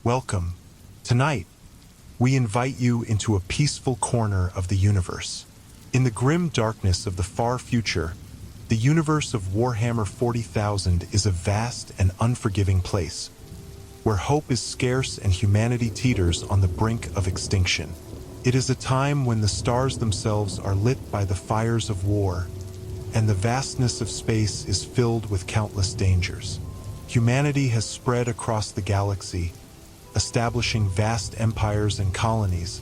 Welcome. Tonight, we invite you into a peaceful corner of the universe. In the grim darkness of the far future, the universe of Warhammer 40,000 is a vast and unforgiving place, where hope is scarce and humanity teeters on the brink of extinction. It is a time when the stars themselves are lit by the fires of war, and the vastness of space is filled with countless dangers. Humanity has spread across the galaxy, establishing vast empires and colonies,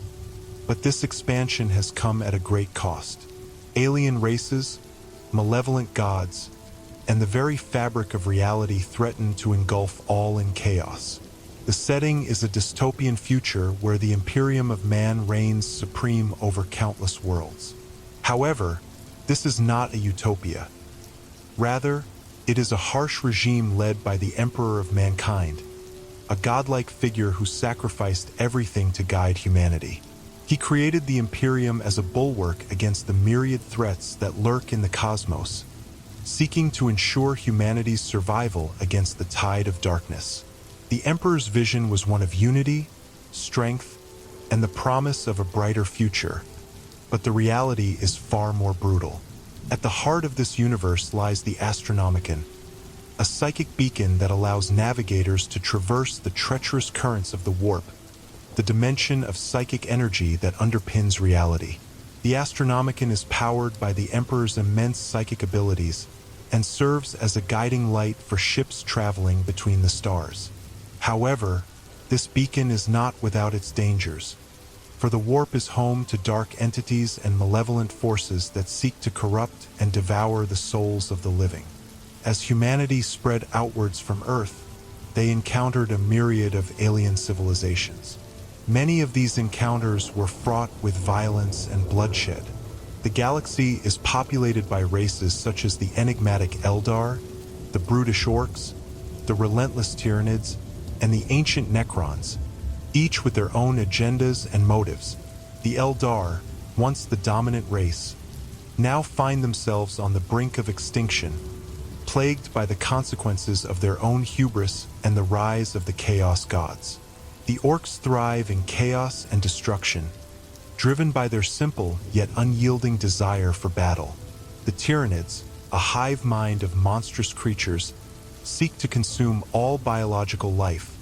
but this expansion has come at a great cost. Alien races, malevolent gods, and the very fabric of reality threaten to engulf all in chaos. The setting is a dystopian future where the Imperium of Man reigns supreme over countless worlds. However, this is not a utopia. Rather, it is a harsh regime led by the Emperor of Mankind, a godlike figure who sacrificed everything to guide humanity. He created the Imperium as a bulwark against the myriad threats that lurk in the cosmos, seeking to ensure humanity's survival against the tide of darkness. The Emperor's vision was one of unity, strength, and the promise of a brighter future. But the reality is far more brutal. At the heart of this universe lies the Astronomicon, a psychic beacon that allows navigators to traverse the treacherous currents of the warp, the dimension of psychic energy that underpins reality. The Astronomicon is powered by the Emperor's immense psychic abilities and serves as a guiding light for ships traveling between the stars. However, this beacon is not without its dangers, for the warp is home to dark entities and malevolent forces that seek to corrupt and devour the souls of the living. As humanity spread outwards from Earth, they encountered a myriad of alien civilizations. Many of these encounters were fraught with violence and bloodshed. The galaxy is populated by races such as the enigmatic Eldar, the brutish orcs, the relentless Tyranids, and the ancient Necrons, each with their own agendas and motives. The Eldar, once the dominant race, now find themselves on the brink of extinction, plagued by the consequences of their own hubris and the rise of the Chaos Gods. The orcs thrive in chaos and destruction, driven by their simple yet unyielding desire for battle. The Tyranids, a hive mind of monstrous creatures, seek to consume all biological life,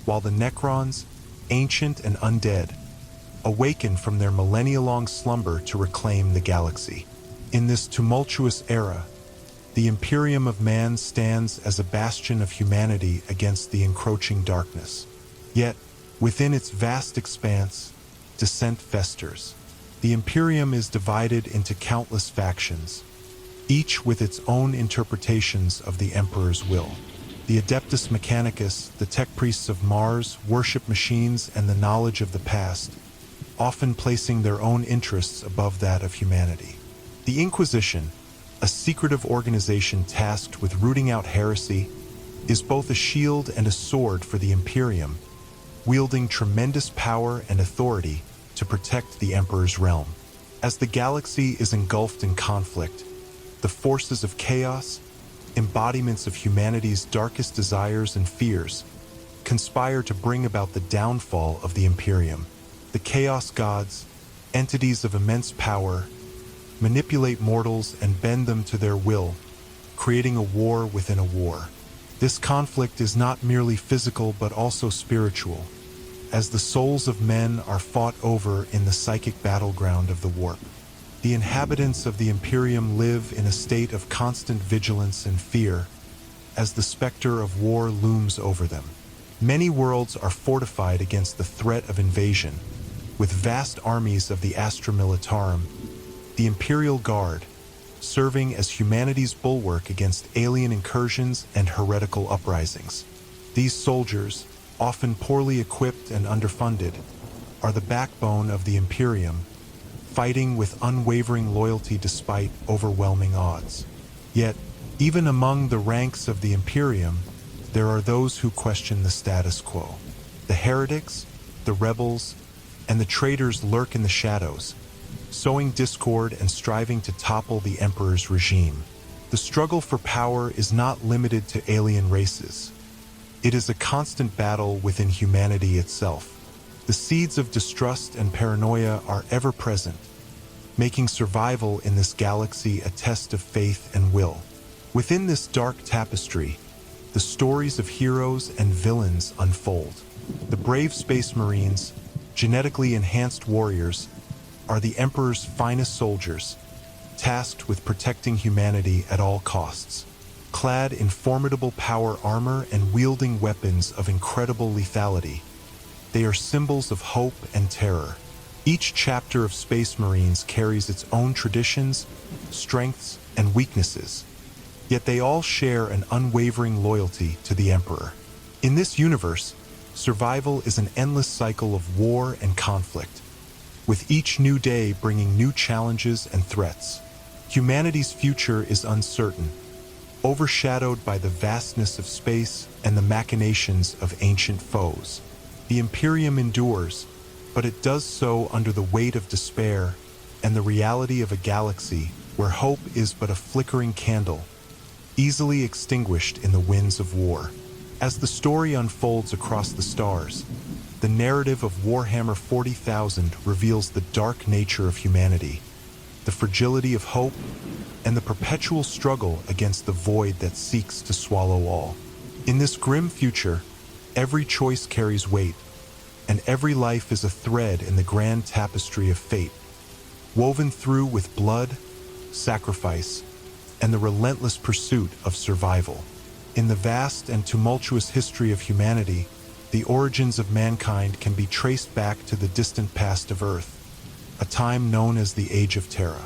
while the Necrons, ancient and undead, awaken from their millennia-long slumber to reclaim the galaxy. In this tumultuous era, the Imperium of Man stands as a bastion of humanity against the encroaching darkness. Yet, within its vast expanse, dissent festers. The Imperium is divided into countless factions, each with its own interpretations of the Emperor's will. The Adeptus Mechanicus, the tech priests of Mars, worship machines and the knowledge of the past, often placing their own interests above that of humanity. The Inquisition, a secretive organization tasked with rooting out heresy, is both a shield and a sword for the Imperium, wielding tremendous power and authority to protect the Emperor's realm. As the galaxy is engulfed in conflict, the forces of chaos, embodiments of humanity's darkest desires and fears, conspire to bring about the downfall of the Imperium. The Chaos Gods, entities of immense power, manipulate mortals and bend them to their will, creating a war within a war. This conflict is not merely physical but also spiritual, as the souls of men are fought over in the psychic battleground of the warp. The inhabitants of the Imperium live in a state of constant vigilance and fear, as the specter of war looms over them. Many worlds are fortified against the threat of invasion, with vast armies of the Astra Militarum, the Imperial Guard, serving as humanity's bulwark against alien incursions and heretical uprisings. These soldiers, often poorly equipped and underfunded, are the backbone of the Imperium, fighting with unwavering loyalty despite overwhelming odds. Yet, even among the ranks of the Imperium, there are those who question the status quo. The heretics, the rebels, and the traitors lurk in the shadows, sowing discord and striving to topple the Emperor's regime. The struggle for power is not limited to alien races. It is a constant battle within humanity itself. The seeds of distrust and paranoia are ever present, making survival in this galaxy a test of faith and will. Within this dark tapestry, the stories of heroes and villains unfold. The brave Space Marines, genetically enhanced warriors, are the Emperor's finest soldiers, tasked with protecting humanity at all costs. Clad in formidable power armor and wielding weapons of incredible lethality, they are symbols of hope and terror. Each chapter of Space Marines carries its own traditions, strengths, and weaknesses, yet they all share an unwavering loyalty to the Emperor. In this universe, survival is an endless cycle of war and conflict, with each new day bringing new challenges and threats. Humanity's future is uncertain, overshadowed by the vastness of space and the machinations of ancient foes. The Imperium endures, but it does so under the weight of despair and the reality of a galaxy where hope is but a flickering candle, easily extinguished in the winds of war. As the story unfolds across the stars, the narrative of Warhammer 40,000 reveals the dark nature of humanity, the fragility of hope, and the perpetual struggle against the void that seeks to swallow all. In this grim future, every choice carries weight, and every life is a thread in the grand tapestry of fate, woven through with blood, sacrifice, and the relentless pursuit of survival. In the vast and tumultuous history of humanity, the origins of mankind can be traced back to the distant past of Earth, a time known as the Age of Terra.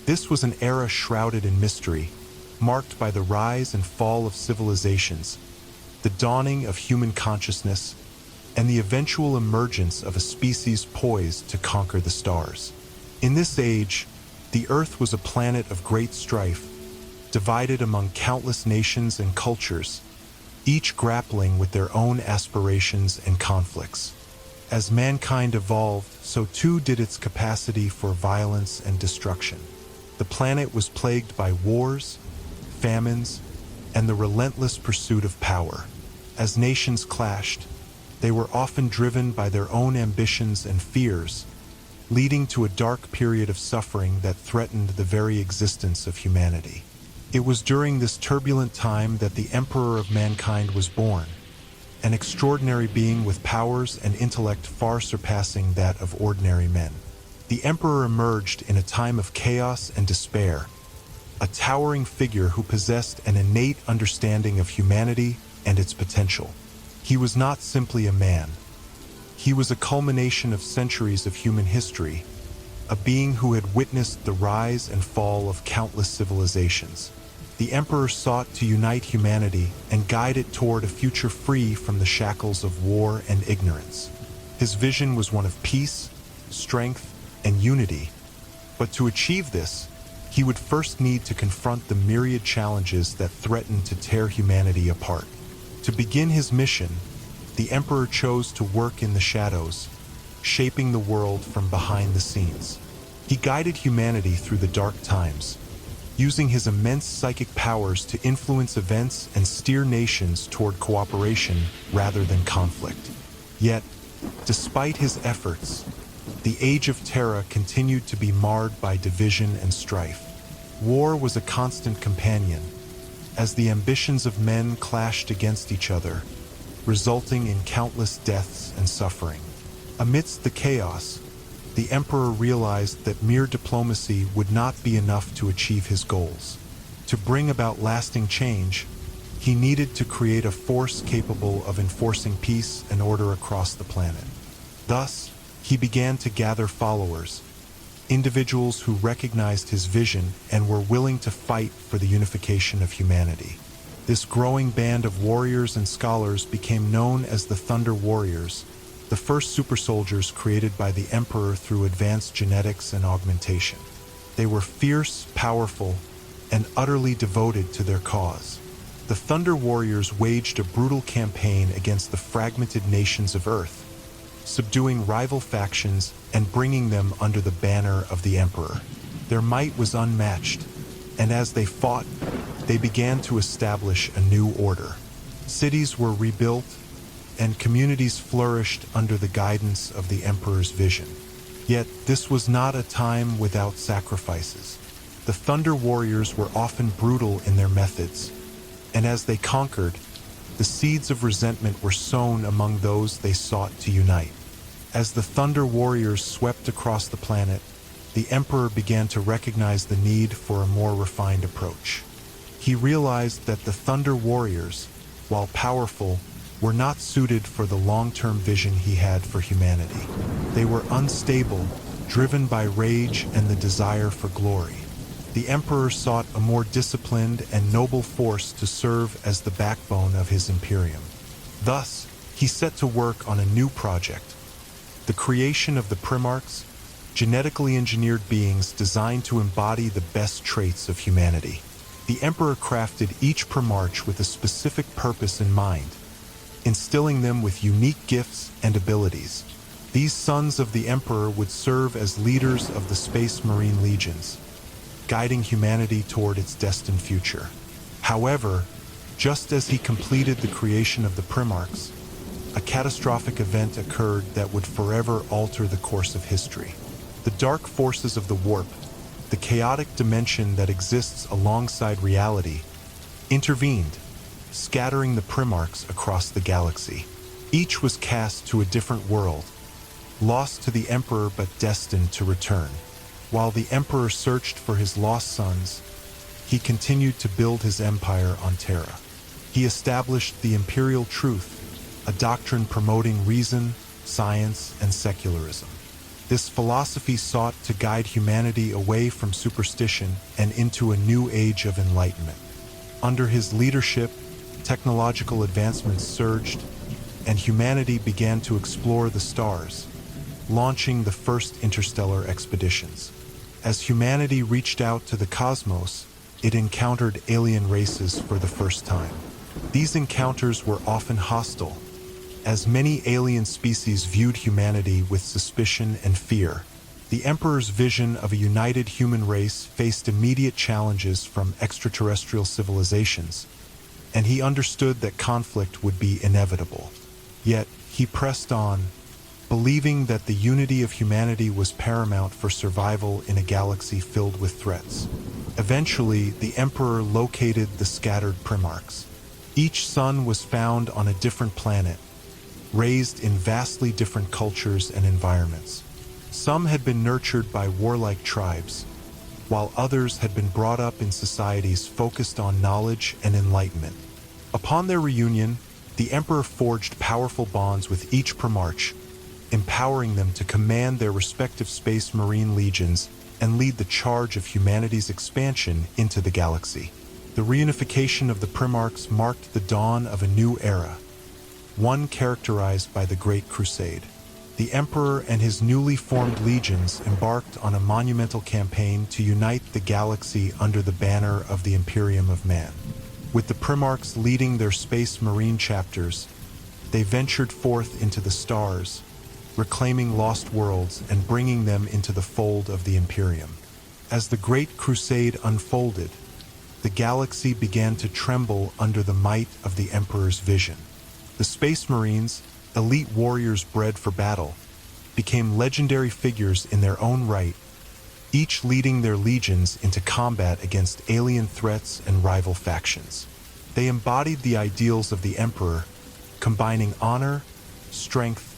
This was an era shrouded in mystery, marked by the rise and fall of civilizations, the dawning of human consciousness, and the eventual emergence of a species poised to conquer the stars. In this age, the Earth was a planet of great strife, divided among countless nations and cultures, each grappling with their own aspirations and conflicts. As mankind evolved, so too did its capacity for violence and destruction. The planet was plagued by wars, famines, and the relentless pursuit of power. As nations clashed, they were often driven by their own ambitions and fears, leading to a dark period of suffering that threatened the very existence of humanity. It was during this turbulent time that the Emperor of mankind was born, an extraordinary being with powers and intellect far surpassing that of ordinary men. The Emperor emerged in a time of chaos and despair, a towering figure who possessed an innate understanding of humanity and its potential. He was not simply a man. He was a culmination of centuries of human history, a being who had witnessed the rise and fall of countless civilizations. The Emperor sought to unite humanity and guide it toward a future free from the shackles of war and ignorance. His vision was one of peace, strength, and unity, but to achieve this, he would first need to confront the myriad challenges that threatened to tear humanity apart. To begin his mission, the Emperor chose to work in the shadows, shaping the world from behind the scenes. He guided humanity through the dark times, using his immense psychic powers to influence events and steer nations toward cooperation rather than conflict. Yet, despite his efforts, the Age of Terra continued to be marred by division and strife. War was a constant companion, as the ambitions of men clashed against each other, resulting in countless deaths and suffering. Amidst the chaos, the Emperor realized that mere diplomacy would not be enough to achieve his goals. To bring about lasting change, he needed to create a force capable of enforcing peace and order across the planet. Thus, he began to gather followers, individuals who recognized his vision and were willing to fight for the unification of humanity. This growing band of warriors and scholars became known as the Thunder Warriors, the first super soldiers created by the Emperor through advanced genetics and augmentation. They were fierce, powerful, and utterly devoted to their cause. The Thunder Warriors waged a brutal campaign against the fragmented nations of Earth, subduing rival factions and bringing them under the banner of the Emperor. Their might was unmatched, and as they fought, they began to establish a new order. Cities were rebuilt, and communities flourished under the guidance of the emperor's vision. Yet, this was not a time without sacrifices. The Thunder Warriors were often brutal in their methods, and as they conquered, the seeds of resentment were sown among those they sought to unite. As the Thunder Warriors swept across the planet, the Emperor began to recognize the need for a more refined approach. He realized that the Thunder Warriors, while powerful, were not suited for the long-term vision he had for humanity. They were unstable, driven by rage and the desire for glory. The Emperor sought a more disciplined and noble force to serve as the backbone of his Imperium. Thus, he set to work on a new project, the creation of the Primarchs, genetically engineered beings designed to embody the best traits of humanity. The Emperor crafted each Primarch with a specific purpose in mind, instilling them with unique gifts and abilities. These sons of the Emperor would serve as leaders of the Space Marine Legions, guiding humanity toward its destined future. However, just as he completed the creation of the Primarchs, a catastrophic event occurred that would forever alter the course of history. The dark forces of the warp, the chaotic dimension that exists alongside reality, intervened, scattering the Primarchs across the galaxy. Each was cast to a different world, lost to the Emperor but destined to return. While the Emperor searched for his lost sons, he continued to build his empire on Terra. He established the Imperial Truth, a doctrine promoting reason, science, and secularism. This philosophy sought to guide humanity away from superstition and into a new age of enlightenment. Under his leadership, technological advancements surged, and humanity began to explore the stars, launching the first interstellar expeditions. As humanity reached out to the cosmos, it encountered alien races for the first time. These encounters were often hostile, as many alien species viewed humanity with suspicion and fear. The Emperor's vision of a united human race faced immediate challenges from extraterrestrial civilizations, and he understood that conflict would be inevitable. Yet, he pressed on, believing that the unity of humanity was paramount for survival in a galaxy filled with threats. Eventually, the Emperor located the scattered Primarchs. Each son was found on a different planet, raised in vastly different cultures and environments. Some had been nurtured by warlike tribes, while others had been brought up in societies focused on knowledge and enlightenment. Upon their reunion, the Emperor forged powerful bonds with each Primarch, empowering them to command their respective Space Marine legions and lead the charge of humanity's expansion into the galaxy. The reunification of the Primarchs marked the dawn of a new era, one characterized by the Great Crusade. The Emperor and his newly formed legions embarked on a monumental campaign to unite the galaxy under the banner of the Imperium of Man. With the Primarchs leading their Space Marine chapters, they ventured forth into the stars, reclaiming lost worlds and bringing them into the fold of the Imperium. As the Great Crusade unfolded, the galaxy began to tremble under the might of the Emperor's vision. The Space Marines, elite warriors bred for battle, became legendary figures in their own right, each leading their legions into combat against alien threats and rival factions. They embodied the ideals of the Emperor, combining honor, strength,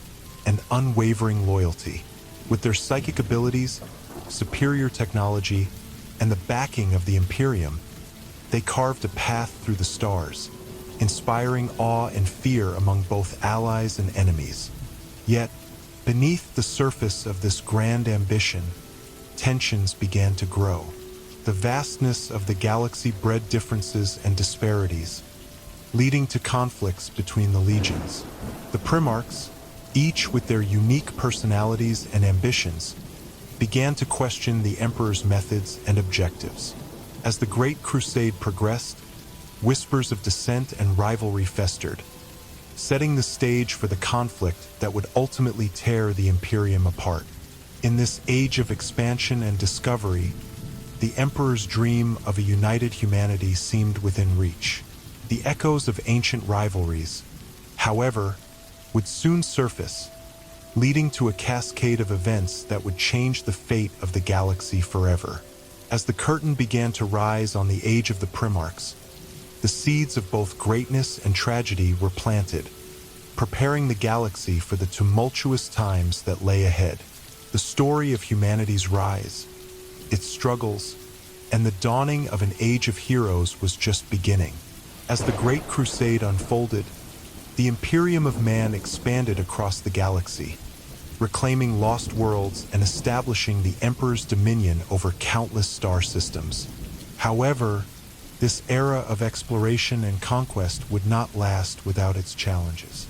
and unwavering loyalty. With their psychic abilities, superior technology, and the backing of the Imperium, they carved a path through the stars, inspiring awe and fear among both allies and enemies. Yet, beneath the surface of this grand ambition, tensions began to grow. The vastness of the galaxy bred differences and disparities, leading to conflicts between the legions. The Primarchs, each with their unique personalities and ambitions, began to question the Emperor's methods and objectives. As the Great Crusade progressed, whispers of dissent and rivalry festered, setting the stage for the conflict that would ultimately tear the Imperium apart. In this age of expansion and discovery, the Emperor's dream of a united humanity seemed within reach. The echoes of ancient rivalries, however, would soon surface, leading to a cascade of events that would change the fate of the galaxy forever. As the curtain began to rise on the age of the Primarchs, the seeds of both greatness and tragedy were planted, preparing the galaxy for the tumultuous times that lay ahead. The story of humanity's rise, its struggles, and the dawning of an age of heroes was just beginning. As the Great Crusade unfolded, the Imperium of Man expanded across the galaxy, reclaiming lost worlds and establishing the Emperor's dominion over countless star systems. However, this era of exploration and conquest would not last without its challenges.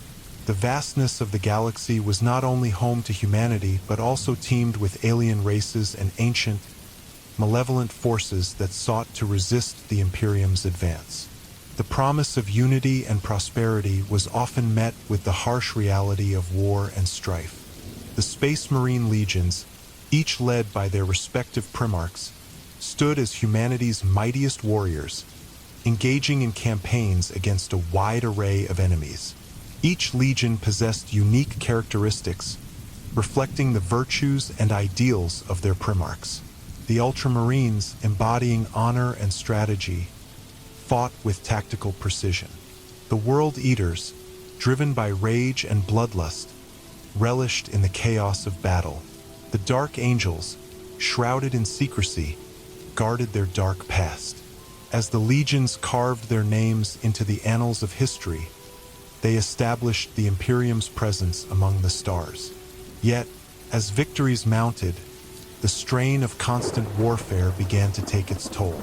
The vastness of the galaxy was not only home to humanity, but also teemed with alien races and ancient, malevolent forces that sought to resist the Imperium's advance. The promise of unity and prosperity was often met with the harsh reality of war and strife. The Space Marine legions, each led by their respective Primarchs, stood as humanity's mightiest warriors, engaging in campaigns against a wide array of enemies. Each legion possessed unique characteristics, reflecting the virtues and ideals of their Primarchs. The Ultramarines, embodying honor and strategy, fought with tactical precision. The World Eaters, driven by rage and bloodlust, relished in the chaos of battle. The Dark Angels, shrouded in secrecy, guarded their dark past. As the legions carved their names into the annals of history, they established the Imperium's presence among the stars. Yet, as victories mounted, the strain of constant warfare began to take its toll.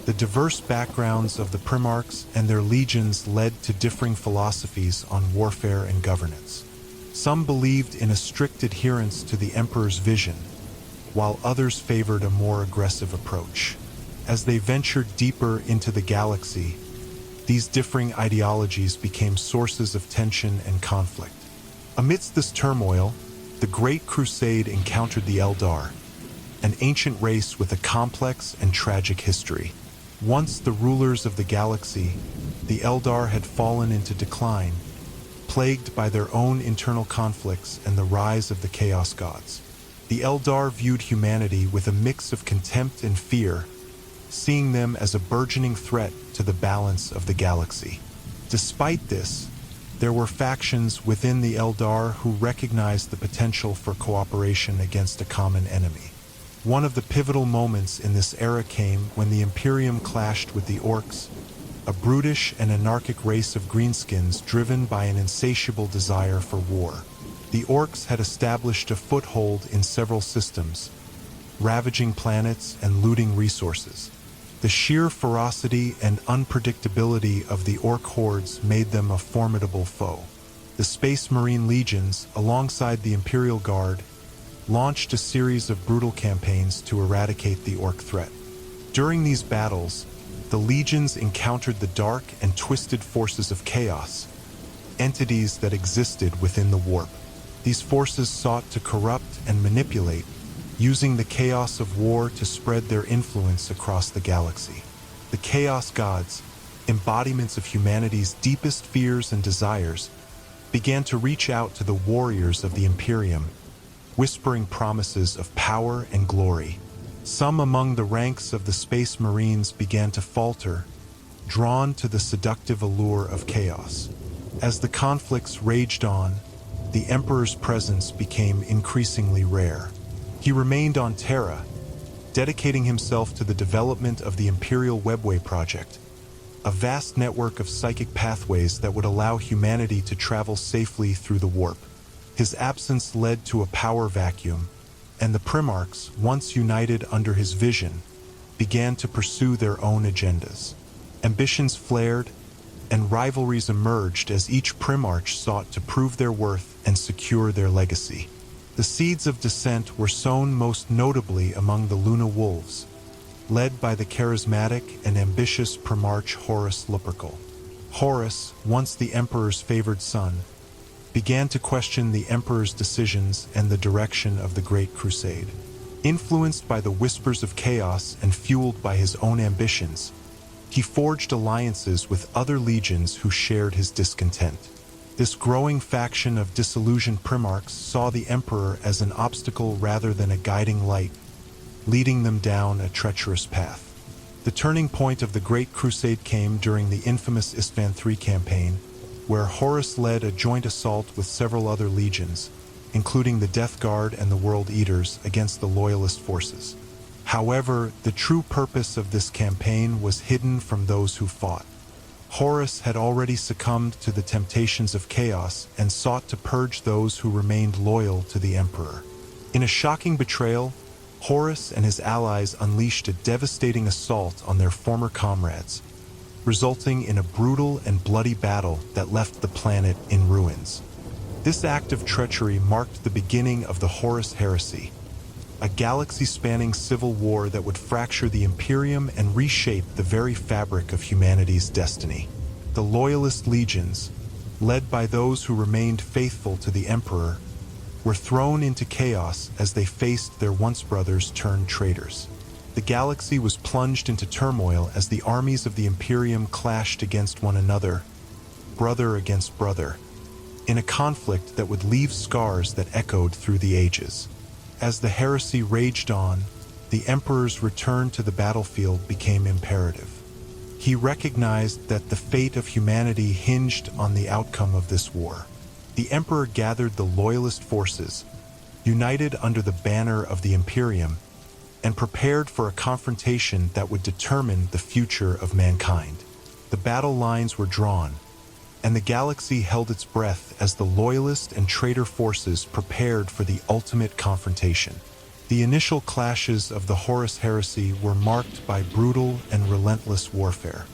The diverse backgrounds of the Primarchs and their legions led to differing philosophies on warfare and governance. Some believed in a strict adherence to the Emperor's vision, while others favored a more aggressive approach. As they ventured deeper into the galaxy, these differing ideologies became sources of tension and conflict. Amidst this turmoil, the Great Crusade encountered the Eldar, an ancient race with a complex and tragic history. Once the rulers of the galaxy, the Eldar had fallen into decline, plagued by their own internal conflicts and the rise of the Chaos Gods. The Eldar viewed humanity with a mix of contempt and fear, seeing them as a burgeoning threat to the balance of the galaxy. Despite this, there were factions within the Eldar who recognized the potential for cooperation against a common enemy. One of the pivotal moments in this era came when the Imperium clashed with the Orcs, a brutish and anarchic race of greenskins driven by an insatiable desire for war. The Orcs had established a foothold in several systems, ravaging planets and looting resources. The sheer ferocity and unpredictability of the Orc hordes made them a formidable foe. The Space Marine legions, alongside the Imperial Guard, launched a series of brutal campaigns to eradicate the Orc threat. During these battles, the legions encountered the dark and twisted forces of chaos, entities that existed within the warp. These forces sought to corrupt and manipulate, using the chaos of war to spread their influence across the galaxy. The Chaos Gods, embodiments of humanity's deepest fears and desires, began to reach out to the warriors of the Imperium, whispering promises of power and glory. Some among the ranks of the Space Marines began to falter, drawn to the seductive allure of chaos. As the conflicts raged on, the Emperor's presence became increasingly rare. He remained on Terra, dedicating himself to the development of the Imperial Webway project, a vast network of psychic pathways that would allow humanity to travel safely through the warp. His absence led to a power vacuum, and the Primarchs, once united under his vision, began to pursue their own agendas. Ambitions flared, and rivalries emerged as each Primarch sought to prove their worth and secure their legacy. The seeds of dissent were sown most notably among the Luna Wolves, led by the charismatic and ambitious Primarch Horus Lupercal. Horus, once the Emperor's favored son, began to question the Emperor's decisions and the direction of the Great Crusade. Influenced by the whispers of chaos and fueled by his own ambitions, He forged alliances with other legions who shared his discontent. This growing faction of disillusioned primarchs saw the emperor as an obstacle rather than a guiding light, leading them down a treacherous path. The turning point of the Great Crusade came during the infamous Isstvan III campaign, where Horus led a joint assault with several other legions, including the Death Guard and the World Eaters, against the Loyalist forces. However, the true purpose of this campaign was hidden from those who fought. Horus had already succumbed to the temptations of chaos and sought to purge those who remained loyal to the Emperor. In a shocking betrayal, Horus and his allies unleashed a devastating assault on their former comrades, resulting in a brutal and bloody battle that left the planet in ruins. This act of treachery marked the beginning of the Horus Heresy, a galaxy-spanning civil war that would fracture the Imperium and reshape the very fabric of humanity's destiny. The Loyalist legions, led by those who remained faithful to the Emperor, were thrown into chaos as they faced their once brothers turned traitors. The galaxy was plunged into turmoil as the armies of the Imperium clashed against one another, brother against brother, in a conflict that would leave scars that echoed through the ages. As the heresy raged on, the Emperor's return to the battlefield became imperative. He recognized that the fate of humanity hinged on the outcome of this war. The Emperor gathered the Loyalist forces, united under the banner of the Imperium, and prepared for a confrontation that would determine the future of mankind. The battle lines were drawn, and the galaxy held its breath as the Loyalist and traitor forces prepared for the ultimate confrontation. The initial clashes of the Horus Heresy were marked by brutal and relentless warfare.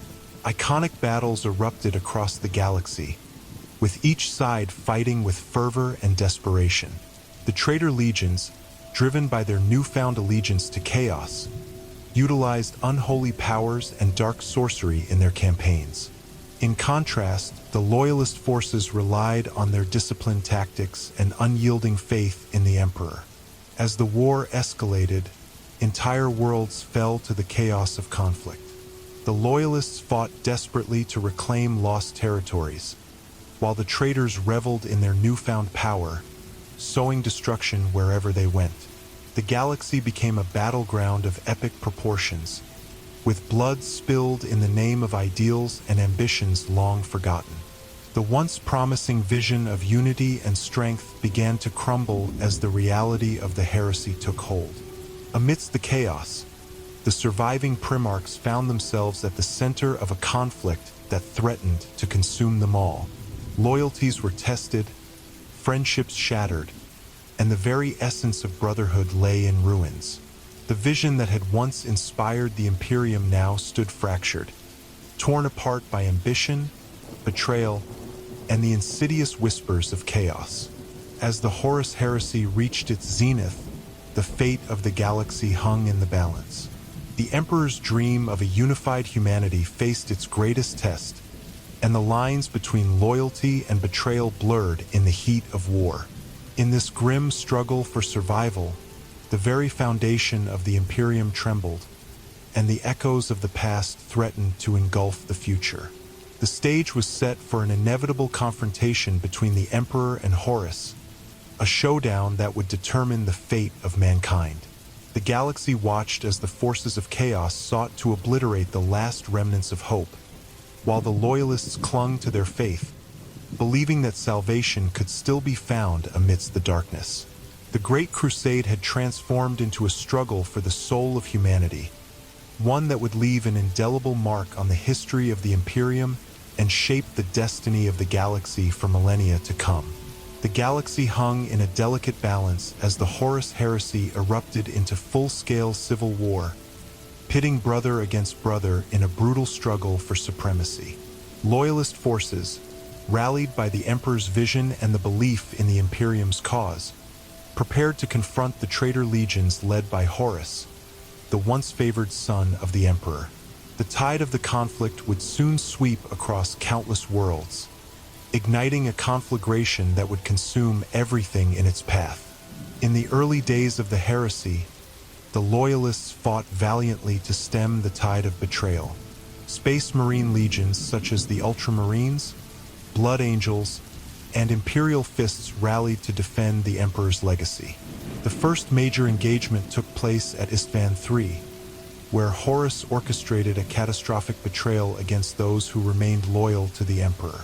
Iconic battles erupted across the galaxy, with each side fighting with fervor and desperation. The traitor legions, driven by their newfound allegiance to chaos, utilized unholy powers and dark sorcery in their campaigns. In contrast, the Loyalist forces relied on their disciplined tactics and unyielding faith in the Emperor. As the war escalated, entire worlds fell to the chaos of conflict. The Loyalists fought desperately to reclaim lost territories, while the traitors reveled in their newfound power, sowing destruction wherever they went. The galaxy became a battleground of epic proportions, with blood spilled in the name of ideals and ambitions long forgotten. The once promising vision of unity and strength began to crumble as the reality of the heresy took hold. Amidst the chaos, the surviving primarchs found themselves at the center of a conflict that threatened to consume them all. Loyalties were tested, friendships shattered, and the very essence of brotherhood lay in ruins. The vision that had once inspired the Imperium now stood fractured, torn apart by ambition, betrayal, and the insidious whispers of chaos. As the Horus Heresy reached its zenith, the fate of the galaxy hung in the balance. The Emperor's dream of a unified humanity faced its greatest test, and the lines between loyalty and betrayal blurred in the heat of war. In this grim struggle for survival, the very foundation of the Imperium trembled, and the echoes of the past threatened to engulf the future. The stage was set for an inevitable confrontation between the Emperor and Horus, a showdown that would determine the fate of mankind. The galaxy watched as the forces of chaos sought to obliterate the last remnants of hope, while the Loyalists clung to their faith, believing that salvation could still be found amidst the darkness. The Great Crusade had transformed into a struggle for the soul of humanity, one that would leave an indelible mark on the history of the Imperium and shape the destiny of the galaxy for millennia to come. The galaxy hung in a delicate balance as the Horus Heresy erupted into full-scale civil war, pitting brother against brother in a brutal struggle for supremacy. Loyalist forces, rallied by the Emperor's vision and the belief in the Imperium's cause, prepared to confront the traitor legions led by Horus, the once favored son of the Emperor. The tide of the conflict would soon sweep across countless worlds, igniting a conflagration that would consume everything in its path. In the early days of the heresy, the Loyalists fought valiantly to stem the tide of betrayal. Space Marine legions such as the Ultramarines, Blood Angels, and Imperial Fists rallied to defend the Emperor's legacy. The first major engagement took place at Istvan III, where Horus orchestrated a catastrophic betrayal against those who remained loyal to the Emperor.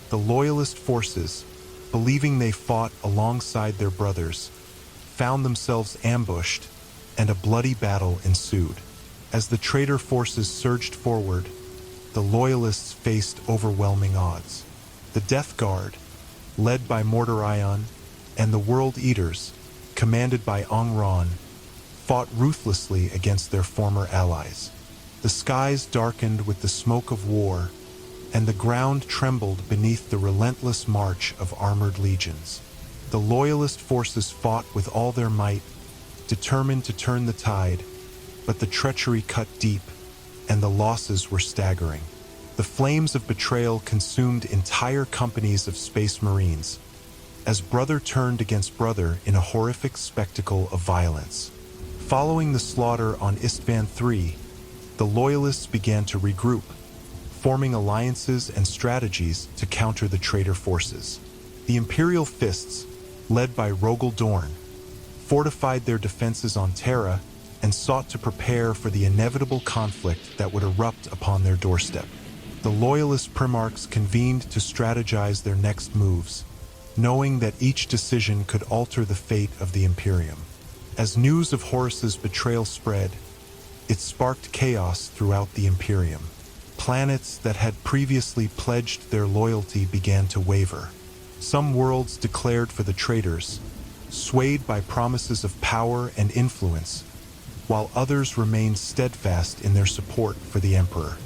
The Loyalist forces, believing they fought alongside their brothers, found themselves ambushed, and a bloody battle ensued. As the traitor forces surged forward, the Loyalists faced overwhelming odds. The Death Guard, led by Mortarion, and the World Eaters, commanded by Ongron, fought ruthlessly against their former allies. The skies darkened with the smoke of war, and the ground trembled beneath the relentless march of armored legions. The Loyalist forces fought with all their might, determined to turn the tide, but the treachery cut deep, and the losses were staggering. The flames of betrayal consumed entire companies of Space Marines, as brother turned against brother in a horrific spectacle of violence. Following the slaughter on Istvan III, the Loyalists began to regroup, forming alliances and strategies to counter the traitor forces. The Imperial Fists, led by Rogel Dorn, fortified their defenses on Terra and sought to prepare for the inevitable conflict that would erupt upon their doorstep. The Loyalist Primarchs convened to strategize their next moves, knowing that each decision could alter the fate of the Imperium. As news of Horus's betrayal spread, it sparked chaos throughout the Imperium. Planets that had previously pledged their loyalty began to waver. Some worlds declared for the traitors, swayed by promises of power and influence, while others remained steadfast in their support for the Emperor.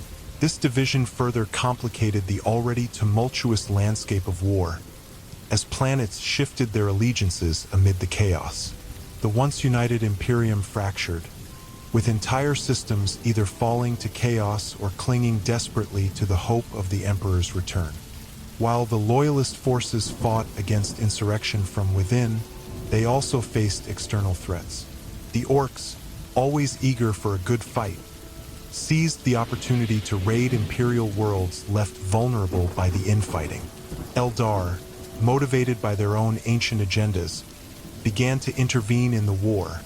This division further complicated the already tumultuous landscape of war, as planets shifted their allegiances amid the chaos. The once united Imperium fractured, with entire systems either falling to chaos or clinging desperately to the hope of the Emperor's return. While the Loyalist forces fought against insurrection from within, they also faced external threats. The Orcs, always eager for a good fight, seized the opportunity to raid Imperial worlds left vulnerable by the infighting. Eldar, motivated by their own ancient agendas, began to intervene in the war,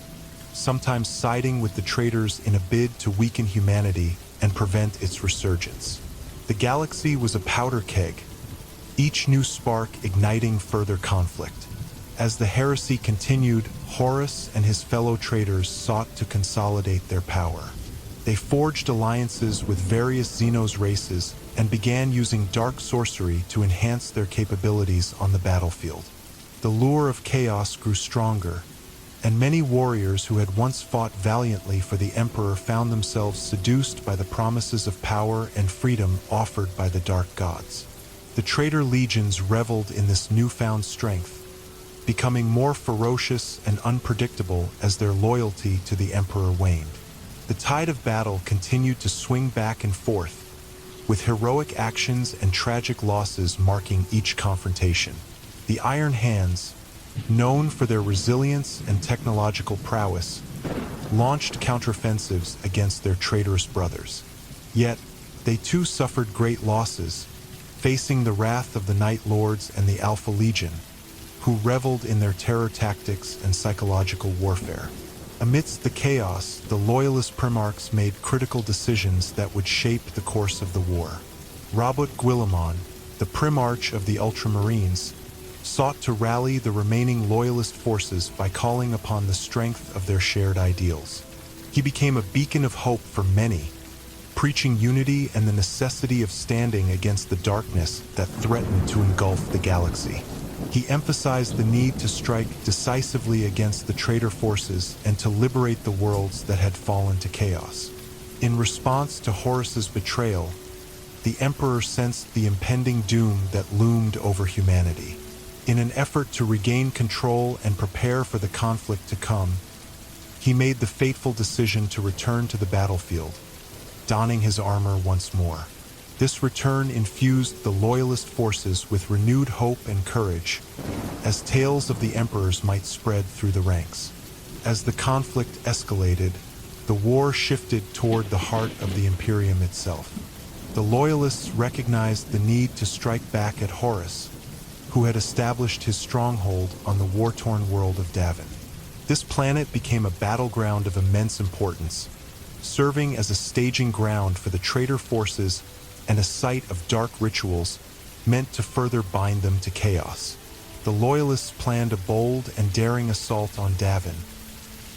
sometimes siding with the traitors in a bid to weaken humanity and prevent its resurgence. The galaxy was a powder keg, each new spark igniting further conflict. As the heresy continued, Horus and his fellow traitors sought to consolidate their power. They forged alliances with various Xenos races and began using dark sorcery to enhance their capabilities on the battlefield. The lure of chaos grew stronger, and many warriors who had once fought valiantly for the Emperor found themselves seduced by the promises of power and freedom offered by the Dark Gods. The traitor legions reveled in this newfound strength, becoming more ferocious and unpredictable as their loyalty to the Emperor waned. The tide of battle continued to swing back and forth, with heroic actions and tragic losses marking each confrontation. The Iron Hands, known for their resilience and technological prowess, launched counteroffensives against their traitorous brothers. Yet, they too suffered great losses, facing the wrath of the Night Lords and the Alpha Legion, who reveled in their terror tactics and psychological warfare. Amidst the chaos, the Loyalist Primarchs made critical decisions that would shape the course of the war. Robert Guillamon, the Primarch of the Ultramarines, sought to rally the remaining Loyalist forces by calling upon the strength of their shared ideals. He became a beacon of hope for many, preaching unity and the necessity of standing against the darkness that threatened to engulf the galaxy. He emphasized the need to strike decisively against the traitor forces and to liberate the worlds that had fallen to chaos. In response to Horus's betrayal, the Emperor sensed the impending doom that loomed over humanity. In an effort to regain control and prepare for the conflict to come, he made the fateful decision to return to the battlefield, donning his armor once more. This return infused the Loyalist forces with renewed hope and courage, as tales of the Emperor's might spread through the ranks. As the conflict escalated, the war shifted toward the heart of the Imperium itself. The Loyalists recognized the need to strike back at Horus, who had established his stronghold on the war-torn world of Davin. This planet became a battleground of immense importance, serving as a staging ground for the traitor forces and a site of dark rituals meant to further bind them to chaos. The Loyalists planned a bold and daring assault on Davin,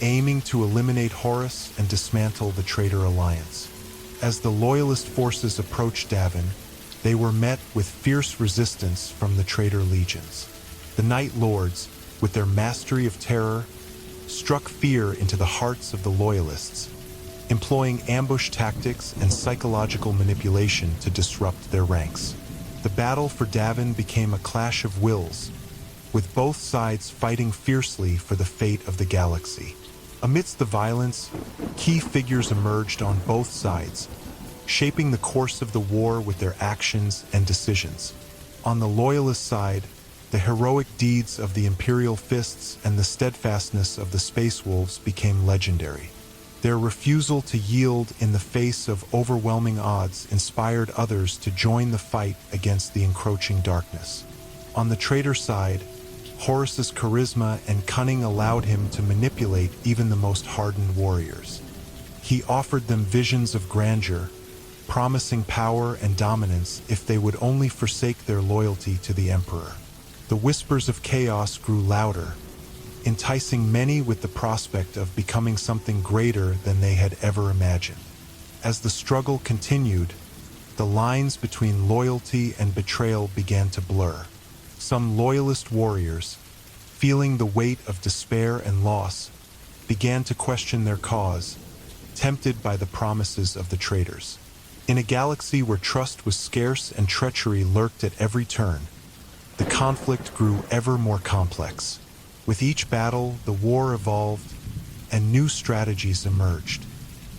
aiming to eliminate Horus and dismantle the traitor alliance. As the Loyalist forces approached Davin, they were met with fierce resistance from the traitor legions. The Night Lords, with their mastery of terror, struck fear into the hearts of the Loyalists, employing ambush tactics and psychological manipulation to disrupt their ranks. The battle for Davin became a clash of wills, with both sides fighting fiercely for the fate of the galaxy. Amidst the violence, key figures emerged on both sides, shaping the course of the war with their actions and decisions. On the Loyalist side, the heroic deeds of the Imperial Fists and the steadfastness of the Space Wolves became legendary. Their refusal to yield in the face of overwhelming odds inspired others to join the fight against the encroaching darkness. On the traitor side, Horus's charisma and cunning allowed him to manipulate even the most hardened warriors. He offered them visions of grandeur, promising power and dominance if they would only forsake their loyalty to the Emperor. The whispers of chaos grew louder, enticing many with the prospect of becoming something greater than they had ever imagined. As the struggle continued, the lines between loyalty and betrayal began to blur. Some Loyalist warriors, feeling the weight of despair and loss, began to question their cause, tempted by the promises of the traitors. In a galaxy where trust was scarce and treachery lurked at every turn, the conflict grew ever more complex. With each battle, the war evolved, and new strategies emerged.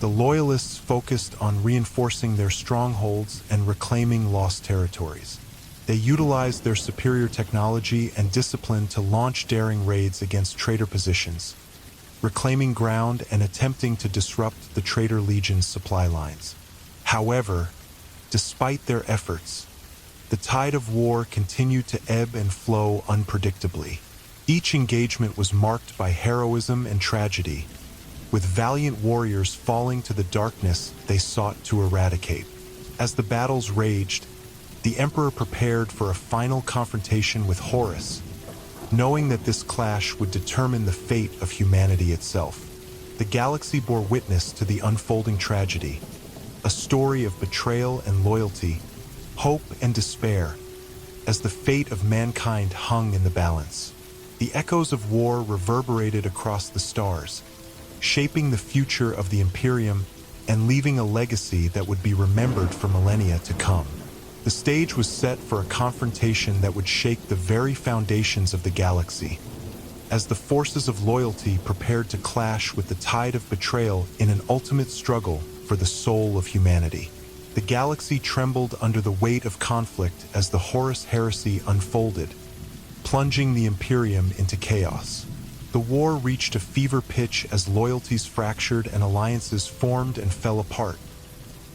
The Loyalists focused on reinforcing their strongholds and reclaiming lost territories. They utilized their superior technology and discipline to launch daring raids against traitor positions, reclaiming ground and attempting to disrupt the traitor legion's supply lines. However, despite their efforts, the tide of war continued to ebb and flow unpredictably. Each engagement was marked by heroism and tragedy, with valiant warriors falling to the darkness they sought to eradicate. As the battles raged, the Emperor prepared for a final confrontation with Horus, knowing that this clash would determine the fate of humanity itself. The galaxy bore witness to the unfolding tragedy, a story of betrayal and loyalty, hope and despair, as the fate of mankind hung in the balance. The echoes of war reverberated across the stars, shaping the future of the Imperium and leaving a legacy that would be remembered for millennia to come. The stage was set for a confrontation that would shake the very foundations of the galaxy, as the forces of loyalty prepared to clash with the tide of betrayal in an ultimate struggle for the soul of humanity. The galaxy trembled under the weight of conflict as the Horus heresy unfolded, plunging the Imperium into chaos. The war reached a fever pitch as loyalties fractured and alliances formed and fell apart,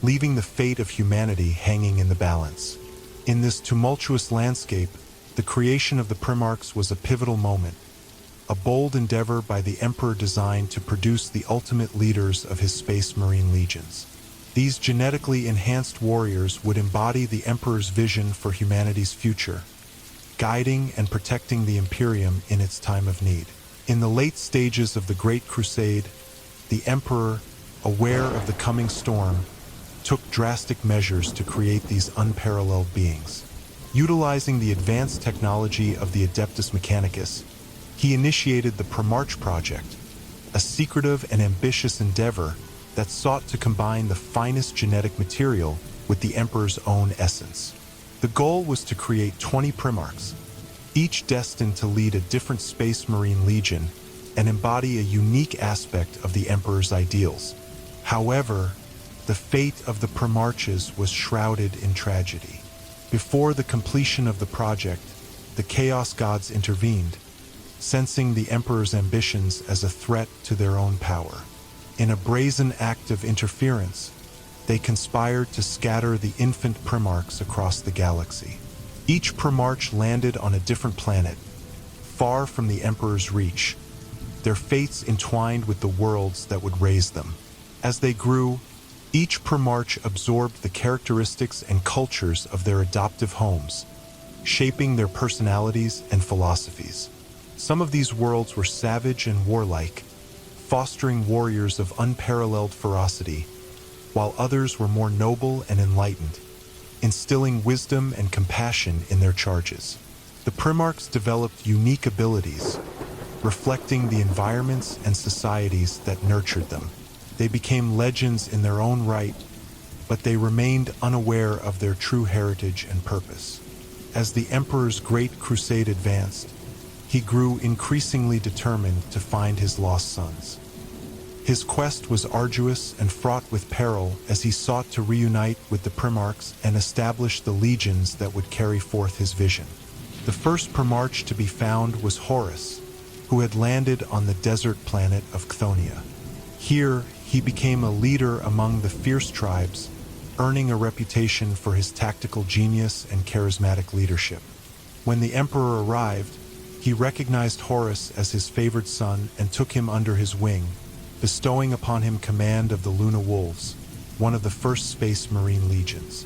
leaving the fate of humanity hanging in the balance. In this tumultuous landscape, the creation of the Primarchs was a pivotal moment, a bold endeavor by the Emperor designed to produce the ultimate leaders of his Space Marine legions. These genetically enhanced warriors would embody the Emperor's vision for humanity's future, guiding and protecting the Imperium in its time of need. In the late stages of the Great Crusade, the Emperor, aware of the coming storm, took drastic measures to create these unparalleled beings. Utilizing the advanced technology of the Adeptus Mechanicus, he initiated the Primarch Project, a secretive and ambitious endeavor that sought to combine the finest genetic material with the Emperor's own essence. The goal was to create 20 Primarchs, each destined to lead a different Space Marine legion and embody a unique aspect of the Emperor's ideals. However, the fate of the Primarches was shrouded in tragedy. Before the completion of the project, the Chaos Gods intervened, sensing the Emperor's ambitions as a threat to their own power. In a brazen act of interference, they conspired to scatter the infant Primarchs across the galaxy. Each Primarch landed on a different planet, far from the Emperor's reach, their fates entwined with the worlds that would raise them. As they grew, each Primarch absorbed the characteristics and cultures of their adoptive homes, shaping their personalities and philosophies. Some of these worlds were savage and warlike, fostering warriors of unparalleled ferocity, while others were more noble and enlightened, instilling wisdom and compassion in their charges. The Primarchs developed unique abilities, reflecting the environments and societies that nurtured them. They became legends in their own right, but they remained unaware of their true heritage and purpose. As the Emperor's Great Crusade advanced, he grew increasingly determined to find his lost sons. His quest was arduous and fraught with peril as he sought to reunite with the Primarchs and establish the legions that would carry forth his vision. The first Primarch to be found was Horus, who had landed on the desert planet of Chthoniya. Here, he became a leader among the fierce tribes, earning a reputation for his tactical genius and charismatic leadership. When the Emperor arrived, he recognized Horus as his favored son and took him under his wing, bestowing upon him command of the Luna Wolves, one of the first Space Marine legions.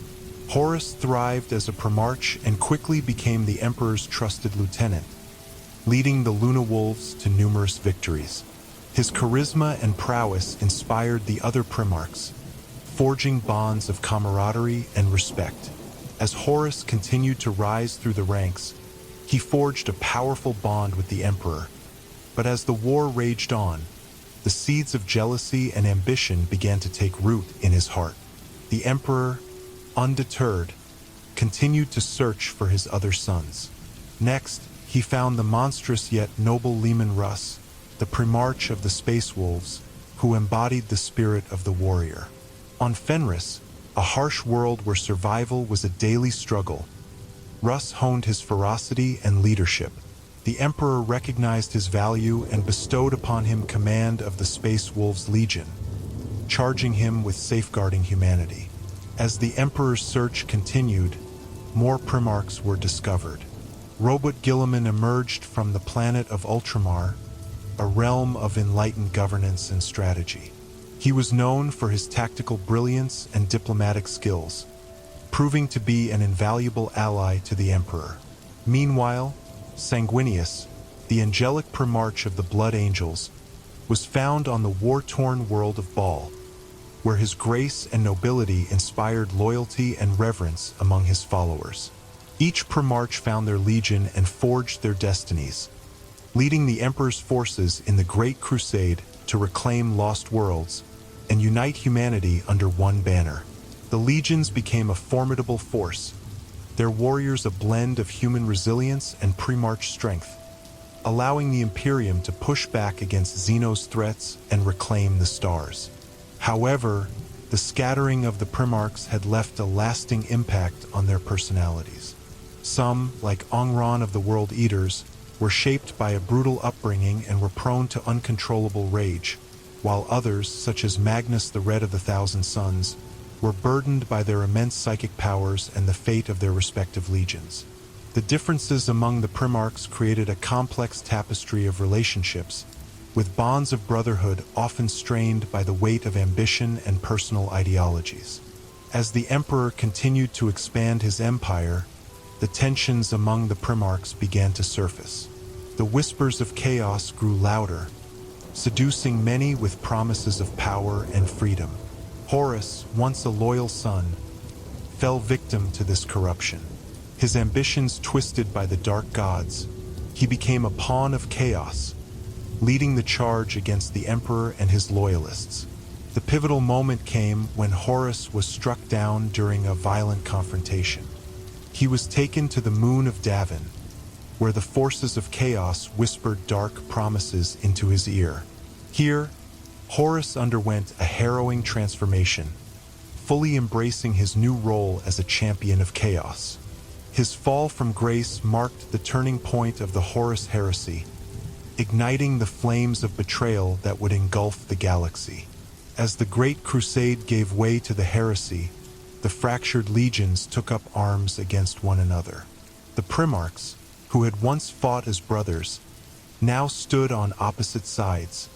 Horus thrived as a Primarch and quickly became the Emperor's trusted lieutenant, leading the Luna Wolves to numerous victories. His charisma and prowess inspired the other Primarchs, forging bonds of camaraderie and respect. As Horus continued to rise through the ranks, he forged a powerful bond with the Emperor. But as the war raged on, the seeds of jealousy and ambition began to take root in his heart. The Emperor, undeterred, continued to search for his other sons. Next, he found the monstrous yet noble Leman Russ, the Primarch of the Space Wolves, who embodied the spirit of the warrior. On Fenris, a harsh world where survival was a daily struggle, Russ honed his ferocity and leadership. The Emperor recognized his value and bestowed upon him command of the Space Wolves Legion, charging him with safeguarding humanity. As the Emperor's search continued, more Primarchs were discovered. Robot Guilliman emerged from the planet of Ultramar, a realm of enlightened governance and strategy. He was known for his tactical brilliance and diplomatic skills, proving to be an invaluable ally to the Emperor. Meanwhile, Sanguinius, the angelic Primarch of the Blood Angels, was found on the war-torn world of Baal, where his grace and nobility inspired loyalty and reverence among his followers. Each Primarch found their legion and forged their destinies, leading the Emperor's forces in the Great Crusade to reclaim lost worlds and unite humanity under one banner. The legions became a formidable force, their warriors a blend of human resilience and Primarch strength, allowing the Imperium to push back against Xeno's threats and reclaim the stars. However, the scattering of the Primarchs had left a lasting impact on their personalities. Some, like Ongran of the World Eaters, were shaped by a brutal upbringing and were prone to uncontrollable rage, while others, such as Magnus the Red of the Thousand Suns, were burdened by their immense psychic powers and the fate of their respective legions. The differences among the Primarchs created a complex tapestry of relationships, with bonds of brotherhood often strained by the weight of ambition and personal ideologies. As the Emperor continued to expand his empire, the tensions among the Primarchs began to surface. The whispers of chaos grew louder, seducing many with promises of power and freedom. Horus, once a loyal son, fell victim to this corruption. His ambitions twisted by the dark gods, he became a pawn of chaos, leading the charge against the Emperor and his loyalists. The pivotal moment came when Horus was struck down during a violent confrontation. He was taken to the moon of Davin, where the forces of chaos whispered dark promises into his ear. Here, Horus underwent a harrowing transformation, fully embracing his new role as a champion of chaos. His fall from grace marked the turning point of the Horus heresy, igniting the flames of betrayal that would engulf the galaxy. As the Great Crusade gave way to the heresy, the fractured legions took up arms against one another. The Primarchs, who had once fought as brothers, now stood on opposite sides,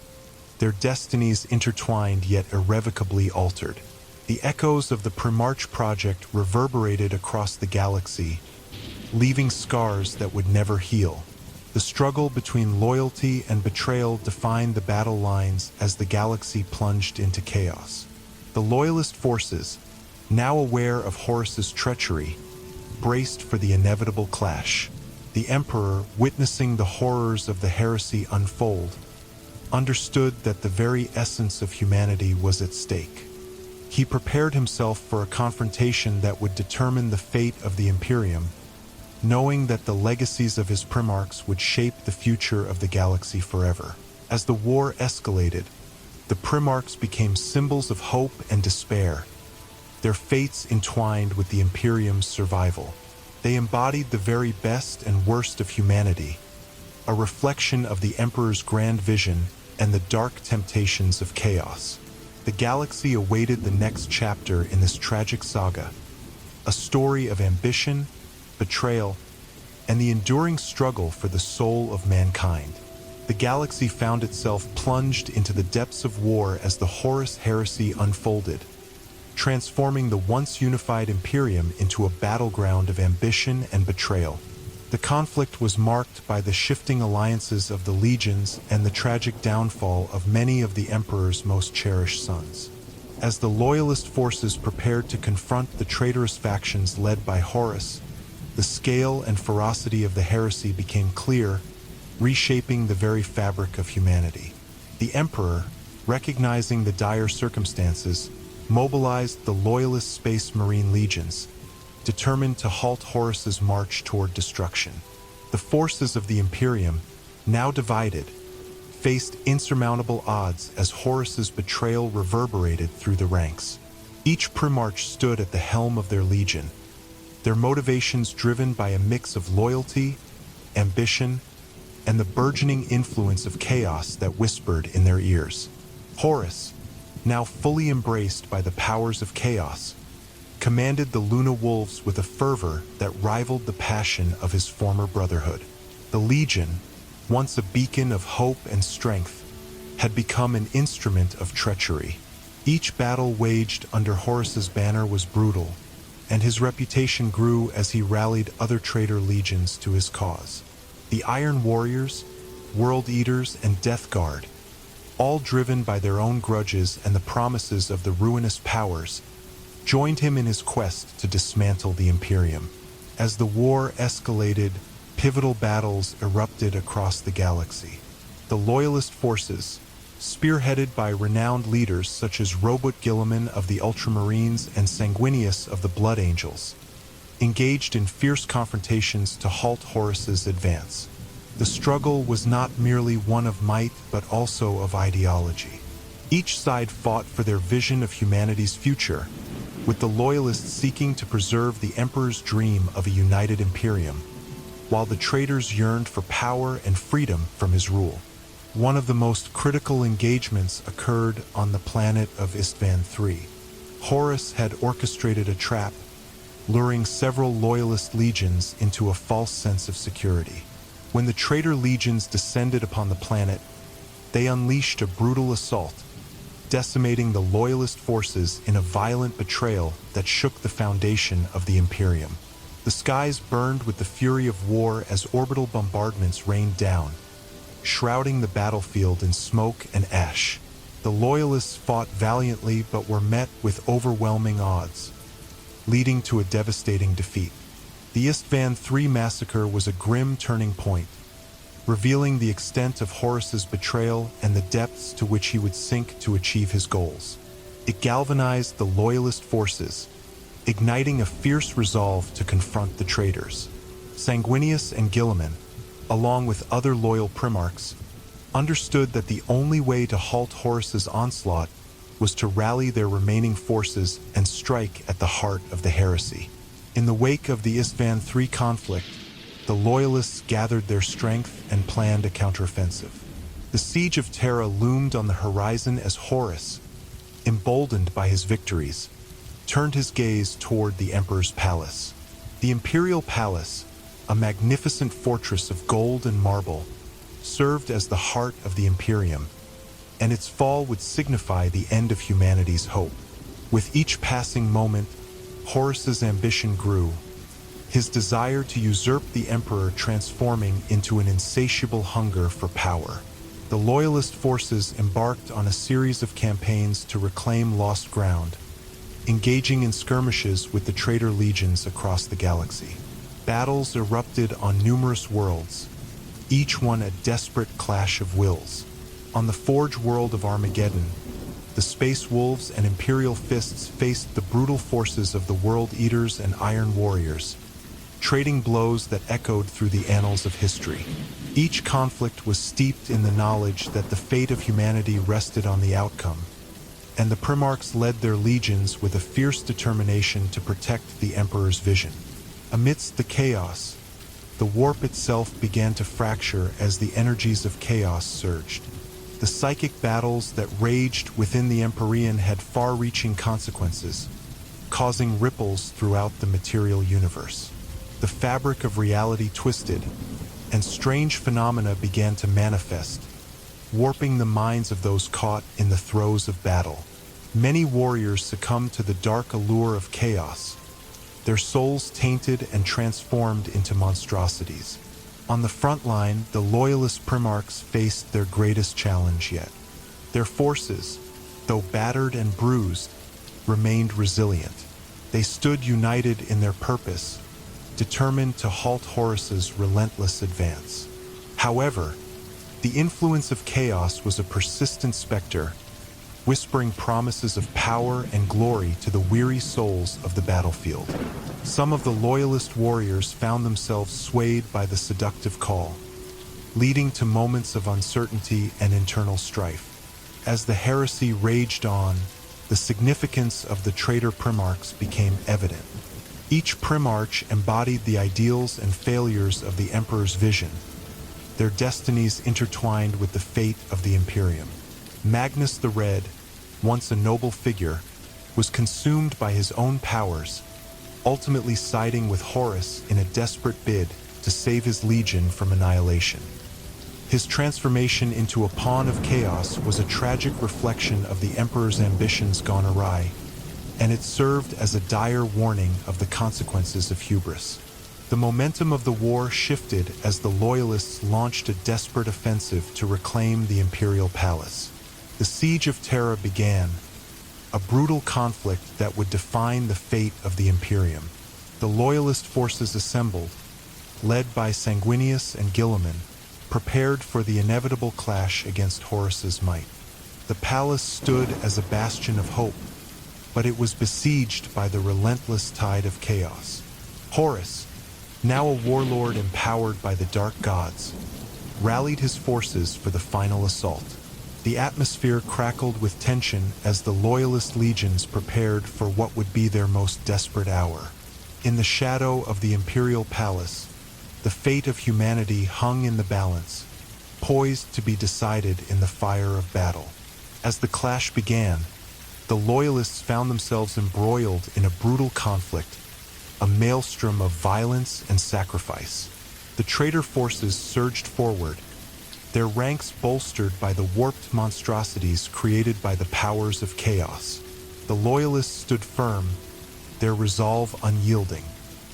their destinies intertwined yet irrevocably altered. The echoes of the Primarch project reverberated across the galaxy, leaving scars that would never heal. The struggle between loyalty and betrayal defined the battle lines as the galaxy plunged into chaos. The Loyalist forces, now aware of Horus's treachery, braced for the inevitable clash. The Emperor, witnessing the horrors of the heresy unfold, understood that the very essence of humanity was at stake. He prepared himself for a confrontation that would determine the fate of the Imperium, knowing that the legacies of his Primarchs would shape the future of the galaxy forever. As the war escalated, the Primarchs became symbols of hope and despair, their fates entwined with the Imperium's survival. They embodied the very best and worst of humanity, a reflection of the Emperor's grand vision and the dark temptations of chaos. The galaxy awaited the next chapter in this tragic saga, a story of ambition, betrayal, and the enduring struggle for the soul of mankind. The galaxy found itself plunged into the depths of war as the Horus heresy unfolded, transforming the once unified Imperium into a battleground of ambition and betrayal. The conflict was marked by the shifting alliances of the legions and the tragic downfall of many of the Emperor's most cherished sons. As the Loyalist forces prepared to confront the traitorous factions led by Horus, the scale and ferocity of the heresy became clear, reshaping the very fabric of humanity. The Emperor, recognizing the dire circumstances, mobilized the Loyalist Space Marine legions, determined to halt Horus's march toward destruction. The forces of the Imperium, now divided, faced insurmountable odds as Horus's betrayal reverberated through the ranks. Each Primarch stood at the helm of their legion, their motivations driven by a mix of loyalty, ambition, and the burgeoning influence of chaos that whispered in their ears. Horus, now fully embraced by the powers of chaos, commanded the Luna Wolves with a fervor that rivaled the passion of his former brotherhood. The Legion, once a beacon of hope and strength, had become an instrument of treachery. Each battle waged under Horus's banner was brutal, and his reputation grew as he rallied other traitor legions to his cause. The Iron Warriors, World Eaters, and Death Guard, all driven by their own grudges and the promises of the ruinous powers, joined him in his quest to dismantle the Imperium. As the war escalated, pivotal battles erupted across the galaxy. The Loyalist forces, spearheaded by renowned leaders such as Robot Guilliman of the Ultramarines and Sanguinius of the Blood Angels, engaged in fierce confrontations to halt Horus's advance. The struggle was not merely one of might but also of ideology. Each side fought for their vision of humanity's future, with the Loyalists seeking to preserve the Emperor's dream of a united Imperium, while the traitors yearned for power and freedom from his rule. One of the most critical engagements occurred on the planet of Istvan III. Horus had orchestrated a trap, luring several Loyalist legions into a false sense of security. When the traitor legions descended upon the planet, they unleashed a brutal assault, decimating the Loyalist forces in a violent betrayal that shook the foundation of the Imperium. The skies burned with the fury of war as orbital bombardments rained down, shrouding the battlefield in smoke and ash. The Loyalists fought valiantly but were met with overwhelming odds, leading to a devastating defeat. The Istvan III massacre was a grim turning point, revealing the extent of Horus's betrayal and the depths to which he would sink to achieve his goals. It galvanized the Loyalist forces, igniting a fierce resolve to confront the traitors. Sanguinius and Guilliman, along with other loyal Primarchs, understood that the only way to halt Horus's onslaught was to rally their remaining forces and strike at the heart of the heresy. In the wake of the Istvan III conflict, the Loyalists gathered their strength and planned a counteroffensive. The siege of Terra loomed on the horizon as Horus, emboldened by his victories, turned his gaze toward the emperor's palace. The imperial palace, a magnificent fortress of gold and marble, served as the heart of the Imperium, and its fall would signify the end of humanity's hope. With each passing moment, Horus's ambition grew, his desire to usurp the emperor transforming into an insatiable hunger for power. The loyalist forces embarked on a series of campaigns to reclaim lost ground, engaging in skirmishes with the traitor legions across the galaxy. Battles erupted on numerous worlds, each one a desperate clash of wills. On the Forge world of Armageddon, the Space Wolves and Imperial Fists faced the brutal forces of the World Eaters and Iron Warriors, trading blows that echoed through the annals of history. Each conflict was steeped in the knowledge that the fate of humanity rested on the outcome, and the Primarchs led their legions with a fierce determination to protect the Emperor's vision. Amidst the chaos, the warp itself began to fracture as the energies of chaos surged. The psychic battles that raged within the Empyrean had far-reaching consequences, causing ripples throughout the material universe. The fabric of reality twisted, and strange phenomena began to manifest, warping the minds of those caught in the throes of battle. Many warriors succumbed to the dark allure of chaos, their souls tainted and transformed into monstrosities. On the front line, the loyalist Primarchs faced their greatest challenge yet. Their forces, though battered and bruised, remained resilient. They stood united in their purpose, determined to halt Horus's relentless advance. However, the influence of chaos was a persistent specter, whispering promises of power and glory to the weary souls of the battlefield. Some of the loyalist warriors found themselves swayed by the seductive call, leading to moments of uncertainty and internal strife. As the heresy raged on, the significance of the traitor Primarchs became evident. Each Primarch embodied the ideals and failures of the Emperor's vision, their destinies intertwined with the fate of the Imperium. Magnus the Red, once a noble figure, was consumed by his own powers, ultimately siding with Horus in a desperate bid to save his legion from annihilation. His transformation into a pawn of chaos was a tragic reflection of the Emperor's ambitions gone awry, and it served as a dire warning of the consequences of hubris. The momentum of the war shifted as the Loyalists launched a desperate offensive to reclaim the Imperial Palace. The Siege of Terra began, a brutal conflict that would define the fate of the Imperium. The Loyalist forces assembled, led by Sanguinius and Guilliman, prepared for the inevitable clash against Horus's might. The palace stood as a bastion of hope, but it was besieged by the relentless tide of chaos. Horus, now a warlord empowered by the dark gods, rallied his forces for the final assault. The atmosphere crackled with tension as the Loyalist legions prepared for what would be their most desperate hour. In the shadow of the Imperial Palace, the fate of humanity hung in the balance, poised to be decided in the fire of battle. As the clash began, the Loyalists found themselves embroiled in a brutal conflict, a maelstrom of violence and sacrifice. The traitor forces surged forward, their ranks bolstered by the warped monstrosities created by the powers of chaos. The Loyalists stood firm, their resolve unyielding.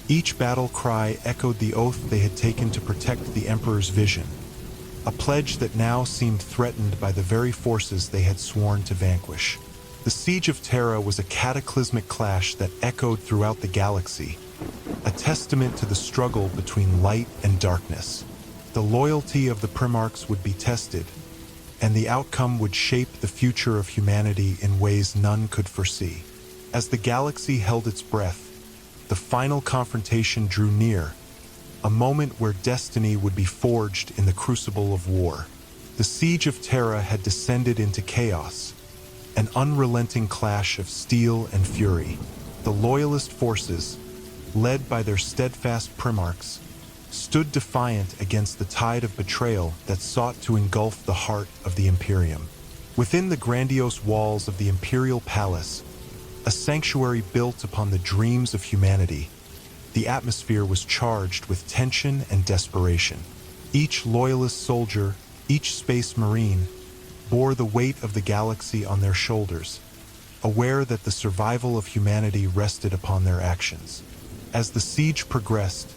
Each battle cry echoed the oath they had taken to protect the Emperor's vision, a pledge that now seemed threatened by the very forces they had sworn to vanquish. The Siege of Terra was a cataclysmic clash that echoed throughout the galaxy, a testament to the struggle between light and darkness. The loyalty of the Primarchs would be tested, and the outcome would shape the future of humanity in ways none could foresee. As the galaxy held its breath, the final confrontation drew near, a moment where destiny would be forged in the crucible of war. The Siege of Terra had descended into chaos, an unrelenting clash of steel and fury. The Loyalist forces, led by their steadfast Primarchs, stood defiant against the tide of betrayal that sought to engulf the heart of the Imperium. Within the grandiose walls of the imperial palace, a sanctuary built upon the dreams of humanity, the atmosphere was charged with tension and desperation. Each loyalist soldier, each space marine, bore the weight of the galaxy on their shoulders, aware that the survival of humanity rested upon their actions. As the siege progressed,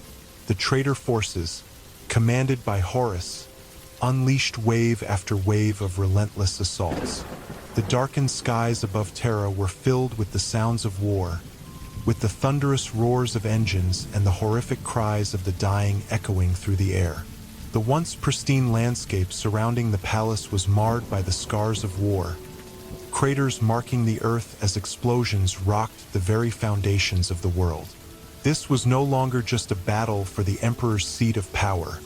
the traitor forces, commanded by Horus, unleashed wave after wave of relentless assaults. The darkened skies above Terra were filled with the sounds of war, with the thunderous roars of engines and the horrific cries of the dying echoing through the air. The once pristine landscape surrounding the palace was marred by the scars of war, craters marking the earth as explosions rocked the very foundations of the world. This was no longer just a battle for the Emperor's seat of power.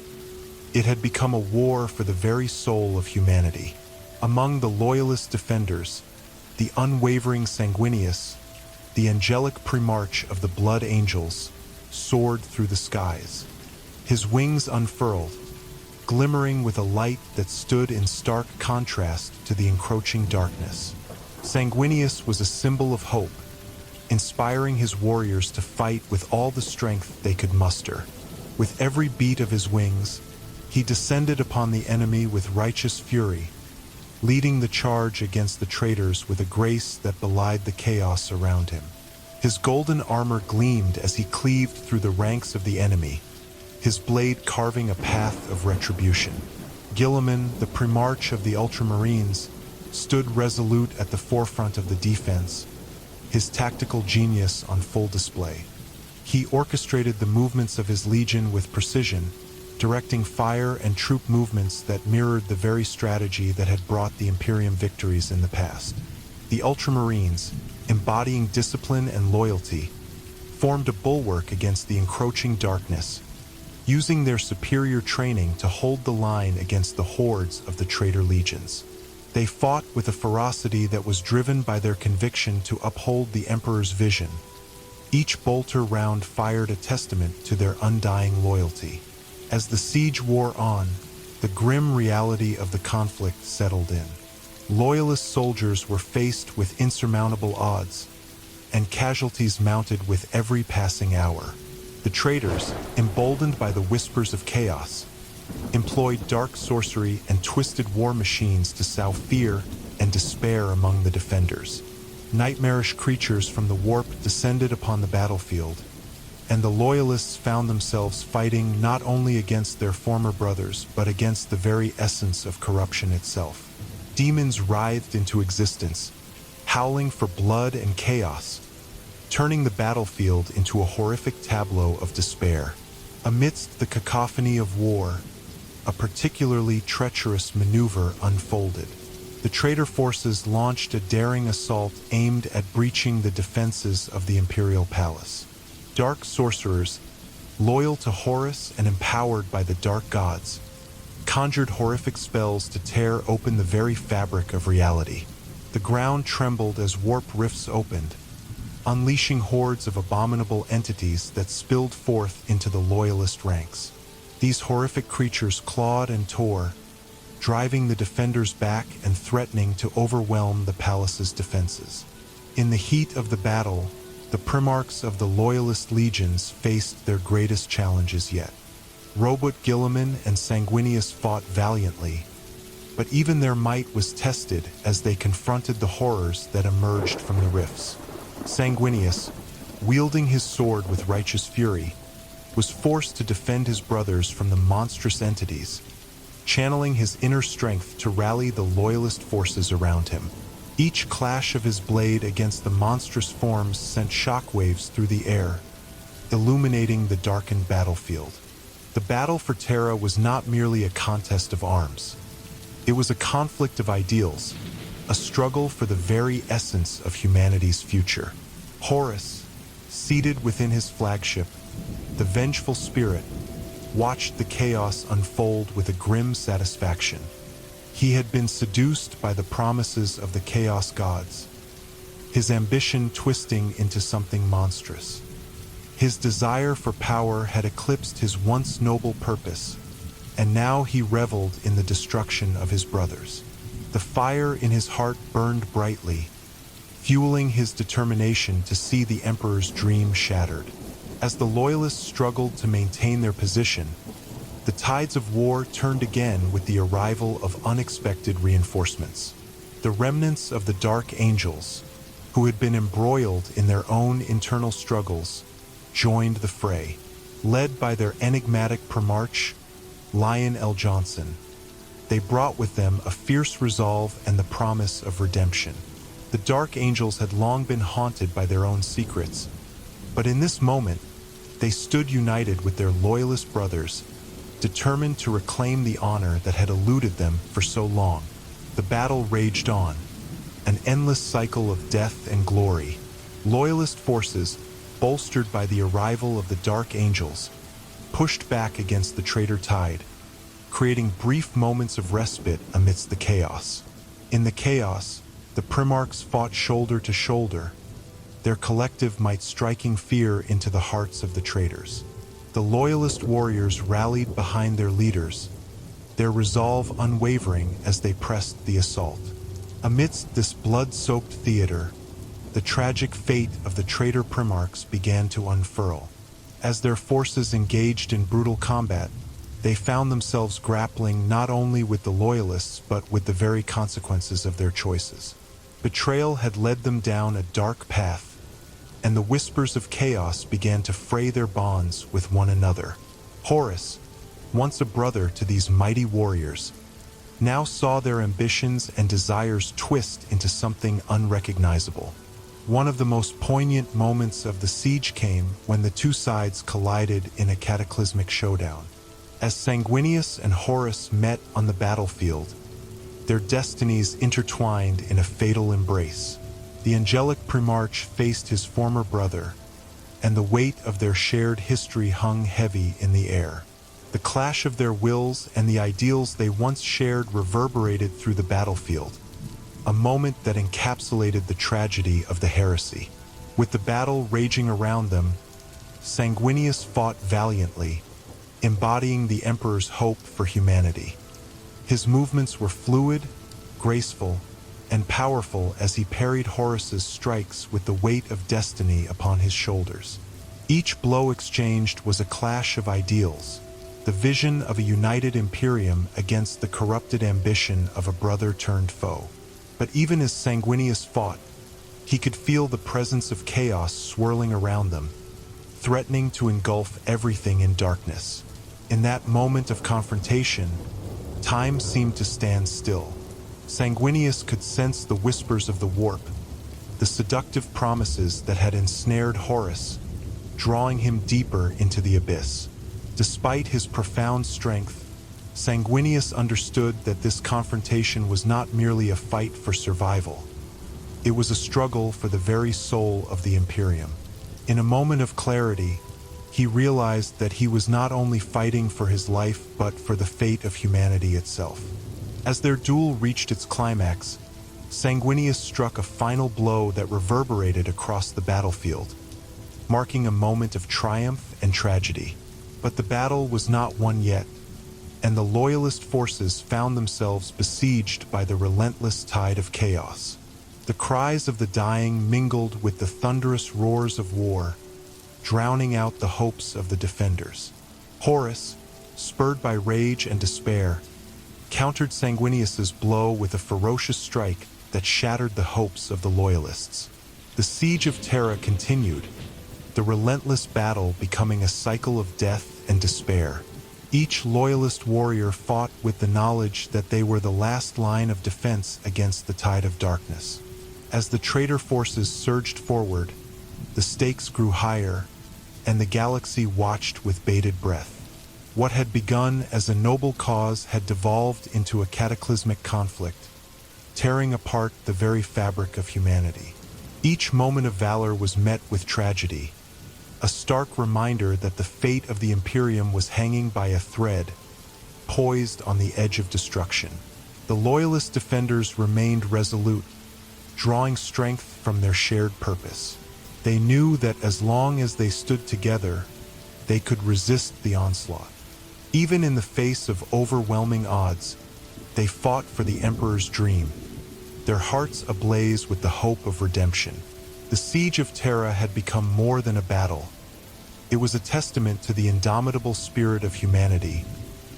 It had become a war for the very soul of humanity. Among the loyalist defenders, the unwavering Sanguinius, the angelic primarch of the Blood Angels, soared through the skies. His wings unfurled, glimmering with a light that stood in stark contrast to the encroaching darkness. Sanguinius was a symbol of hope, inspiring his warriors to fight with all the strength they could muster. With every beat of his wings, he descended upon the enemy with righteous fury, leading the charge against the traitors with a grace that belied the chaos around him. His golden armor gleamed as he cleaved through the ranks of the enemy, his blade carving a path of retribution. Guilliman, the primarch of the Ultramarines, stood resolute at the forefront of the defense, his tactical genius on full display. He orchestrated the movements of his legion with precision, directing fire and troop movements that mirrored the very strategy that had brought the Imperium victories in the past. The Ultramarines, embodying discipline and loyalty, formed a bulwark against the encroaching darkness, using their superior training to hold the line against the hordes of the traitor legions. They fought with a ferocity that was driven by their conviction to uphold the Emperor's vision. Each bolter round fired a testament to their undying loyalty. As the siege wore on, the grim reality of the conflict settled in. Loyalist soldiers were faced with insurmountable odds, and casualties mounted with every passing hour. The traitors, emboldened by the whispers of chaos, employed dark sorcery and twisted war machines to sow fear and despair among the defenders. Nightmarish creatures from the warp descended upon the battlefield, and the loyalists found themselves fighting not only against their former brothers, but against the very essence of corruption itself. Demons writhed into existence, howling for blood and chaos, turning the battlefield into a horrific tableau of despair. Amidst the cacophony of war, a particularly treacherous maneuver unfolded. The traitor forces launched a daring assault aimed at breaching the defenses of the Imperial Palace. Dark sorcerers, loyal to Horus and empowered by the dark gods, conjured horrific spells to tear open the very fabric of reality. The ground trembled as warp rifts opened, unleashing hordes of abominable entities that spilled forth into the loyalist ranks. These horrific creatures clawed and tore, driving the defenders back and threatening to overwhelm the palace's defenses. In the heat of the battle, the primarchs of the loyalist legions faced their greatest challenges yet. Robot Guilliman and Sanguinius fought valiantly, but even their might was tested as they confronted the horrors that emerged from the rifts. Sanguinius, wielding his sword with righteous fury, was forced to defend his brothers from the monstrous entities, channeling his inner strength to rally the loyalist forces around him. Each clash of his blade against the monstrous forms sent shockwaves through the air, illuminating the darkened battlefield. The battle for Terra was not merely a contest of arms. It was a conflict of ideals, a struggle for the very essence of humanity's future. Horus, seated within his flagship, the vengeful spirit, watched the chaos unfold with a grim satisfaction. He had been seduced by the promises of the Chaos Gods, his ambition twisting into something monstrous. His desire for power had eclipsed his once noble purpose, and now he reveled in the destruction of his brothers. The fire in his heart burned brightly, fueling his determination to see the Emperor's dream shattered. As the Loyalists struggled to maintain their position, the tides of war turned again with the arrival of unexpected reinforcements. The remnants of the Dark Angels, who had been embroiled in their own internal struggles, joined the fray. Led by their enigmatic Primarch, Lion L. Johnson, they brought with them a fierce resolve and the promise of redemption. The Dark Angels had long been haunted by their own secrets, but in this moment, they stood united with their Loyalist brothers, determined to reclaim the honor that had eluded them for so long. The battle raged on, an endless cycle of death and glory. Loyalist forces, bolstered by the arrival of the Dark Angels, pushed back against the traitor tide, creating brief moments of respite amidst the chaos. In the chaos, the Primarchs fought shoulder to shoulder, their collective might striking fear into the hearts of the traitors. The Loyalist warriors rallied behind their leaders, their resolve unwavering as they pressed the assault. Amidst this blood-soaked theater, the tragic fate of the traitor Primarchs began to unfurl. As their forces engaged in brutal combat, they found themselves grappling not only with the Loyalists but with the very consequences of their choices. Betrayal had led them down a dark path, and the whispers of chaos began to fray their bonds with one another. Horus, once a brother to these mighty warriors, now saw their ambitions and desires twist into something unrecognizable. One of the most poignant moments of the siege came when the two sides collided in a cataclysmic showdown. As Sanguinius and Horus met on the battlefield, their destinies intertwined in a fatal embrace. The angelic Primarch faced his former brother, and the weight of their shared history hung heavy in the air. The clash of their wills and the ideals they once shared reverberated through the battlefield, a moment that encapsulated the tragedy of the heresy. With the battle raging around them, Sanguinius fought valiantly, embodying the Emperor's hope for humanity. His movements were fluid, graceful, and powerful as he parried Horus's strikes with the weight of destiny upon his shoulders. Each blow exchanged was a clash of ideals, the vision of a united Imperium against the corrupted ambition of a brother-turned-foe. But even as Sanguinius fought, he could feel the presence of chaos swirling around them, threatening to engulf everything in darkness. In that moment of confrontation, time seemed to stand still. Sanguinius could sense the whispers of the warp, the seductive promises that had ensnared Horus, drawing him deeper into the abyss. Despite his profound strength, Sanguinius understood that this confrontation was not merely a fight for survival. It was a struggle for the very soul of the Imperium. In a moment of clarity, he realized that he was not only fighting for his life but for the fate of humanity itself. As their duel reached its climax, Sanguinius struck a final blow that reverberated across the battlefield, marking a moment of triumph and tragedy. But the battle was not won yet, and the Loyalist forces found themselves besieged by the relentless tide of chaos. The cries of the dying mingled with the thunderous roars of war, drowning out the hopes of the defenders. Horus, spurred by rage and despair, countered Sanguinius's blow with a ferocious strike that shattered the hopes of the Loyalists. The siege of Terra continued, the relentless battle becoming a cycle of death and despair. Each Loyalist warrior fought with the knowledge that they were the last line of defense against the tide of darkness. As the traitor forces surged forward, the stakes grew higher, and the galaxy watched with bated breath. What had begun as a noble cause had devolved into a cataclysmic conflict, tearing apart the very fabric of humanity. Each moment of valor was met with tragedy, a stark reminder that the fate of the Imperium was hanging by a thread, poised on the edge of destruction. The Loyalist defenders remained resolute, drawing strength from their shared purpose. They knew that as long as they stood together, they could resist the onslaught. Even in the face of overwhelming odds, They fought for the Emperor's dream, their hearts ablaze with the hope of redemption. The Siege of Terra had become more than a battle. It was a testament to the indomitable spirit of humanity,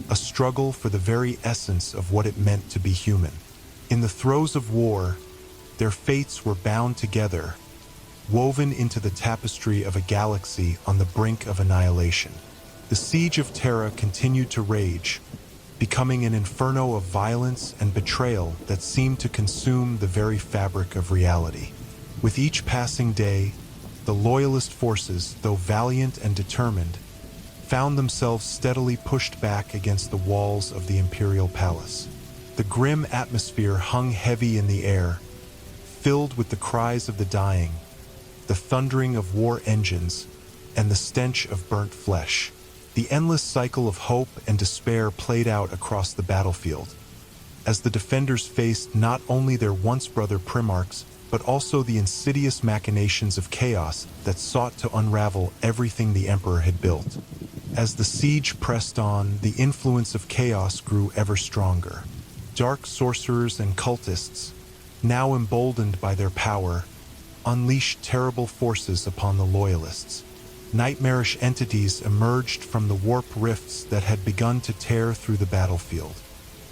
a struggle for the very essence of what it meant to be human. In the throes of war, their fates were bound together, woven into the tapestry of a galaxy on the brink of annihilation. The Siege of Terra continued to rage, becoming an inferno of violence and betrayal that seemed to consume the very fabric of reality. With each passing day, the Loyalist forces, though valiant and determined, found themselves steadily pushed back against the walls of the Imperial Palace. The grim atmosphere hung heavy in the air, filled with the cries of the dying, the thundering of war engines, and the stench of burnt flesh. The endless cycle of hope and despair played out across the battlefield, as the defenders faced not only their once-brother Primarchs, but also the insidious machinations of chaos that sought to unravel everything the Emperor had built. As the siege pressed on, the influence of chaos grew ever stronger. Dark sorcerers and cultists, now emboldened by their power, unleashed terrible forces upon the Loyalists. Nightmarish entities emerged from the warp rifts that had begun to tear through the battlefield.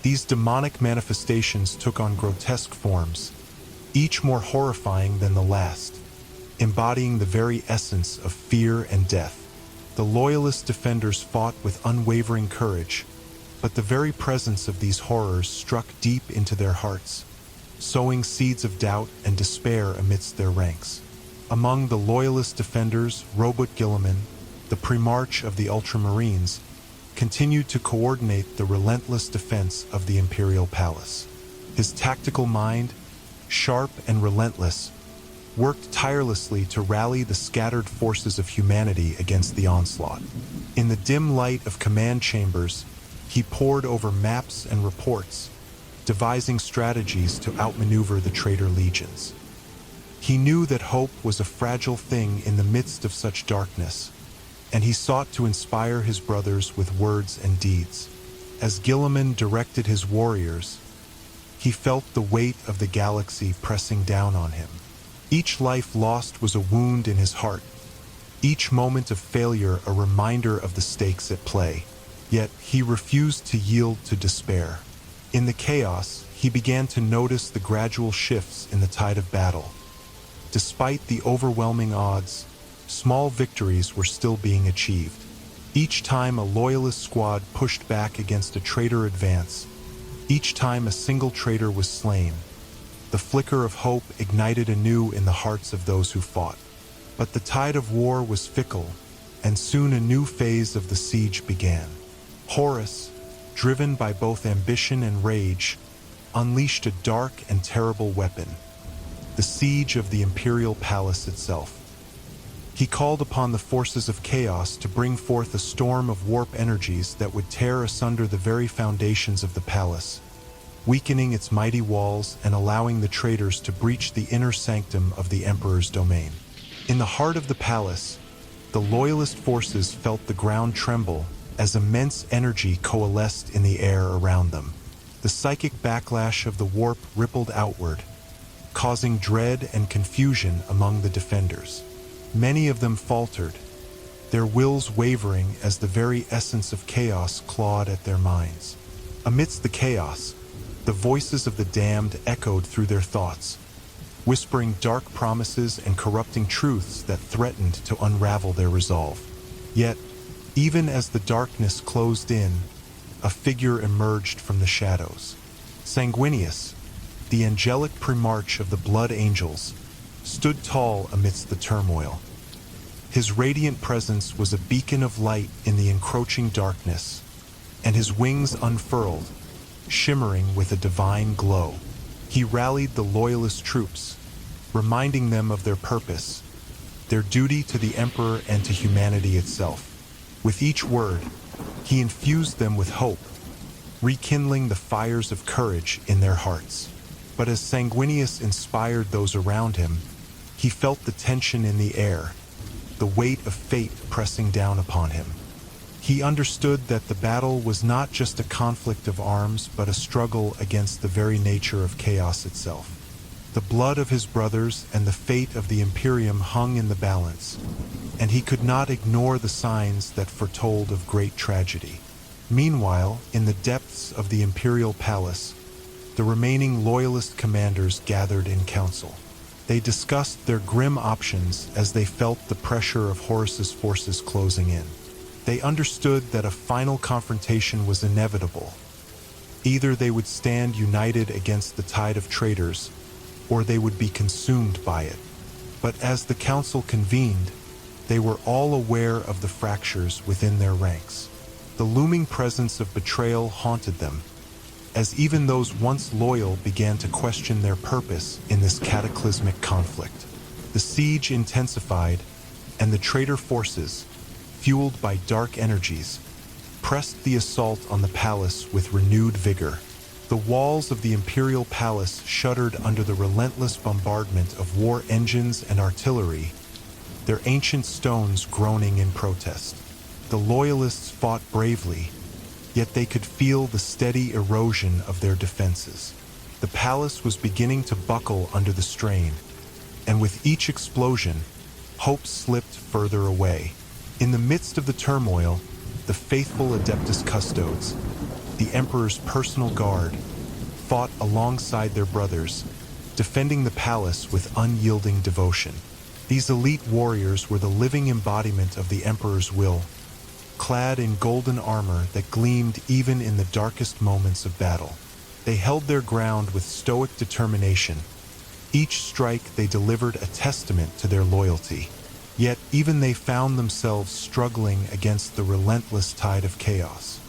These demonic manifestations took on grotesque forms, each more horrifying than the last, embodying the very essence of fear and death. The Loyalist defenders fought with unwavering courage, but the very presence of these horrors struck deep into their hearts, sowing seeds of doubt and despair amidst their ranks. Among the Loyalist defenders, Robert Guilliman, the Primarch of the Ultramarines, continued to coordinate the relentless defense of the Imperial Palace. His tactical mind, sharp and relentless, worked tirelessly to rally the scattered forces of humanity against the onslaught. In the dim light of command chambers, he pored over maps and reports, devising strategies to outmaneuver the traitor legions. He knew that hope was a fragile thing in the midst of such darkness, and he sought to inspire his brothers with words and deeds. As Guilliman directed his warriors, he felt the weight of the galaxy pressing down on him. Each life lost was a wound in his heart, each moment of failure a reminder of the stakes at play. Yet he refused to yield to despair. In the chaos, he began to notice the gradual shifts in the tide of battle. Despite the overwhelming odds, small victories were still being achieved. Each time a Loyalist squad pushed back against a traitor advance, each time a single traitor was slain, the flicker of hope ignited anew in the hearts of those who fought. But the tide of war was fickle, and soon a new phase of the siege began. Horus, driven by both ambition and rage, unleashed a dark and terrible weapon: the siege of the Imperial Palace itself. He called upon the forces of chaos to bring forth a storm of warp energies that would tear asunder the very foundations of the palace, weakening its mighty walls and allowing the traitors to breach the inner sanctum of the Emperor's domain. In the heart of the palace, the Loyalist forces felt the ground tremble as immense energy coalesced in the air around them. The psychic backlash of the warp rippled outward, causing dread and confusion among the defenders. Many of them faltered, their wills wavering as the very essence of chaos clawed at their minds. Amidst the chaos, the voices of the damned echoed through their thoughts, whispering dark promises and corrupting truths that threatened to unravel their resolve. Yet, even as the darkness closed in, a figure emerged from the shadows. Sanguinius, the angelic Primarch of the Blood Angels, stood tall amidst the turmoil. His radiant presence was a beacon of light in the encroaching darkness, and his wings unfurled, shimmering with a divine glow. He rallied the Loyalist troops, reminding them of their purpose, their duty to the Emperor and to humanity itself. With each word, he infused them with hope, rekindling the fires of courage in their hearts. But as Sanguinius inspired those around him, he felt the tension in the air, the weight of fate pressing down upon him. He understood that the battle was not just a conflict of arms, but a struggle against the very nature of chaos itself. The blood of his brothers and the fate of the Imperium hung in the balance, and he could not ignore the signs that foretold of great tragedy. Meanwhile, in the depths of the Imperial Palace, the remaining Loyalist commanders gathered in council. They discussed their grim options as they felt the pressure of Horus's forces closing in. They understood that a final confrontation was inevitable. Either they would stand united against the tide of traitors, or they would be consumed by it. But as the council convened, they were all aware of the fractures within their ranks. The looming presence of betrayal haunted them, as even those once loyal began to question their purpose in this cataclysmic conflict. The siege intensified, and the traitor forces, fueled by dark energies, pressed the assault on the palace with renewed vigor. The walls of the Imperial Palace shuddered under the relentless bombardment of war engines and artillery, their ancient stones groaning in protest. The Loyalists fought bravely, yet they could feel the steady erosion of their defenses. The palace was beginning to buckle under the strain, and with each explosion, hope slipped further away. In the midst of the turmoil, the faithful Adeptus Custodes, the Emperor's personal guard, fought alongside their brothers, defending the palace with unyielding devotion. These elite warriors were the living embodiment of the Emperor's will, clad in golden armor that gleamed even in the darkest moments of battle. They held their ground with stoic determination. Each strike they delivered a testament to their loyalty. Yet even they found themselves struggling against the relentless tide of chaos.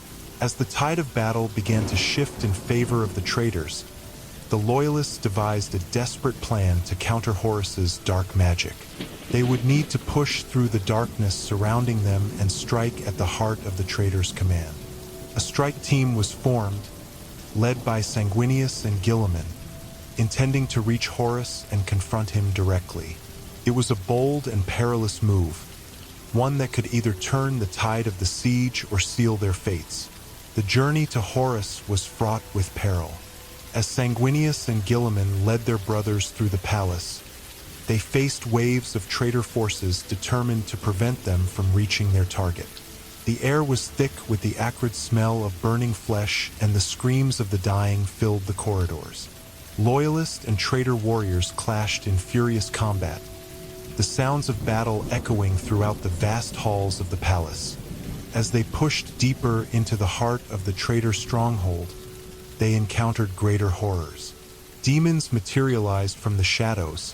As the tide of battle began to shift in favor of the traitors, the Loyalists devised a desperate plan to counter Horus's dark magic. They would need to push through the darkness surrounding them and strike at the heart of the traitors' command. A strike team was formed, led by Sanguinius and Guilliman, intending to reach Horus and confront him directly. It was a bold and perilous move, one that could either turn the tide of the siege or seal their fates. The journey to Horus was fraught with peril. As Sanguinius and Guilliman led their brothers through the palace, they faced waves of traitor forces determined to prevent them from reaching their target. The air was thick with the acrid smell of burning flesh, and the screams of the dying filled the corridors. Loyalist and traitor warriors clashed in furious combat, the sounds of battle echoing throughout the vast halls of the palace. As they pushed deeper into the heart of the traitor stronghold, they encountered greater horrors. Demons materialized from the shadows,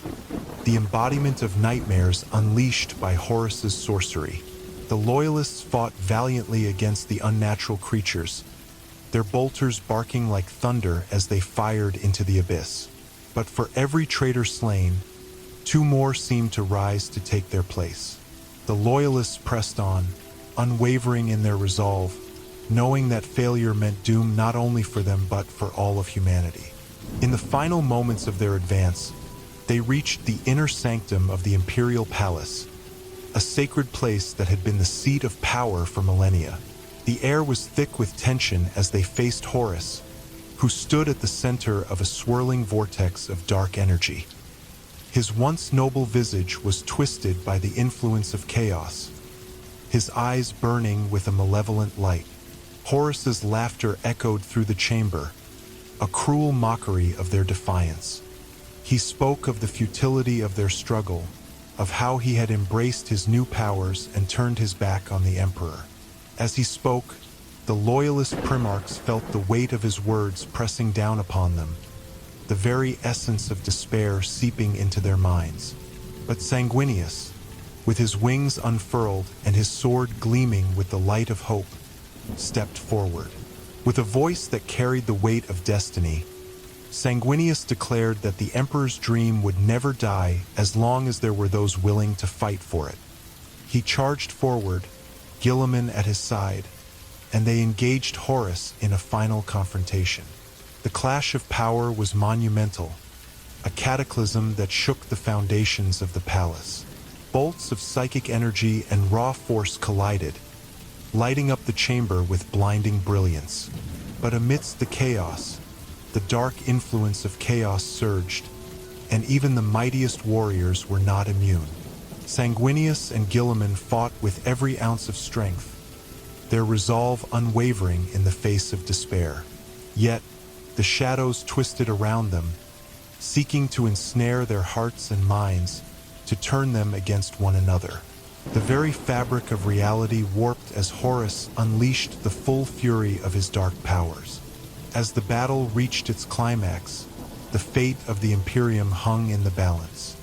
the embodiment of nightmares unleashed by Horus's sorcery. The Loyalists fought valiantly against the unnatural creatures, their bolters barking like thunder as they fired into the abyss. But for every traitor slain, two more seemed to rise to take their place. The Loyalists pressed on, unwavering in their resolve, knowing that failure meant doom not only for them but for all of humanity. In the final moments of their advance, they reached the inner sanctum of the Imperial Palace, a sacred place that had been the seat of power for millennia. The air was thick with tension as they faced Horus, who stood at the center of a swirling vortex of dark energy. His once noble visage was twisted by the influence of chaos, his eyes burning with a malevolent light. Horus's laughter echoed through the chamber, a cruel mockery of their defiance. He spoke of the futility of their struggle, of how he had embraced his new powers and turned his back on the Emperor. As he spoke, the Loyalist primarchs felt the weight of his words pressing down upon them, the very essence of despair seeping into their minds. But Sanguinius, with his wings unfurled and his sword gleaming with the light of hope, stepped forward. With a voice that carried the weight of destiny, Sanguinius declared that the Emperor's dream would never die as long as there were those willing to fight for it. He charged forward, Guilliman at his side, and they engaged Horus in a final confrontation. The clash of power was monumental, a cataclysm that shook the foundations of the palace. Bolts of psychic energy and raw force collided, lighting up the chamber with blinding brilliance. But amidst the chaos, the dark influence of chaos surged, and even the mightiest warriors were not immune. Sanguinius and Guilliman fought with every ounce of strength, their resolve unwavering in the face of despair. Yet, the shadows twisted around them, seeking to ensnare their hearts and minds, to turn them against one another. The very fabric of reality warped as Horus unleashed the full fury of his dark powers. As the battle reached its climax, the fate of the Imperium hung in the balance.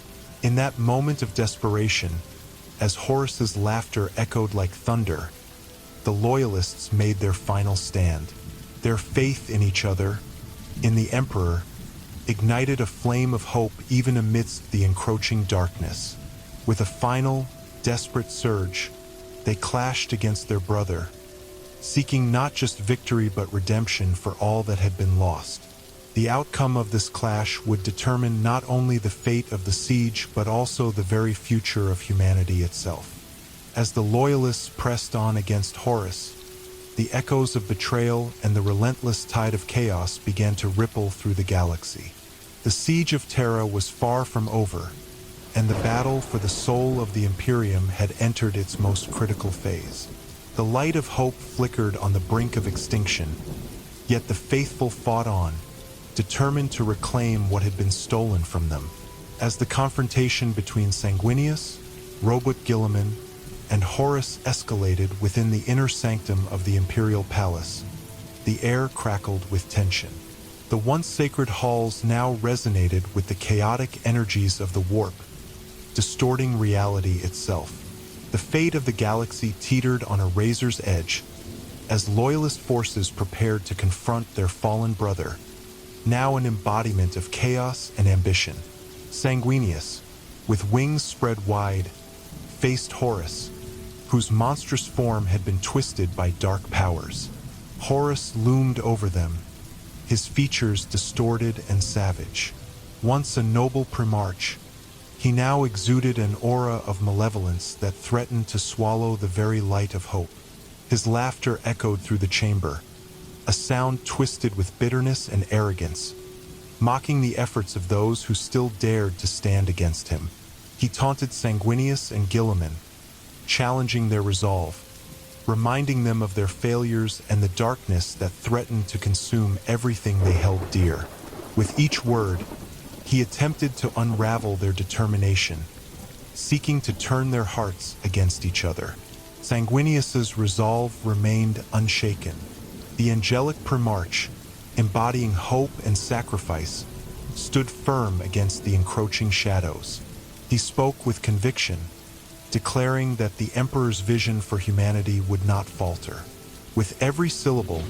In that moment of desperation, as Horus's laughter echoed like thunder, the Loyalists made their final stand. Their faith in each other, in the Emperor, ignited a flame of hope even amidst the encroaching darkness. With a final, desperate surge, they clashed against their brother, seeking not just victory but redemption for all that had been lost. The outcome of this clash would determine not only the fate of the siege but also the very future of humanity itself. As the Loyalists pressed on against Horus, the echoes of betrayal and the relentless tide of chaos began to ripple through the galaxy. The siege of Terra was far from over, and the battle for the soul of the Imperium had entered its most critical phase. The light of hope flickered on the brink of extinction, yet the faithful fought on, determined to reclaim what had been stolen from them. As the confrontation between Sanguinius, Robert Guilliman, and Horus escalated within the inner sanctum of the Imperial Palace, the air crackled with tension. The once sacred halls now resonated with the chaotic energies of the warp, distorting reality itself. The fate of the galaxy teetered on a razor's edge as Loyalist forces prepared to confront their fallen brother, now an embodiment of chaos and ambition. Sanguinius, with wings spread wide, faced Horus, whose monstrous form had been twisted by dark powers. Horus loomed over them, his features distorted and savage. Once a noble primarch, he now exuded an aura of malevolence that threatened to swallow the very light of hope. His laughter echoed through the chamber, a sound twisted with bitterness and arrogance, mocking the efforts of those who still dared to stand against him. He taunted Sanguinius and Guilliman, challenging their resolve, reminding them of their failures and the darkness that threatened to consume everything they held dear. With each word, he attempted to unravel their determination, seeking to turn their hearts against each other. Sanguinius's resolve remained unshaken. The angelic primarch, embodying hope and sacrifice, stood firm against the encroaching shadows. He spoke with conviction, declaring that the Emperor's vision for humanity would not falter. With every syllable,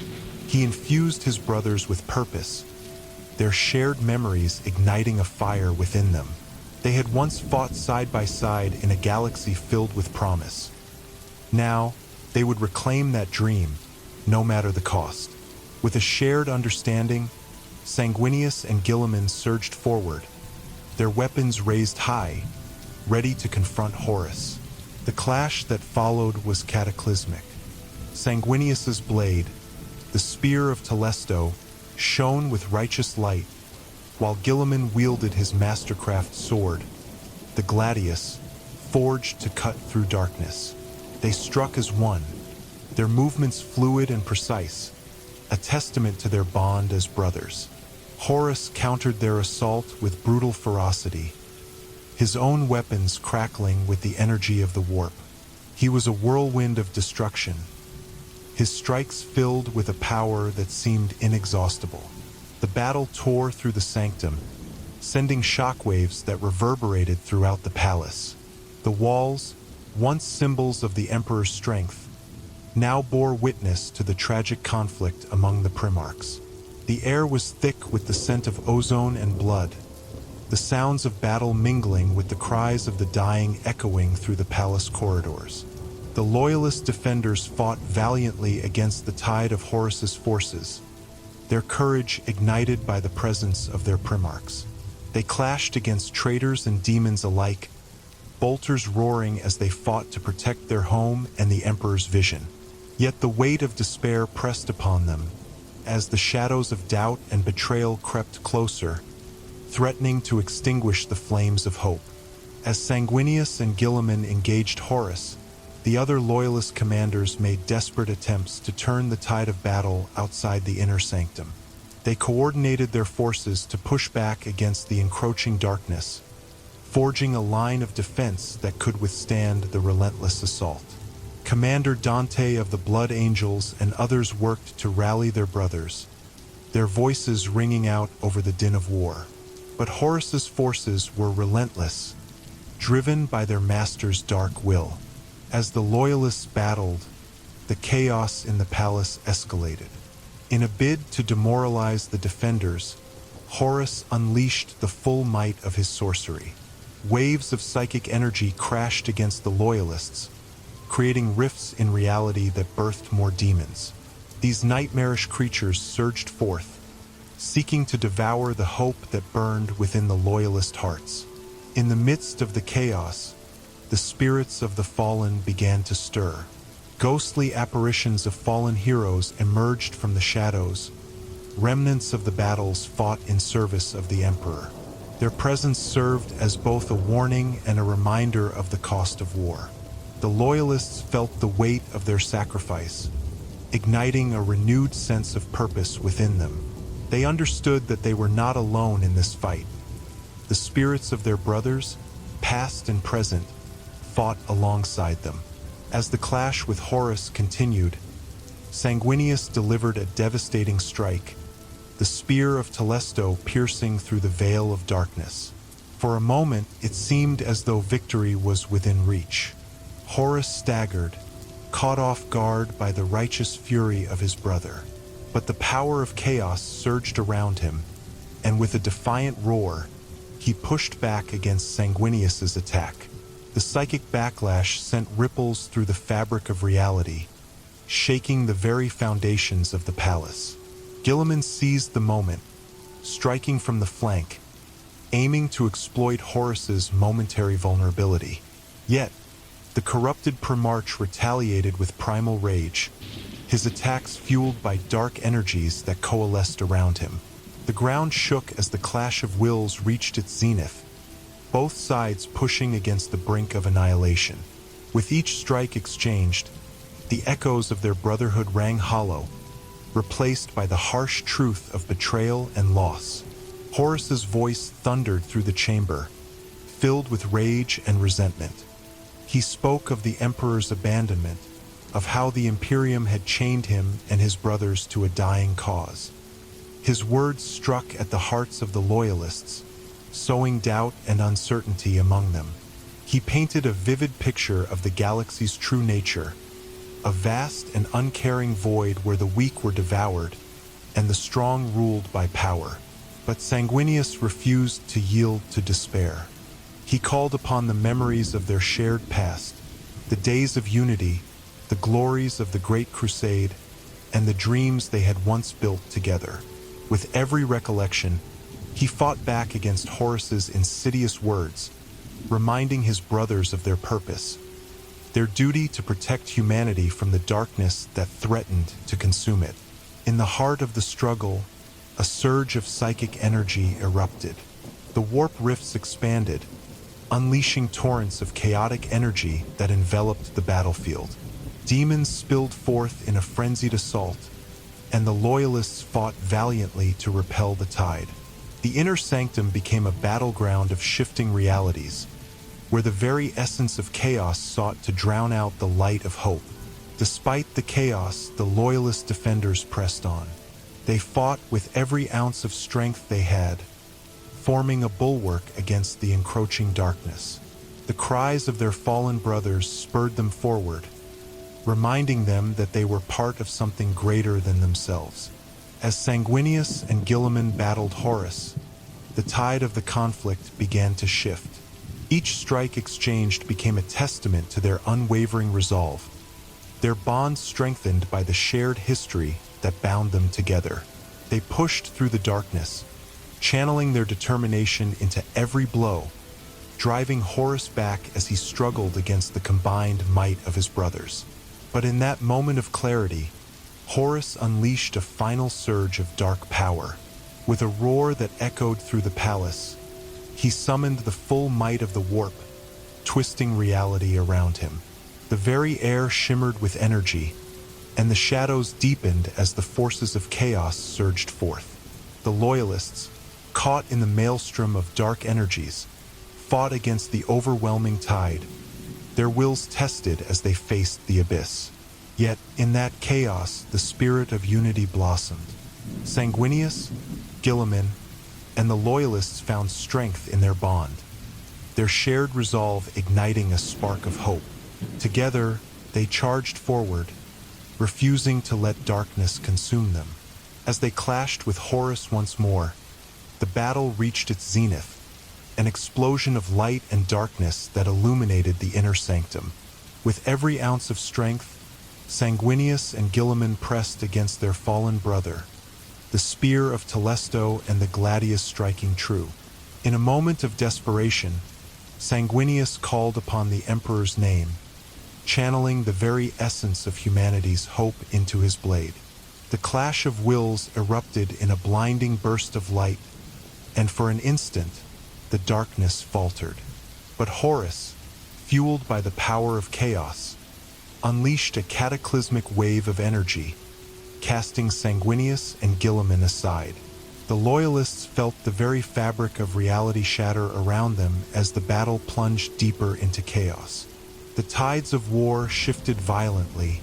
he infused his brothers with purpose, their shared memories igniting a fire within them. They had once fought side by side in a galaxy filled with promise. Now, they would reclaim that dream, no matter the cost. With a shared understanding, Sanguinius and Guilliman surged forward, their weapons raised high, ready to confront Horus. The clash that followed was cataclysmic. Sanguinius's blade, the spear of Telesto, shone with righteous light, while Guilliman wielded his mastercraft sword, the Gladius, forged to cut through darkness. They struck as one, their movements fluid and precise, a testament to their bond as brothers. Horus countered their assault with brutal ferocity, his own weapons crackling with the energy of the warp. He was a whirlwind of destruction, his strikes filled with a power that seemed inexhaustible. The battle tore through the sanctum, sending shockwaves that reverberated throughout the palace. The walls, once symbols of the Emperor's strength, now bore witness to the tragic conflict among the Primarchs. The air was thick with the scent of ozone and blood, the sounds of battle mingling with the cries of the dying echoing through the palace corridors. The Loyalist defenders fought valiantly against the tide of Horus's forces, their courage ignited by the presence of their Primarchs. They clashed against traitors and demons alike, bolters roaring as they fought to protect their home and the Emperor's vision. Yet the weight of despair pressed upon them, as the shadows of doubt and betrayal crept closer, threatening to extinguish the flames of hope. As Sanguinius and Guilliman engaged Horus, the other loyalist commanders made desperate attempts to turn the tide of battle outside the inner sanctum. They coordinated their forces to push back against the encroaching darkness, forging a line of defense that could withstand the relentless assault. Commander Dante of the Blood Angels and others worked to rally their brothers, their voices ringing out over the din of war. But Horus's forces were relentless, driven by their master's dark will. As the loyalists battled, the chaos in the palace escalated. In a bid to demoralize the defenders, Horus unleashed the full might of his sorcery. Waves of psychic energy crashed against the loyalists, creating rifts in reality that birthed more demons. These nightmarish creatures surged forth, seeking to devour the hope that burned within the loyalist hearts. In the midst of the chaos, the spirits of the fallen began to stir. Ghostly apparitions of fallen heroes emerged from the shadows, remnants of the battles fought in service of the Emperor. Their presence served as both a warning and a reminder of the cost of war. The Loyalists felt the weight of their sacrifice, igniting a renewed sense of purpose within them. They understood that they were not alone in this fight. The spirits of their brothers, past and present, fought alongside them. As the clash with Horus continued, Sanguinius delivered a devastating strike, the spear of Telesto piercing through the veil of darkness. For a moment, it seemed as though victory was within reach. Horus staggered, caught off guard by the righteous fury of his brother. But the power of chaos surged around him, and with a defiant roar, he pushed back against Sanguinius's attack. The psychic backlash sent ripples through the fabric of reality, shaking the very foundations of the palace. Guilliman seized the moment, striking from the flank, aiming to exploit Horus's momentary vulnerability. Yet, the corrupted Primarch retaliated with primal rage, his attacks fueled by dark energies that coalesced around him. The ground shook as the clash of wills reached its zenith, both sides pushing against the brink of annihilation. With each strike exchanged, the echoes of their brotherhood rang hollow, replaced by the harsh truth of betrayal and loss. Horus's voice thundered through the chamber, filled with rage and resentment. He spoke of the Emperor's abandonment, of how the Imperium had chained him and his brothers to a dying cause. His words struck at the hearts of the Loyalists, sowing doubt and uncertainty among them. He painted a vivid picture of the galaxy's true nature, a vast and uncaring void where the weak were devoured and the strong ruled by power. But Sanguinius refused to yield to despair. He called upon the memories of their shared past, the days of unity, the glories of the Great Crusade, and the dreams they had once built together. With every recollection, he fought back against Horus's insidious words, reminding his brothers of their purpose, their duty to protect humanity from the darkness that threatened to consume it. In the heart of the struggle, a surge of psychic energy erupted. The warp rifts expanded, unleashing torrents of chaotic energy that enveloped the battlefield. Demons spilled forth in a frenzied assault, and the Loyalists fought valiantly to repel the tide. The inner sanctum became a battleground of shifting realities, where the very essence of chaos sought to drown out the light of hope. Despite the chaos, the Loyalist defenders pressed on. They fought with every ounce of strength they had, forming a bulwark against the encroaching darkness. The cries of their fallen brothers spurred them forward, reminding them that they were part of something greater than themselves. As Sanguinius and Guilliman battled Horus, the tide of the conflict began to shift. Each strike exchanged became a testament to their unwavering resolve, their bond strengthened by the shared history that bound them together. They pushed through the darkness, channeling their determination into every blow, driving Horus back as he struggled against the combined might of his brothers. But in that moment of clarity, Horus unleashed a final surge of dark power. With a roar that echoed through the palace, he summoned the full might of the warp, twisting reality around him. The very air shimmered with energy, and the shadows deepened as the forces of chaos surged forth. The Loyalists, caught in the maelstrom of dark energies, fought against the overwhelming tide, their wills tested as they faced the abyss. Yet, in that chaos, the spirit of unity blossomed. Sanguinius, Guilliman, and the Loyalists found strength in their bond, their shared resolve igniting a spark of hope. Together, they charged forward, refusing to let darkness consume them. As they clashed with Horus once more, the battle reached its zenith, an explosion of light and darkness that illuminated the inner sanctum. With every ounce of strength, Sanguinius and Guilliman pressed against their fallen brother, the spear of Telesto and the gladius striking true. In a moment of desperation, Sanguinius called upon the Emperor's name, channeling the very essence of humanity's hope into his blade. The clash of wills erupted in a blinding burst of light, and for an instant, the darkness faltered. But Horus, fueled by the power of chaos, unleashed a cataclysmic wave of energy, casting Sanguinius and Guilliman aside. The Loyalists felt the very fabric of reality shatter around them as the battle plunged deeper into chaos. The tides of war shifted violently,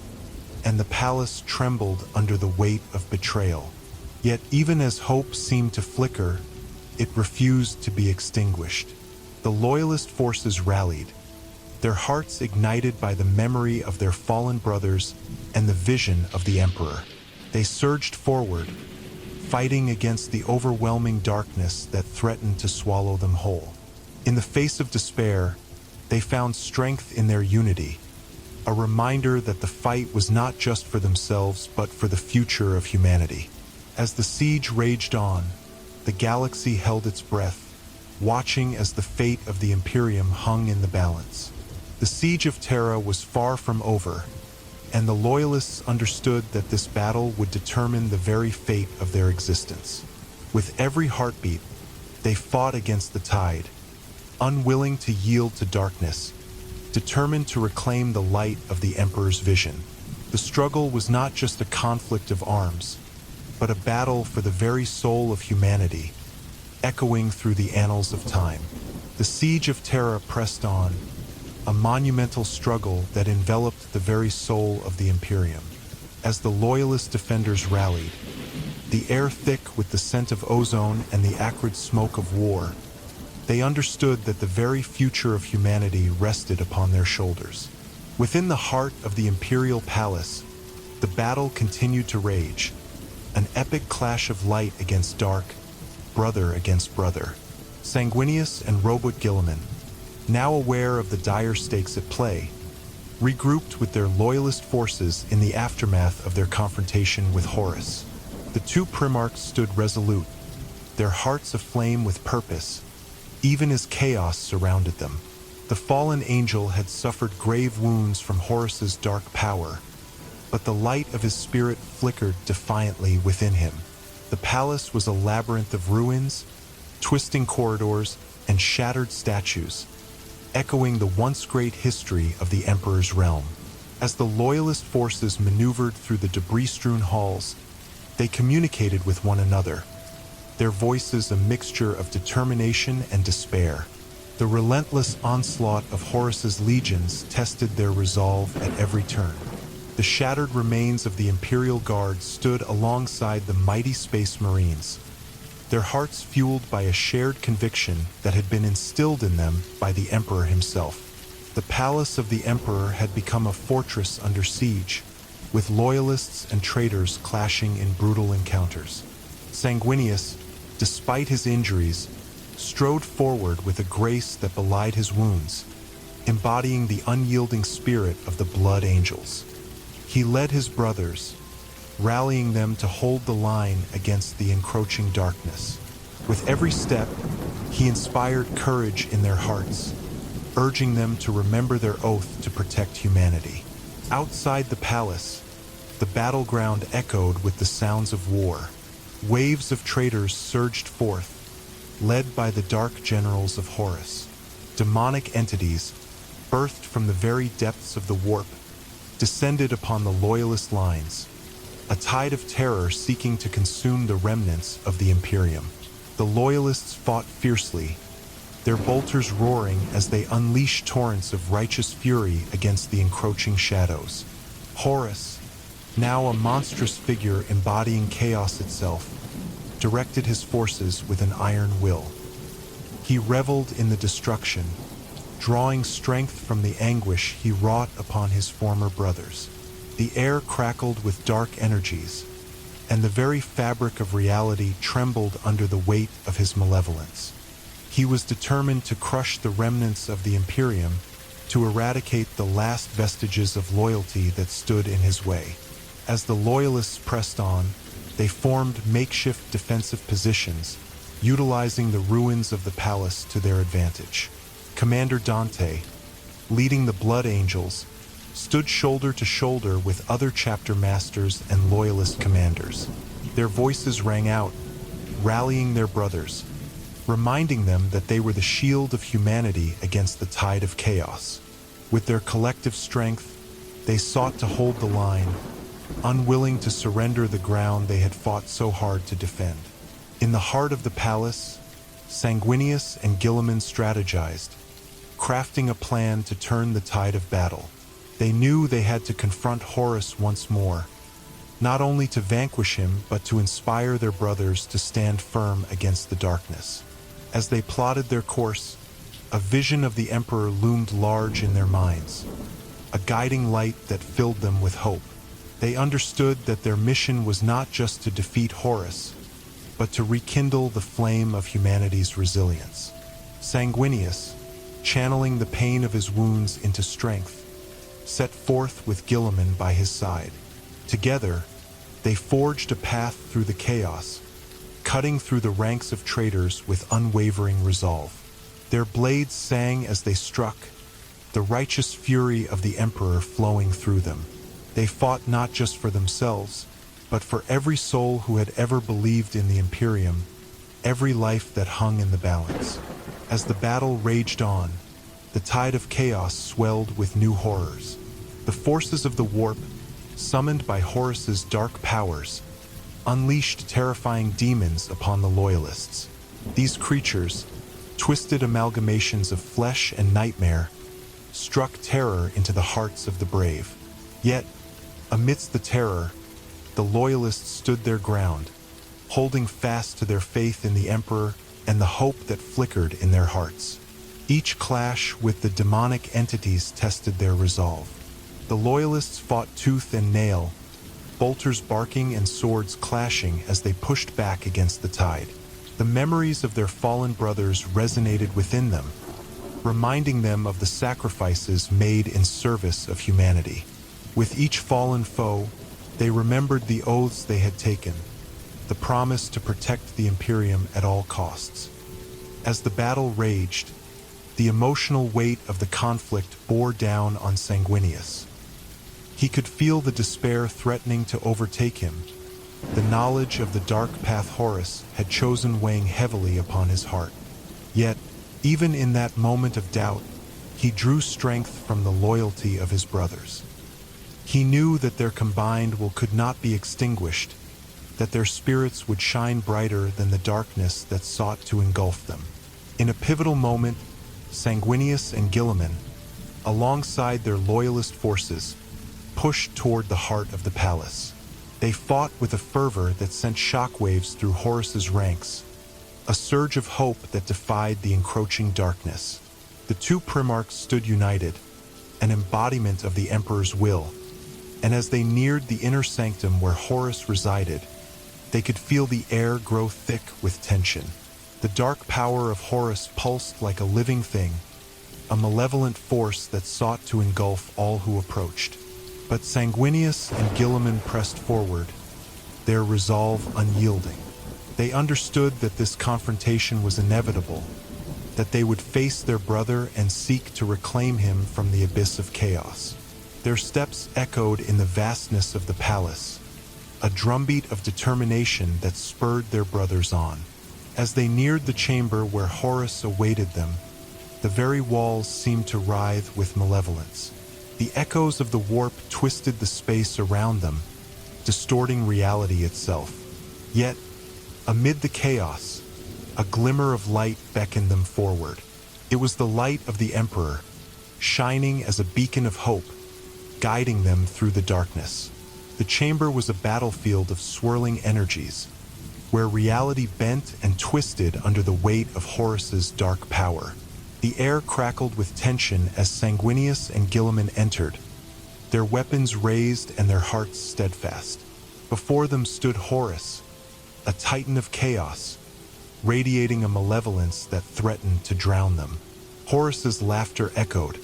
and the palace trembled under the weight of betrayal. Yet even as hope seemed to flicker, it refused to be extinguished. The Loyalist forces rallied, their hearts ignited by the memory of their fallen brothers and the vision of the Emperor. They surged forward, fighting against the overwhelming darkness that threatened to swallow them whole. In the face of despair, they found strength in their unity, a reminder that the fight was not just for themselves but for the future of humanity. As the siege raged on, the galaxy held its breath, watching as the fate of the Imperium hung in the balance. The siege of Terra was far from over, and the Loyalists understood that this battle would determine the very fate of their existence. With every heartbeat, they fought against the tide, unwilling to yield to darkness, determined to reclaim the light of the Emperor's vision. The struggle was not just a conflict of arms, but a battle for the very soul of humanity, echoing through the annals of time. The siege of Terra pressed on, a monumental struggle that enveloped the very soul of the Imperium. As the Loyalist defenders rallied, the air thick with the scent of ozone and the acrid smoke of war, they understood that the very future of humanity rested upon their shoulders. Within the heart of the Imperial Palace, the battle continued to rage, an epic clash of light against dark, brother against brother. Sanguinius and Robot Guilliman, now aware of the dire stakes at play, regrouped with their Loyalist forces in the aftermath of their confrontation with Horus. The two Primarchs stood resolute, their hearts aflame with purpose, even as chaos surrounded them. The fallen angel had suffered grave wounds from Horus's dark power, but the light of his spirit flickered defiantly within him. The palace was a labyrinth of ruins, twisting corridors, and shattered statues, echoing the once great history of the Emperor's realm. As the Loyalist forces maneuvered through the debris-strewn halls, they communicated with one another, their voices a mixture of determination and despair. The relentless onslaught of Horus's legions tested their resolve at every turn. The shattered remains of the Imperial Guard stood alongside the mighty Space Marines, their hearts fueled by a shared conviction that had been instilled in them by the Emperor himself. The palace of the Emperor had become a fortress under siege, with Loyalists and traitors clashing in brutal encounters. Sanguinius, despite his injuries, strode forward with a grace that belied his wounds, embodying the unyielding spirit of the Blood Angels. He led his brothers, rallying them to hold the line against the encroaching darkness. With every step, he inspired courage in their hearts, urging them to remember their oath to protect humanity. Outside the palace, the battleground echoed with the sounds of war. Waves of traitors surged forth, led by the dark generals of Horus. Demonic entities, birthed from the very depths of the warp, descended upon the loyalist lines, a tide of terror seeking to consume the remnants of the Imperium. The loyalists fought fiercely, their bolters roaring as they unleashed torrents of righteous fury against the encroaching shadows. Horus, now a monstrous figure embodying chaos itself, directed his forces with an iron will. He reveled in the destruction, drawing strength from the anguish he wrought upon his former brothers. The air crackled with dark energies, and the very fabric of reality trembled under the weight of his malevolence. He was determined to crush the remnants of the Imperium, to eradicate the last vestiges of loyalty that stood in his way. As the loyalists pressed on, they formed makeshift defensive positions, utilizing the ruins of the palace to their advantage. Commander Dante, leading the Blood Angels, stood shoulder to shoulder with other chapter masters and loyalist commanders. Their voices rang out, rallying their brothers, reminding them that they were the shield of humanity against the tide of chaos. With their collective strength, they sought to hold the line, unwilling to surrender the ground they had fought so hard to defend. In the heart of the palace, Sanguinius and Guilliman strategized, crafting a plan to turn the tide of battle. They knew they had to confront Horus once more, not only to vanquish him, but to inspire their brothers to stand firm against the darkness. As they plotted their course, a vision of the Emperor loomed large in their minds, a guiding light that filled them with hope. They understood that their mission was not just to defeat Horus, but to rekindle the flame of humanity's resilience. Sanguinius, channeling the pain of his wounds into strength, set forth with Guilliman by his side. Together, they forged a path through the chaos, cutting through the ranks of traitors with unwavering resolve. Their blades sang as they struck, the righteous fury of the Emperor flowing through them. They fought not just for themselves, but for every soul who had ever believed in the Imperium, every life that hung in the balance. As the battle raged on, the tide of chaos swelled with new horrors. The forces of the warp, summoned by Horus's dark powers, unleashed terrifying demons upon the loyalists. These creatures, twisted amalgamations of flesh and nightmare, struck terror into the hearts of the brave. Yet, amidst the terror, the loyalists stood their ground, holding fast to their faith in the Emperor and the hope that flickered in their hearts. Each clash with the demonic entities tested their resolve. The loyalists fought tooth and nail, bolters barking and swords clashing as they pushed back against the tide. The memories of their fallen brothers resonated within them, reminding them of the sacrifices made in service of humanity. With each fallen foe, they remembered the oaths they had taken, the promise to protect the Imperium at all costs. As the battle raged, the emotional weight of the conflict bore down on Sanguinius. He could feel the despair threatening to overtake him, the knowledge of the dark path Horus had chosen weighing heavily upon his heart. Yet, even in that moment of doubt, he drew strength from the loyalty of his brothers. He knew that their combined will could not be extinguished, that their spirits would shine brighter than the darkness that sought to engulf them. In a pivotal moment, Sanguinius and Guilliman, alongside their loyalist forces, pushed toward the heart of the palace. They fought with a fervor that sent shockwaves through Horus's ranks, a surge of hope that defied the encroaching darkness. The two Primarchs stood united, an embodiment of the Emperor's will, and as they neared the inner sanctum where Horus resided, they could feel the air grow thick with tension. The dark power of Horus pulsed like a living thing, a malevolent force that sought to engulf all who approached. But Sanguinius and Guilliman pressed forward, their resolve unyielding. They understood that this confrontation was inevitable, that they would face their brother and seek to reclaim him from the abyss of chaos. Their steps echoed in the vastness of the palace, a drumbeat of determination that spurred their brothers on. As they neared the chamber where Horus awaited them, the very walls seemed to writhe with malevolence. The echoes of the warp twisted the space around them, distorting reality itself. Yet, amid the chaos, a glimmer of light beckoned them forward. It was the light of the Emperor, shining as a beacon of hope, guiding them through the darkness. The chamber was a battlefield of swirling energies, where reality bent and twisted under the weight of Horus's dark power. The air crackled with tension as Sanguinius and Guilliman entered, their weapons raised and their hearts steadfast. Before them stood Horus, a titan of chaos, radiating a malevolence that threatened to drown them. Horus's laughter echoed,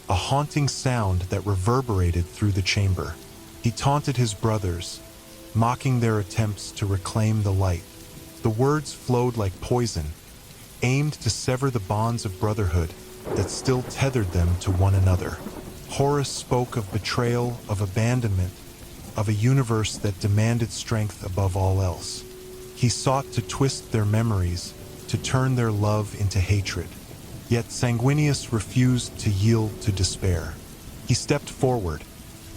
a haunting sound that reverberated through the chamber. He taunted his brothers, mocking their attempts to reclaim the light. The words flowed like poison, aimed to sever the bonds of brotherhood that still tethered them to one another. Horus spoke of betrayal, of abandonment, of a universe that demanded strength above all else. He sought to twist their memories, to turn their love into hatred. Yet Sanguinius refused to yield to despair. He stepped forward,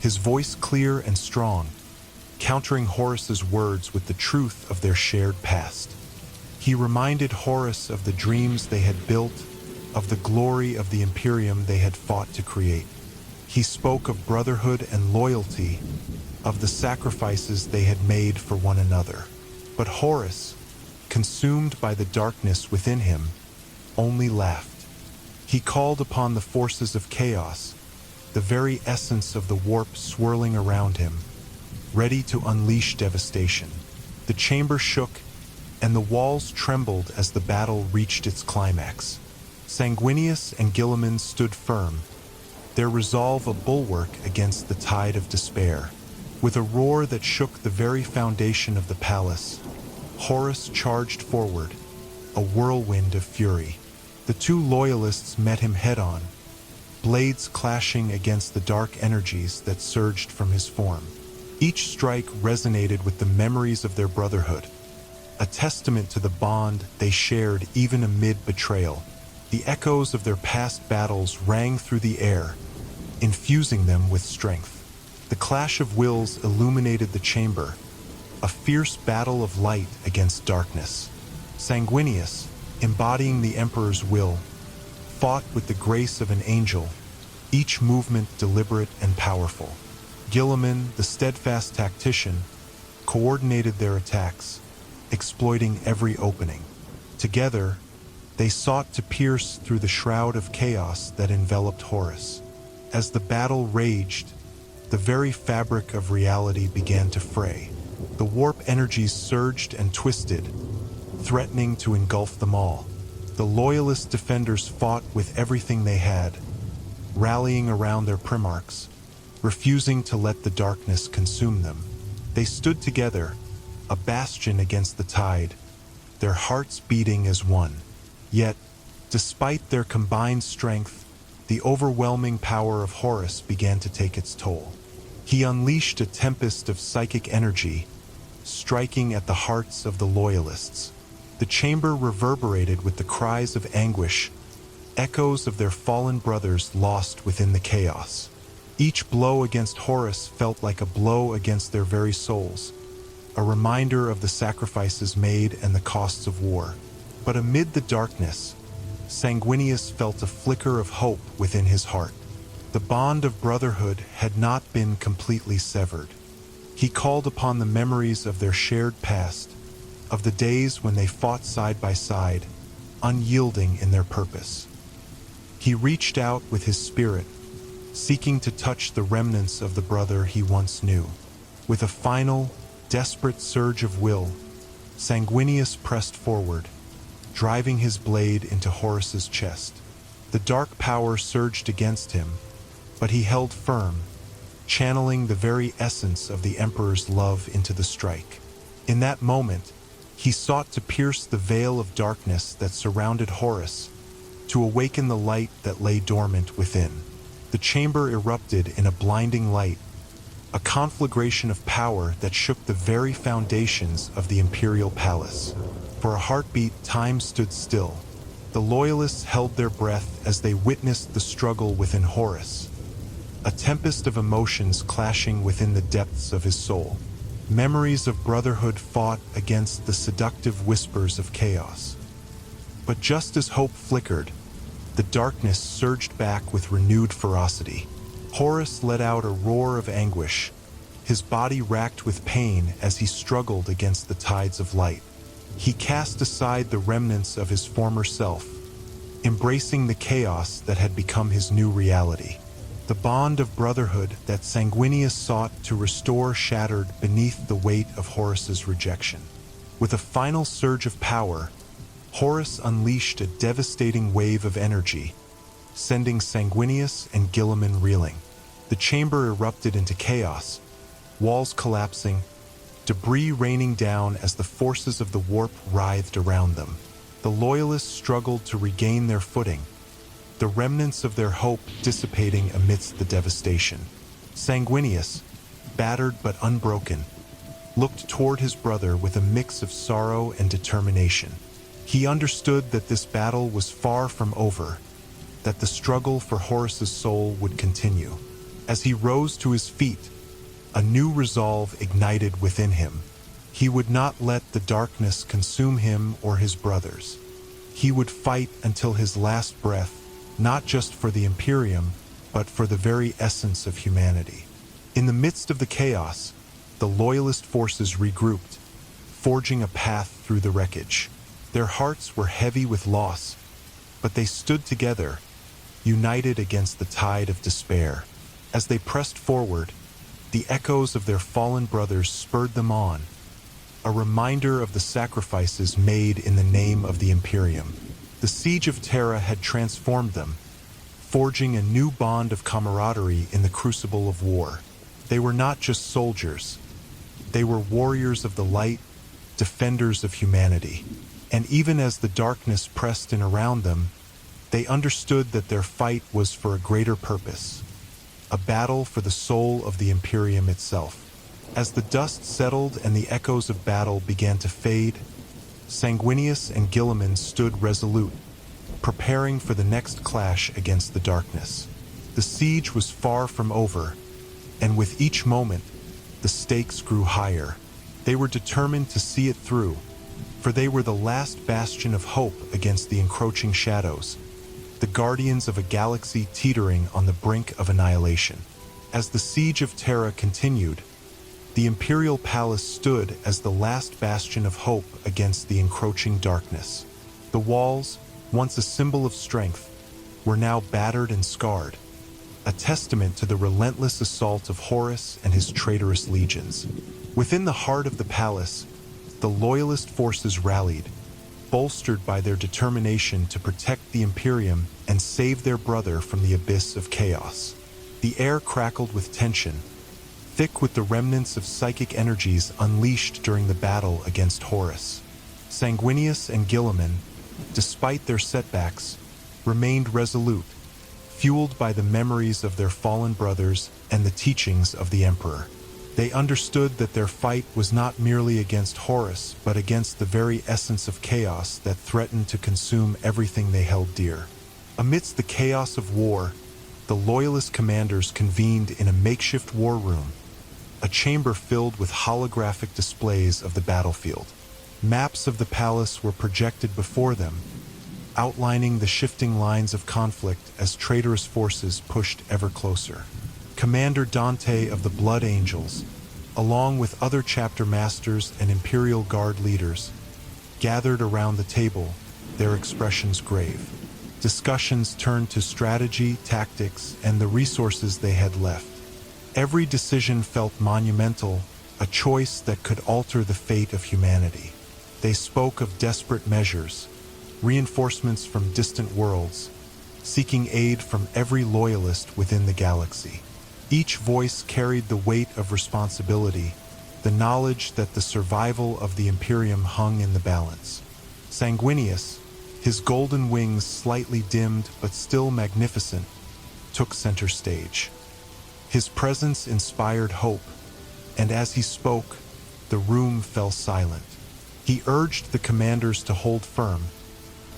his voice clear and strong, countering Horus's words with the truth of their shared past. He reminded Horus of the dreams they had built, of the glory of the Imperium they had fought to create. He spoke of brotherhood and loyalty, of the sacrifices they had made for one another. But Horus, consumed by the darkness within him, only laughed. He called upon the forces of chaos, the very essence of the warp swirling around him, ready to unleash devastation. The chamber shook, and the walls trembled as the battle reached its climax. Sanguinius and Guilliman stood firm, their resolve a bulwark against the tide of despair. With a roar that shook the very foundation of the palace, Horus charged forward, a whirlwind of fury. The two loyalists met him head-on, blades clashing against the dark energies that surged from his form. Each strike resonated with the memories of their brotherhood, a testament to the bond they shared even amid betrayal. The echoes of their past battles rang through the air, infusing them with strength. The clash of wills illuminated the chamber, a fierce battle of light against darkness. Sanguinius, embodying the Emperor's will, fought with the grace of an angel, each movement deliberate and powerful. Guilliman, the steadfast tactician, coordinated their attacks, exploiting every opening. Together, they sought to pierce through the shroud of chaos that enveloped Horus. As the battle raged, the very fabric of reality began to fray. The warp energies surged and twisted, threatening to engulf them all. The loyalist defenders fought with everything they had, rallying around their primarchs, refusing to let the darkness consume them. They stood together, a bastion against the tide, their hearts beating as one. Yet, despite their combined strength, the overwhelming power of Horus began to take its toll. He unleashed a tempest of psychic energy, striking at the hearts of the loyalists. The chamber reverberated with the cries of anguish, echoes of their fallen brothers lost within the chaos. Each blow against Horus felt like a blow against their very souls, a reminder of the sacrifices made and the costs of war. But amid the darkness, Sanguinius felt a flicker of hope within his heart. The bond of brotherhood had not been completely severed. He called upon the memories of their shared past, of the days when they fought side by side, unyielding in their purpose. He reached out with his spirit, seeking to touch the remnants of the brother he once knew. With a final, desperate surge of will, Sanguinius pressed forward, driving his blade into Horus's chest. The dark power surged against him, but he held firm, channeling the very essence of the Emperor's love into the strike. In that moment, he sought to pierce the veil of darkness that surrounded Horus, to awaken the light that lay dormant within. The chamber erupted in a blinding light, a conflagration of power that shook the very foundations of the imperial palace. For a heartbeat, time stood still. The loyalists held their breath as they witnessed the struggle within Horus, a tempest of emotions clashing within the depths of his soul. Memories of brotherhood fought against the seductive whispers of chaos. But just as hope flickered, the darkness surged back with renewed ferocity. Horus let out a roar of anguish, his body racked with pain as he struggled against the tides of light. He cast aside the remnants of his former self, embracing the chaos that had become his new reality. The bond of brotherhood that Sanguinius sought to restore shattered beneath the weight of Horus's rejection. With a final surge of power, Horus unleashed a devastating wave of energy, sending Sanguinius and Guilliman reeling. The chamber erupted into chaos, walls collapsing, debris raining down as the forces of the warp writhed around them. The loyalists struggled to regain their footing, the remnants of their hope dissipating amidst the devastation. Sanguinius, battered but unbroken, looked toward his brother with a mix of sorrow and determination. He understood that this battle was far from over, that the struggle for Horus's soul would continue. As he rose to his feet, a new resolve ignited within him. He would not let the darkness consume him or his brothers. He would fight until his last breath, not just for the Imperium, but for the very essence of humanity. In the midst of the chaos, the loyalist forces regrouped, forging a path through the wreckage. Their hearts were heavy with loss, but they stood together, united against the tide of despair. As they pressed forward, the echoes of their fallen brothers spurred them on, a reminder of the sacrifices made in the name of the Imperium. The siege of Terra had transformed them, forging a new bond of camaraderie in the crucible of war. They were not just soldiers. They were warriors of the light, defenders of humanity. And even as the darkness pressed in around them, they understood that their fight was for a greater purpose, a battle for the soul of the Imperium itself. As the dust settled and the echoes of battle began to fade, Sanguinius and Guilliman stood resolute, preparing for the next clash against the darkness. The siege was far from over, and with each moment, the stakes grew higher. They were determined to see it through, for they were the last bastion of hope against the encroaching shadows, the guardians of a galaxy teetering on the brink of annihilation. As the siege of Terra continued, the Imperial Palace stood as the last bastion of hope against the encroaching darkness. The walls, once a symbol of strength, were now battered and scarred, a testament to the relentless assault of Horus and his traitorous legions. Within the heart of the palace, the loyalist forces rallied, bolstered by their determination to protect the Imperium and save their brother from the abyss of chaos. The air crackled with tension, thick with the remnants of psychic energies unleashed during the battle against Horus. Sanguinius and Guilliman, despite their setbacks, remained resolute, fueled by the memories of their fallen brothers and the teachings of the Emperor. They understood that their fight was not merely against Horus, but against the very essence of chaos that threatened to consume everything they held dear. Amidst the chaos of war, the loyalist commanders convened in a makeshift war room, a chamber filled with holographic displays of the battlefield. Maps of the palace were projected before them, outlining the shifting lines of conflict as traitorous forces pushed ever closer. Commander Dante of the Blood Angels, along with other chapter masters and Imperial Guard leaders, gathered around the table, their expressions grave. Discussions turned to strategy, tactics, and the resources they had left. Every decision felt monumental, a choice that could alter the fate of humanity. They spoke of desperate measures, reinforcements from distant worlds, seeking aid from every loyalist within the galaxy. Each voice carried the weight of responsibility, the knowledge that the survival of the Imperium hung in the balance. Sanguinius, his golden wings slightly dimmed but still magnificent, took center stage. His presence inspired hope, and as he spoke, the room fell silent. He urged the commanders to hold firm,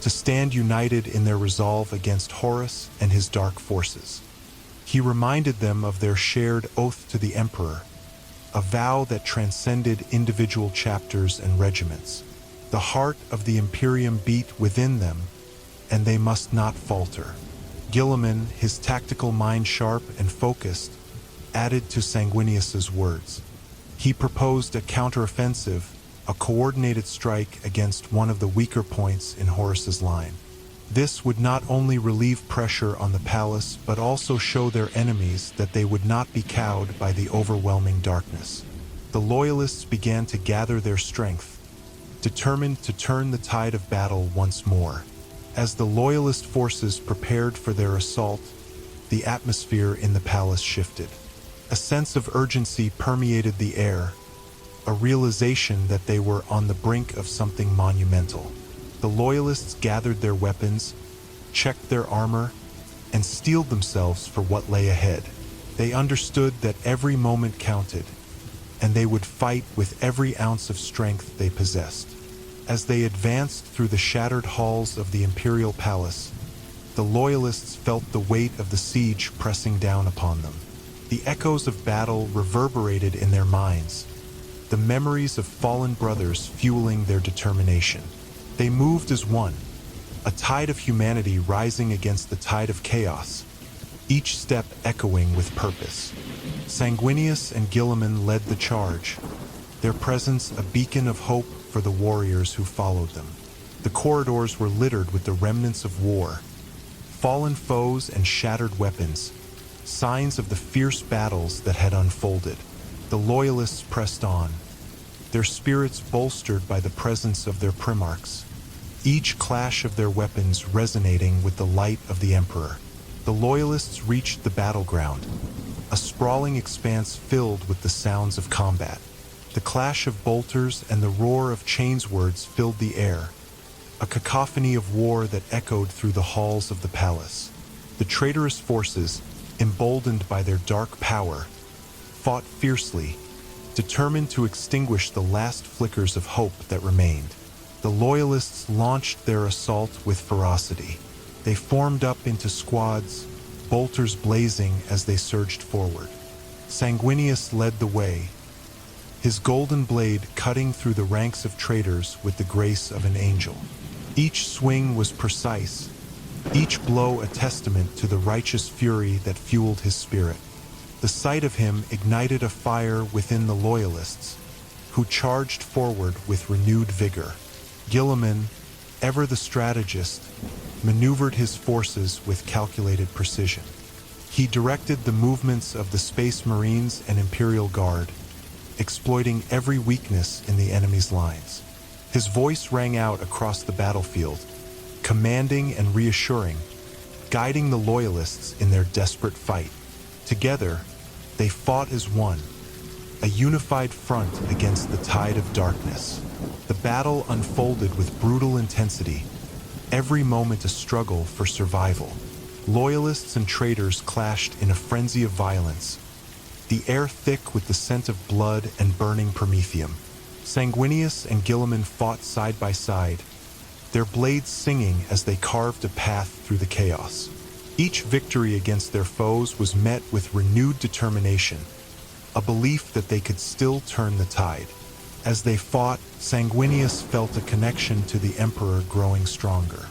to stand united in their resolve against Horus and his dark forces. He reminded them of their shared oath to the Emperor, a vow that transcended individual chapters and regiments. The heart of the Imperium beat within them, and they must not falter. Guilliman, his tactical mind sharp and focused, added to Sanguinius's words. He proposed a counteroffensive, a coordinated strike against one of the weaker points in Horus's line. This would not only relieve pressure on the palace, but also show their enemies that they would not be cowed by the overwhelming darkness. The Loyalists began to gather their strength, determined to turn the tide of battle once more. As the Loyalist forces prepared for their assault, the atmosphere in the palace shifted. A sense of urgency permeated the air, a realization that they were on the brink of something monumental. The Loyalists gathered their weapons, checked their armor, and steeled themselves for what lay ahead. They understood that every moment counted, and they would fight with every ounce of strength they possessed. As they advanced through the shattered halls of the Imperial Palace, the Loyalists felt the weight of the siege pressing down upon them. The echoes of battle reverberated in their minds, the memories of fallen brothers fueling their determination. They moved as one, a tide of humanity rising against the tide of chaos, each step echoing with purpose. Sanguinius and Guilliman led the charge, their presence a beacon of hope for the warriors who followed them. The corridors were littered with the remnants of war, fallen foes and shattered weapons, signs of the fierce battles that had unfolded. The Loyalists pressed on, their spirits bolstered by the presence of their primarchs, each clash of their weapons resonating with the light of the Emperor. The Loyalists reached the battleground, a sprawling expanse filled with the sounds of combat. The clash of bolters and the roar of chainswords filled the air, a cacophony of war that echoed through the halls of the palace. The traitorous forces, emboldened by their dark power, fought fiercely, determined to extinguish the last flickers of hope that remained. The Loyalists launched their assault with ferocity. They formed up into squads, bolters blazing as they surged forward. Sanguinius led the way, his golden blade cutting through the ranks of traitors with the grace of an angel. Each swing was precise, each blow a testament to the righteous fury that fueled his spirit. The sight of him ignited a fire within the Loyalists, who charged forward with renewed vigor. Guilliman, ever the strategist, maneuvered his forces with calculated precision. He directed the movements of the Space Marines and Imperial Guard, exploiting every weakness in the enemy's lines. His voice rang out across the battlefield, commanding and reassuring, guiding the Loyalists in their desperate fight. Together, they fought as one, a unified front against the tide of darkness. The battle unfolded with brutal intensity, every moment a struggle for survival. Loyalists and traitors clashed in a frenzy of violence, the air thick with the scent of blood and burning promethium. Sanguinius and Guilliman fought side by side, their blades singing as they carved a path through the chaos. Each victory against their foes was met with renewed determination, a belief that they could still turn the tide. As they fought, Sanguinius felt a connection to the Emperor growing stronger.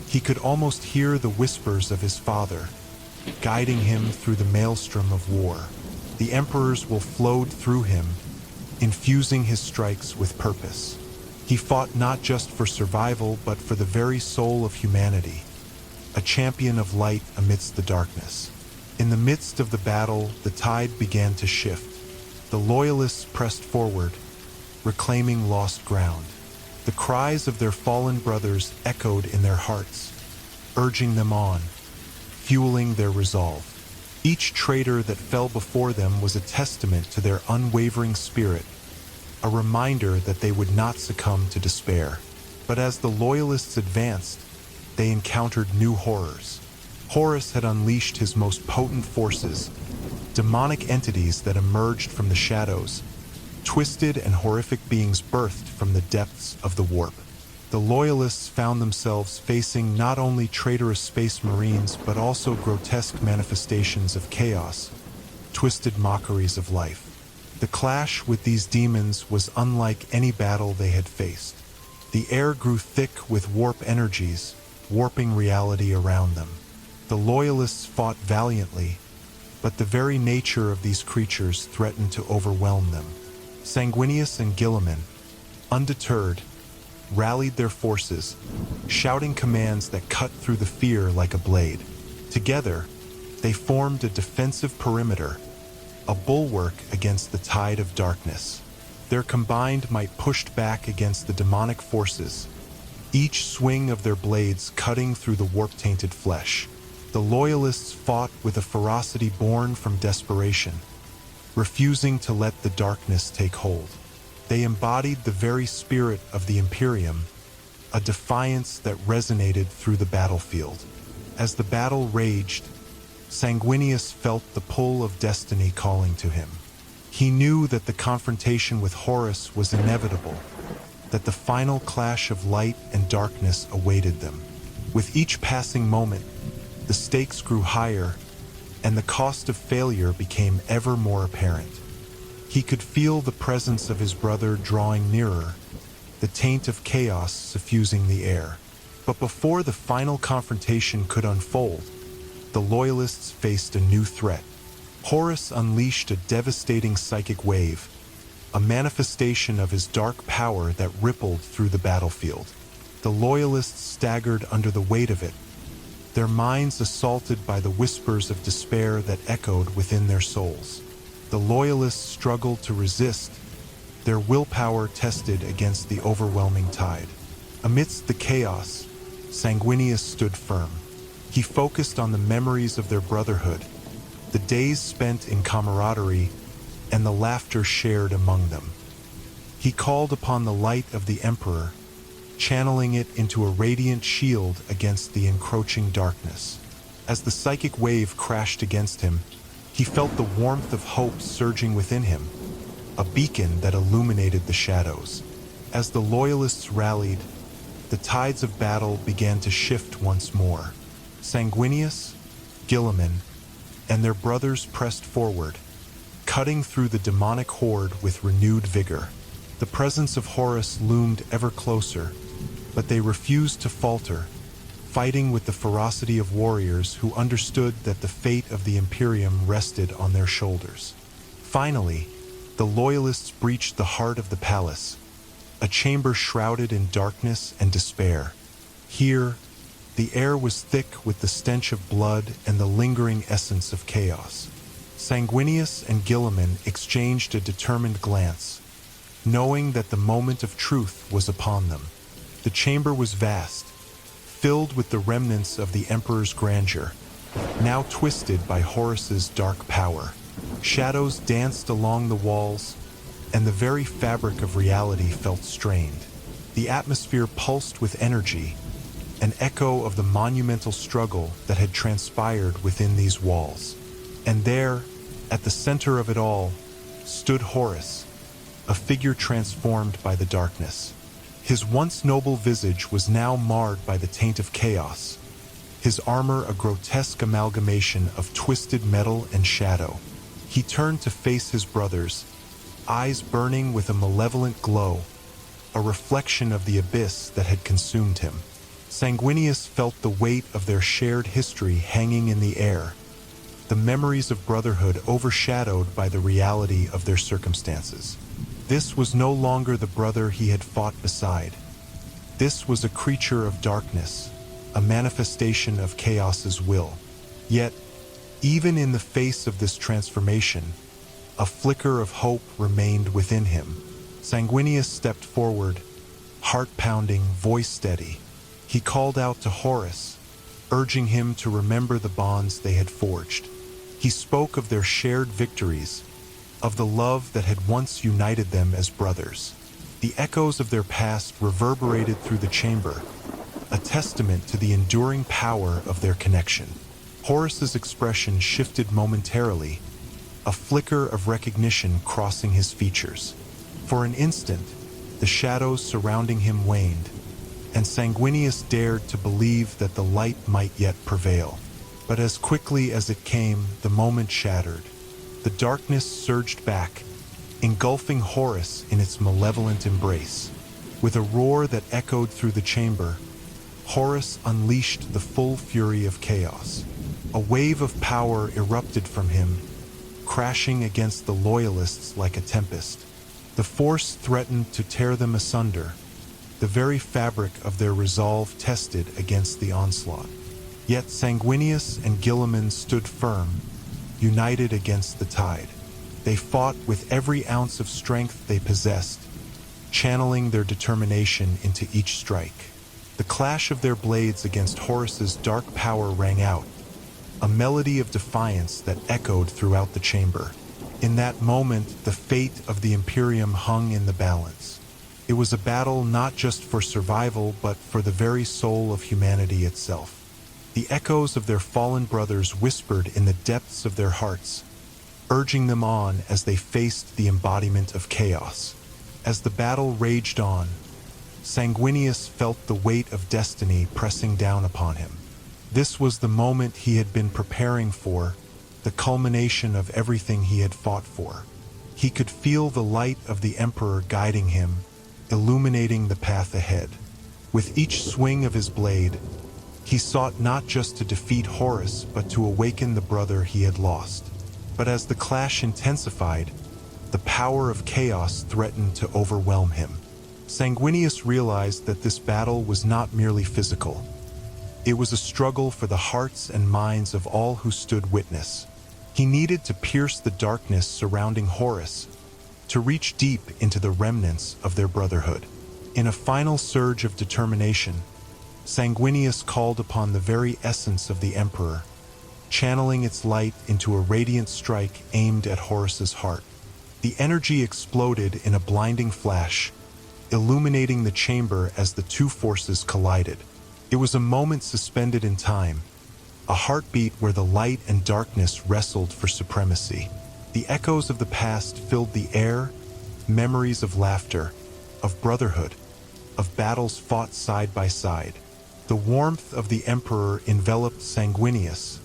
He could almost hear the whispers of his father, guiding him through the maelstrom of war. The Emperor's will flowed through him, infusing his strikes with purpose. He fought not just for survival, but for the very soul of humanity, a champion of light amidst the darkness. In the midst of the battle, the tide began to shift. The Loyalists pressed forward, reclaiming lost ground. The cries of their fallen brothers echoed in their hearts, urging them on, fueling their resolve. Each traitor that fell before them was a testament to their unwavering spirit, a reminder that they would not succumb to despair. But as the Loyalists advanced, they encountered new horrors. Horus had unleashed his most potent forces, demonic entities that emerged from the shadows, twisted and horrific beings birthed from the depths of the warp. The Loyalists found themselves facing not only traitorous space marines but also grotesque manifestations of chaos, twisted mockeries of life. The clash with these demons was unlike any battle they had faced. The air grew thick with warp energies, warping reality around them. The Loyalists fought valiantly, but the very nature of these creatures threatened to overwhelm them. Sanguinius and Guilliman, undeterred, rallied their forces, shouting commands that cut through the fear like a blade. Together, they formed a defensive perimeter, a bulwark against the tide of darkness. Their combined might pushed back against the demonic forces, each swing of their blades cutting through the warp-tainted flesh. The Loyalists fought with a ferocity born from desperation, refusing to let the darkness take hold. They embodied the very spirit of the Imperium, a defiance that resonated through the battlefield. As the battle raged, Sanguinius felt the pull of destiny calling to him. He knew that the confrontation with Horus was inevitable, that the final clash of light and darkness awaited them. With each passing moment, the stakes grew higher, and the cost of failure became ever more apparent. He could feel the presence of his brother drawing nearer, the taint of chaos suffusing the air. But before the final confrontation could unfold, the Loyalists faced a new threat. Horus unleashed a devastating psychic wave, a manifestation of his dark power that rippled through the battlefield. The Loyalists staggered under the weight of it, their minds assaulted by the whispers of despair that echoed within their souls. The Loyalists struggled to resist, their willpower tested against the overwhelming tide. Amidst the chaos, Sanguinius stood firm. He focused on the memories of their brotherhood, the days spent in camaraderie, and the laughter shared among them. He called upon the light of the Emperor, channeling it into a radiant shield against the encroaching darkness. As the psychic wave crashed against him, he felt the warmth of hope surging within him, a beacon that illuminated the shadows. As the Loyalists rallied, the tides of battle began to shift once more. Sanguinius, Guilliman, and their brothers pressed forward, cutting through the demonic horde with renewed vigor. The presence of Horus loomed ever closer, but they refused to falter, fighting with the ferocity of warriors who understood that the fate of the Imperium rested on their shoulders. Finally, the Loyalists breached the heart of the palace, a chamber shrouded in darkness and despair. Here, the air was thick with the stench of blood and the lingering essence of chaos. Sanguinius and Guilliman exchanged a determined glance, knowing that the moment of truth was upon them. The chamber was vast, filled with the remnants of the Emperor's grandeur, now twisted by Horus's dark power. Shadows danced along the walls, and the very fabric of reality felt strained. The atmosphere pulsed with energy, an echo of the monumental struggle that had transpired within these walls. And there, at the center of it all, stood Horus, a figure transformed by the darkness. His once noble visage was now marred by the taint of chaos, his armor a grotesque amalgamation of twisted metal and shadow. He turned to face his brothers, eyes burning with a malevolent glow, a reflection of the abyss that had consumed him. Sanguinius felt the weight of their shared history hanging in the air, the memories of brotherhood overshadowed by the reality of their circumstances. This was no longer the brother he had fought beside. This was a creature of darkness, a manifestation of chaos's will. Yet, even in the face of this transformation, a flicker of hope remained within him. Sanguinius stepped forward, heart pounding, voice steady. He called out to Horus, urging him to remember the bonds they had forged. He spoke of their shared victories, of the love that had once united them as brothers. The echoes of their past reverberated through the chamber, a testament to the enduring power of their connection. Horus's expression shifted momentarily, a flicker of recognition crossing his features. For an instant, the shadows surrounding him waned, and Sanguinius dared to believe that the light might yet prevail. But as quickly as it came, the moment shattered. The darkness surged back, engulfing Horus in its malevolent embrace. With a roar that echoed through the chamber, Horus unleashed the full fury of chaos. A wave of power erupted from him, crashing against the Loyalists like a tempest. The force threatened to tear them asunder, the very fabric of their resolve tested against the onslaught. Yet Sanguinius and Guilliman stood firm, united against the tide. They fought with every ounce of strength they possessed, channeling their determination into each strike. The clash of their blades against Horus's dark power rang out, a melody of defiance that echoed throughout the chamber. In that moment, the fate of the Imperium hung in the balance. It was a battle not just for survival, but for the very soul of humanity itself. The echoes of their fallen brothers whispered in the depths of their hearts, urging them on as they faced the embodiment of chaos. As the battle raged on, Sanguinius felt the weight of destiny pressing down upon him. This was the moment he had been preparing for, the culmination of everything he had fought for. He could feel the light of the Emperor guiding him, illuminating the path ahead. With each swing of his blade, he sought not just to defeat Horus, but to awaken the brother he had lost. But as the clash intensified, the power of chaos threatened to overwhelm him. Sanguinius realized that this battle was not merely physical. It was a struggle for the hearts and minds of all who stood witness. He needed to pierce the darkness surrounding Horus, to reach deep into the remnants of their brotherhood. In a final surge of determination, Sanguinius called upon the very essence of the Emperor, channeling its light into a radiant strike aimed at Horus's heart. The energy exploded in a blinding flash, illuminating the chamber as the two forces collided. It was a moment suspended in time, a heartbeat where the light and darkness wrestled for supremacy. The echoes of the past filled the air, memories of laughter, of brotherhood, of battles fought side by side. The warmth of the Emperor enveloped Sanguinius,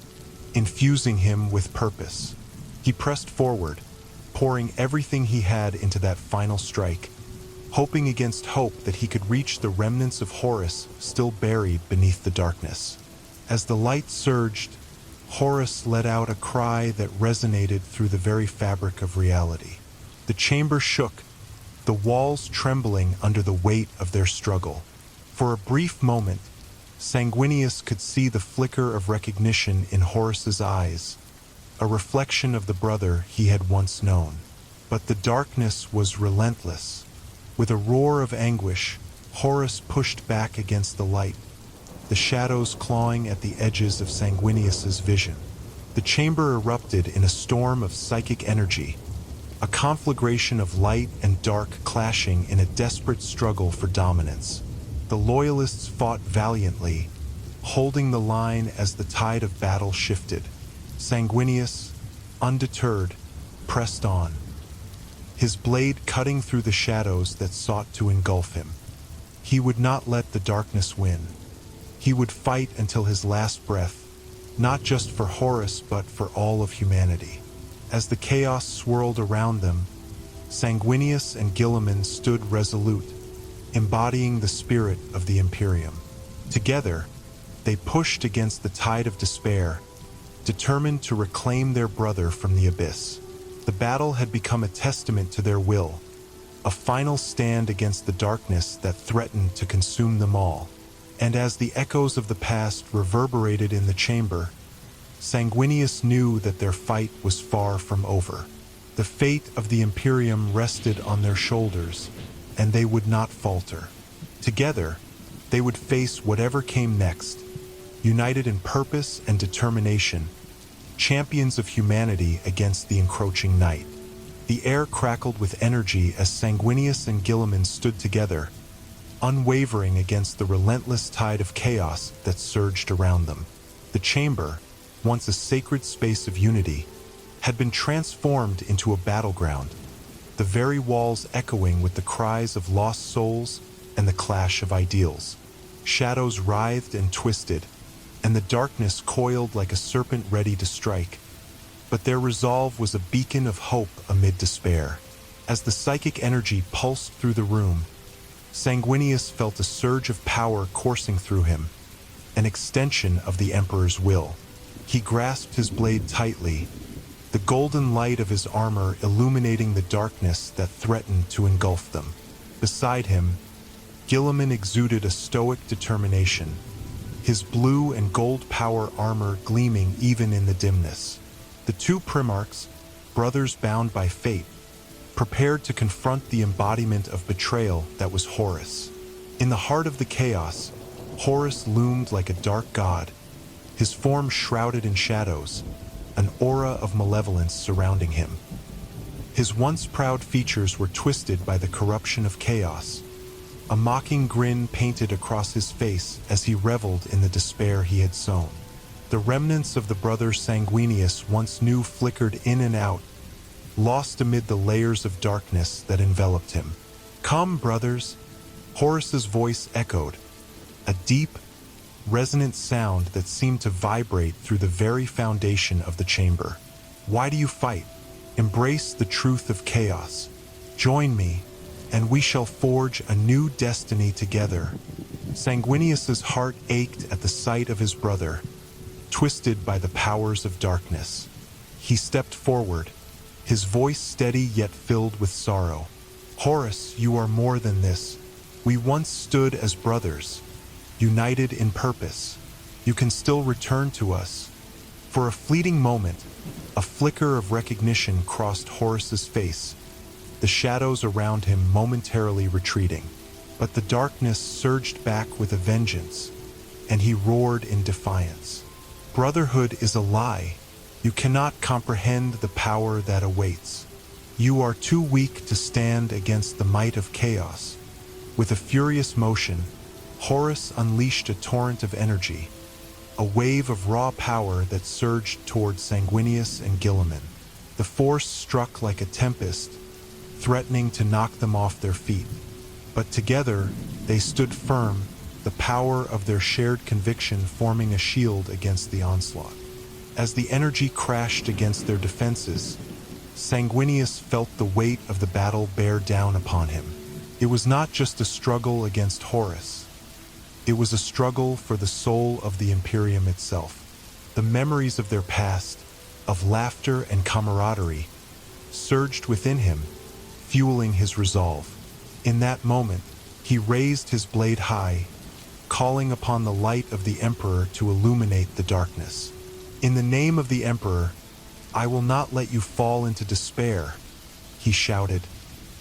infusing him with purpose. He pressed forward, pouring everything he had into that final strike, hoping against hope that he could reach the remnants of Horus still buried beneath the darkness. As the light surged, Horus let out a cry that resonated through the very fabric of reality. The chamber shook, the walls trembling under the weight of their struggle. For a brief moment, Sanguinius could see the flicker of recognition in Horus's eyes, a reflection of the brother he had once known. But the darkness was relentless. With a roar of anguish, Horus pushed back against the light, the shadows clawing at the edges of Sanguinius's vision. The chamber erupted in a storm of psychic energy, a conflagration of light and dark clashing in a desperate struggle for dominance. The Loyalists fought valiantly, holding the line as the tide of battle shifted. Sanguinius, undeterred, pressed on, his blade cutting through the shadows that sought to engulf him. He would not let the darkness win. He would fight until his last breath, not just for Horus but for all of humanity. As the chaos swirled around them, Sanguinius and Guilliman stood resolute, embodying the spirit of the Imperium. Together, they pushed against the tide of despair, determined to reclaim their brother from the abyss. The battle had become a testament to their will, a final stand against the darkness that threatened to consume them all. And as the echoes of the past reverberated in the chamber, Sanguinius knew that their fight was far from over. The fate of the Imperium rested on their shoulders, and they would not falter. Together, they would face whatever came next, united in purpose and determination, champions of humanity against the encroaching night. The air crackled with energy as Sanguinius and Guilliman stood together, unwavering against the relentless tide of chaos that surged around them. The chamber, once a sacred space of unity, had been transformed into a battleground, the very walls echoing with the cries of lost souls and the clash of ideals. Shadows writhed and twisted, and the darkness coiled like a serpent ready to strike. But their resolve was a beacon of hope amid despair. As the psychic energy pulsed through the room, Sanguinius felt a surge of power coursing through him, an extension of the Emperor's will. He grasped his blade tightly, the golden light of his armor illuminating the darkness that threatened to engulf them. Beside him, Guilliman exuded a stoic determination, his blue and gold power armor gleaming even in the dimness. The two Primarchs, brothers bound by fate, prepared to confront the embodiment of betrayal that was Horus. In the heart of the chaos, Horus loomed like a dark god, his form shrouded in shadows, an aura of malevolence surrounding him. His once proud features were twisted by the corruption of chaos, a mocking grin painted across his face as he reveled in the despair he had sown. The remnants of the brother Sanguinius once knew flickered in and out, lost amid the layers of darkness that enveloped him. "Come, brothers," Horus's voice echoed, a deep, resonant sound that seemed to vibrate through the very foundation of the chamber. "Why do you fight? Embrace the truth of chaos. Join me, and we shall forge a new destiny together." Sanguinius's heart ached at the sight of his brother, twisted by the powers of darkness. He stepped forward, his voice steady yet filled with sorrow. "Horus, you are more than this. We once stood as brothers, united in purpose. You can still return to us." For a fleeting moment, a flicker of recognition crossed Horus's face, the shadows around him momentarily retreating. But the darkness surged back with a vengeance, and he roared in defiance. "Brotherhood is a lie. You cannot comprehend the power that awaits. You are too weak to stand against the might of chaos." With a furious motion, Horus unleashed a torrent of energy, a wave of raw power that surged toward Sanguinius and Guilliman. The force struck like a tempest, threatening to knock them off their feet. But together, they stood firm, the power of their shared conviction forming a shield against the onslaught. As the energy crashed against their defenses, Sanguinius felt the weight of the battle bear down upon him. It was not just a struggle against Horus. It was a struggle for the soul of the Imperium itself. The memories of their past, of laughter and camaraderie, surged within him, fueling his resolve. In that moment, he raised his blade high, calling upon the light of the Emperor to illuminate the darkness. "In the name of the Emperor, I will not let you fall into despair," he shouted,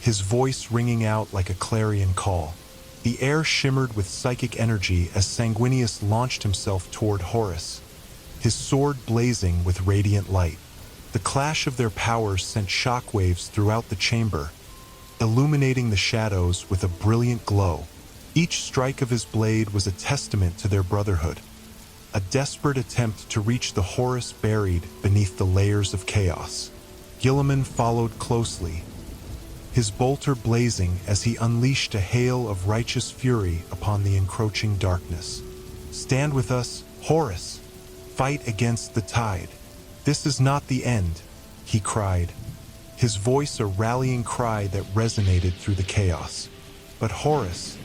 his voice ringing out like a clarion call. The air shimmered with psychic energy as Sanguinius launched himself toward Horus, his sword blazing with radiant light. The clash of their powers sent shockwaves throughout the chamber, illuminating the shadows with a brilliant glow. Each strike of his blade was a testament to their brotherhood, a desperate attempt to reach the Horus buried beneath the layers of chaos. Guilliman followed closely, his bolter blazing as he unleashed a hail of righteous fury upon the encroaching darkness. "Stand with us, Horus! Fight against the tide. This is not the end," he cried, his voice a rallying cry that resonated through the chaos. But Horus,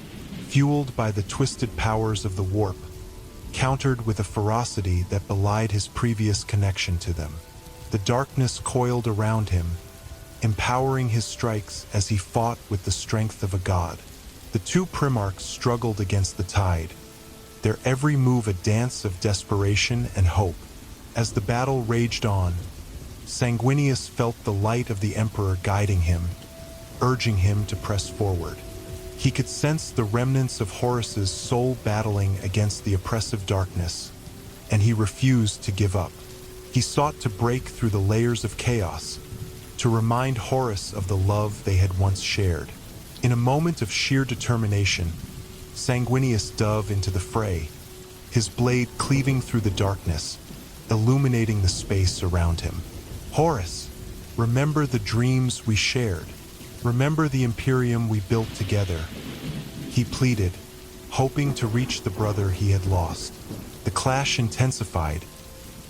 fueled by the twisted powers of the warp, countered with a ferocity that belied his previous connection to them. The darkness coiled around him, empowering his strikes as he fought with the strength of a god. The two Primarchs struggled against the tide, their every move a dance of desperation and hope. As the battle raged on, Sanguinius felt the light of the Emperor guiding him, urging him to press forward. He could sense the remnants of Horus's soul battling against the oppressive darkness, and he refused to give up. He sought to break through the layers of chaos, to remind Horus of the love they had once shared. In a moment of sheer determination, Sanguinius dove into the fray, his blade cleaving through the darkness, illuminating the space around him. Horus, remember the dreams we shared. Remember the Imperium we built together. He pleaded, hoping to reach the brother he had lost. The clash intensified,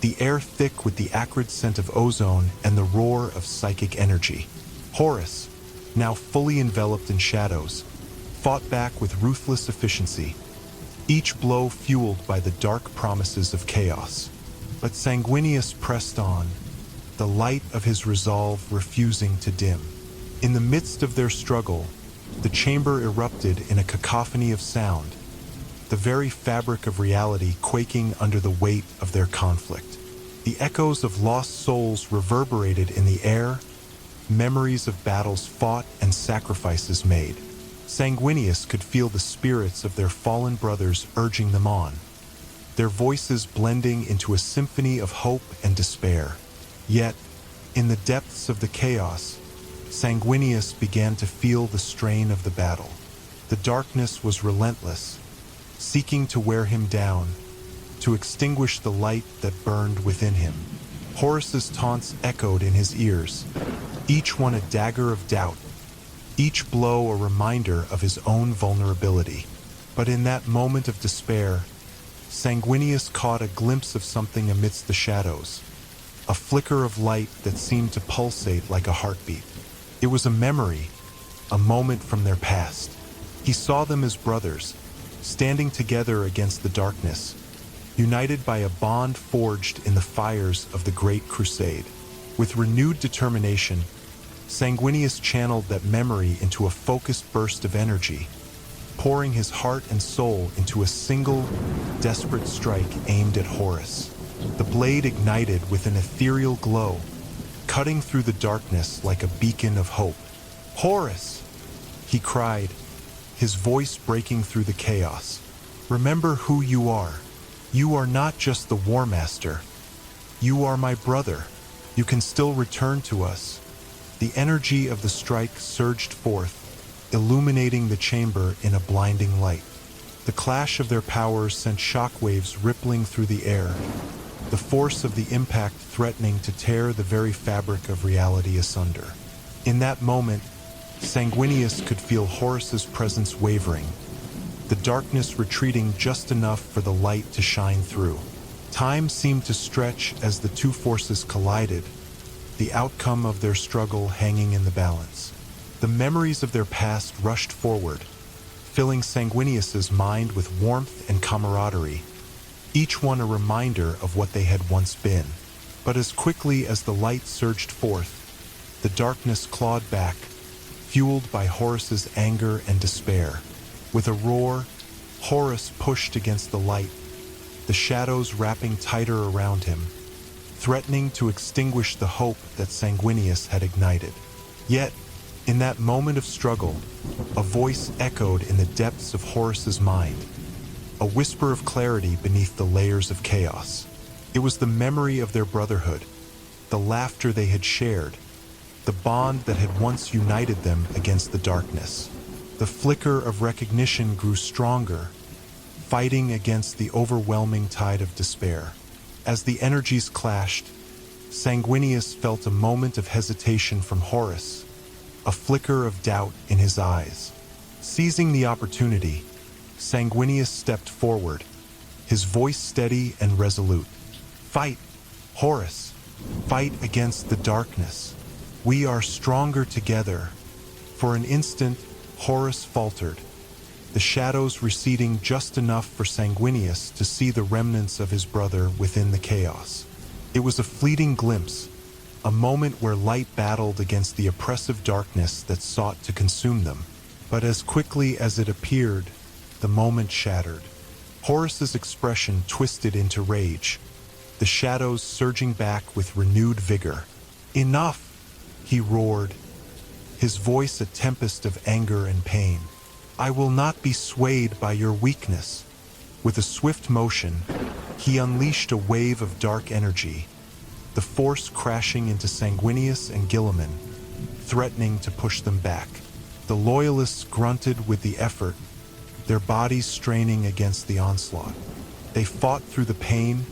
the air thick with the acrid scent of ozone and the roar of psychic energy. Horus, now fully enveloped in shadows, fought back with ruthless efficiency, each blow fueled by the dark promises of chaos. But Sanguinius pressed on, the light of his resolve refusing to dim. In the midst of their struggle, the chamber erupted in a cacophony of sound, the very fabric of reality quaking under the weight of their conflict. The echoes of lost souls reverberated in the air, memories of battles fought and sacrifices made. Sanguinius could feel the spirits of their fallen brothers urging them on, their voices blending into a symphony of hope and despair. Yet, in the depths of the chaos, Sanguinius began to feel the strain of the battle. The darkness was relentless, seeking to wear him down, to extinguish the light that burned within him. Horus's taunts echoed in his ears, each one a dagger of doubt, each blow a reminder of his own vulnerability. But in that moment of despair, Sanguinius caught a glimpse of something amidst the shadows, a flicker of light that seemed to pulsate like a heartbeat. It was a memory, a moment from their past. He saw them as brothers, standing together against the darkness, united by a bond forged in the fires of the Great Crusade. With renewed determination, Sanguinius channeled that memory into a focused burst of energy, pouring his heart and soul into a single, desperate strike aimed at Horus. The blade ignited with an ethereal glow, cutting through the darkness like a beacon of hope. "Horus!" he cried, his voice breaking through the chaos. "Remember who you are. You are not just the War Master. You are my brother. You can still return to us." The energy of the strike surged forth, illuminating the chamber in a blinding light. The clash of their powers sent shockwaves rippling through the air, the force of the impact threatening to tear the very fabric of reality asunder. In that moment, Sanguinius could feel Horus's presence wavering, the darkness retreating just enough for the light to shine through. Time seemed to stretch as the two forces collided, the outcome of their struggle hanging in the balance. The memories of their past rushed forward, filling Sanguinius's mind with warmth and camaraderie, each one a reminder of what they had once been. But as quickly as the light surged forth, the darkness clawed back, fueled by Horus's anger and despair. With a roar, Horus pushed against the light, the shadows wrapping tighter around him, threatening to extinguish the hope that Sanguinius had ignited. Yet, in that moment of struggle, a voice echoed in the depths of Horus's mind, a whisper of clarity beneath the layers of chaos. It was the memory of their brotherhood, the laughter they had shared, the bond that had once united them against the darkness. The flicker of recognition grew stronger, fighting against the overwhelming tide of despair. As the energies clashed, Sanguinius felt a moment of hesitation from Horus, a flicker of doubt in his eyes. Seizing the opportunity, Sanguinius stepped forward, his voice steady and resolute. "Fight, Horus! Fight against the darkness. We are stronger together." For an instant, Horus faltered, the shadows receding just enough for Sanguinius to see the remnants of his brother within the chaos. It was a fleeting glimpse, a moment where light battled against the oppressive darkness that sought to consume them. But as quickly as it appeared, the moment shattered. Horus's expression twisted into rage, the shadows surging back with renewed vigor. "Enough!" he roared, his voice a tempest of anger and pain. "I will not be swayed by your weakness." With a swift motion, he unleashed a wave of dark energy, the force crashing into Sanguinius and Guilliman, threatening to push them back. The loyalists grunted with the effort, their bodies straining against the onslaught. They fought through the pain,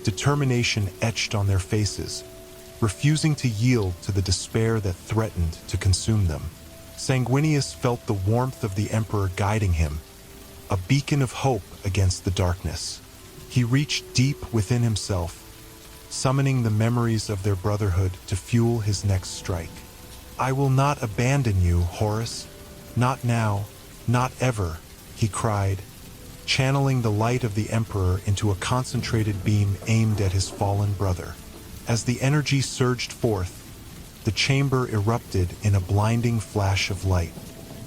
determination etched on their faces, refusing to yield to the despair that threatened to consume them. Sanguinius felt the warmth of the Emperor guiding him, a beacon of hope against the darkness. He reached deep within himself, summoning the memories of their brotherhood to fuel his next strike. "I will not abandon you, Horus. Not now, not ever," he cried, channeling the light of the Emperor into a concentrated beam aimed at his fallen brother. As the energy surged forth, the chamber erupted in a blinding flash of light.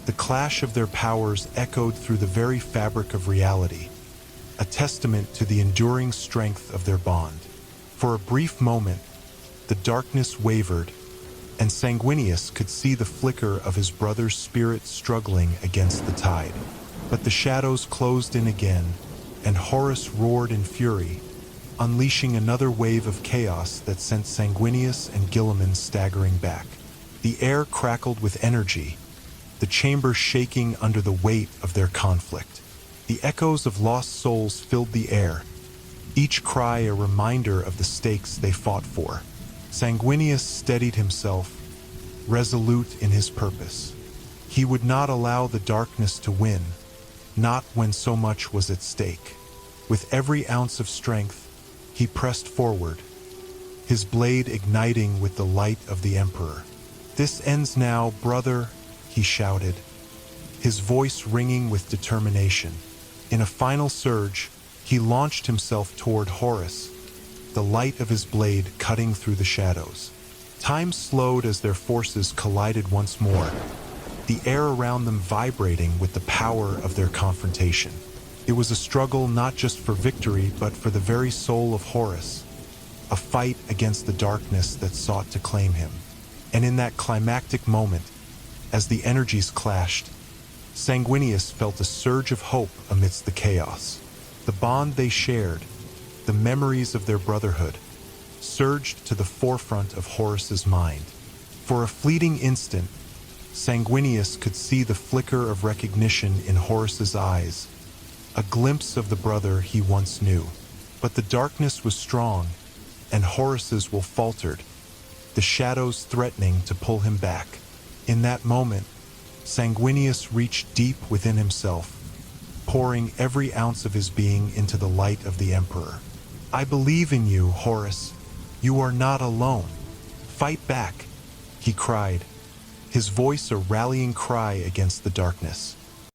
The clash of their powers echoed through the very fabric of reality, a testament to the enduring strength of their bond. For a brief moment, the darkness wavered, and Sanguinius could see the flicker of his brother's spirit struggling against the tide. But the shadows closed in again, and Horus roared in fury, unleashing another wave of chaos that sent Sanguinius and Guilliman staggering back. The air crackled with energy, the chamber shaking under the weight of their conflict. The echoes of lost souls filled the air, each cry a reminder of the stakes they fought for. Sanguinius steadied himself, resolute in his purpose. He would not allow the darkness to win, not when so much was at stake. With every ounce of strength, he pressed forward, his blade igniting with the light of the Emperor. "This ends now, brother," he shouted, his voice ringing with determination. In a final surge, he launched himself toward Horus, the light of his blade cutting through the shadows. Time slowed as their forces collided once more, the air around them vibrating with the power of their confrontation. It was a struggle not just for victory, but for the very soul of Horus, a fight against the darkness that sought to claim him. And in that climactic moment, as the energies clashed, Sanguinius felt a surge of hope amidst the chaos. The bond they shared, the memories of their brotherhood, surged to the forefront of Horus's mind. For a fleeting instant, Sanguinius could see the flicker of recognition in Horus's eyes, a glimpse of the brother he once knew. But the darkness was strong, and Horus's will faltered, the shadows threatening to pull him back. In that moment, Sanguinius reached deep within himself, pouring every ounce of his being into the light of the Emperor. "I believe in you, Horus. You are not alone. Fight back," he cried, his voice a rallying cry against the darkness.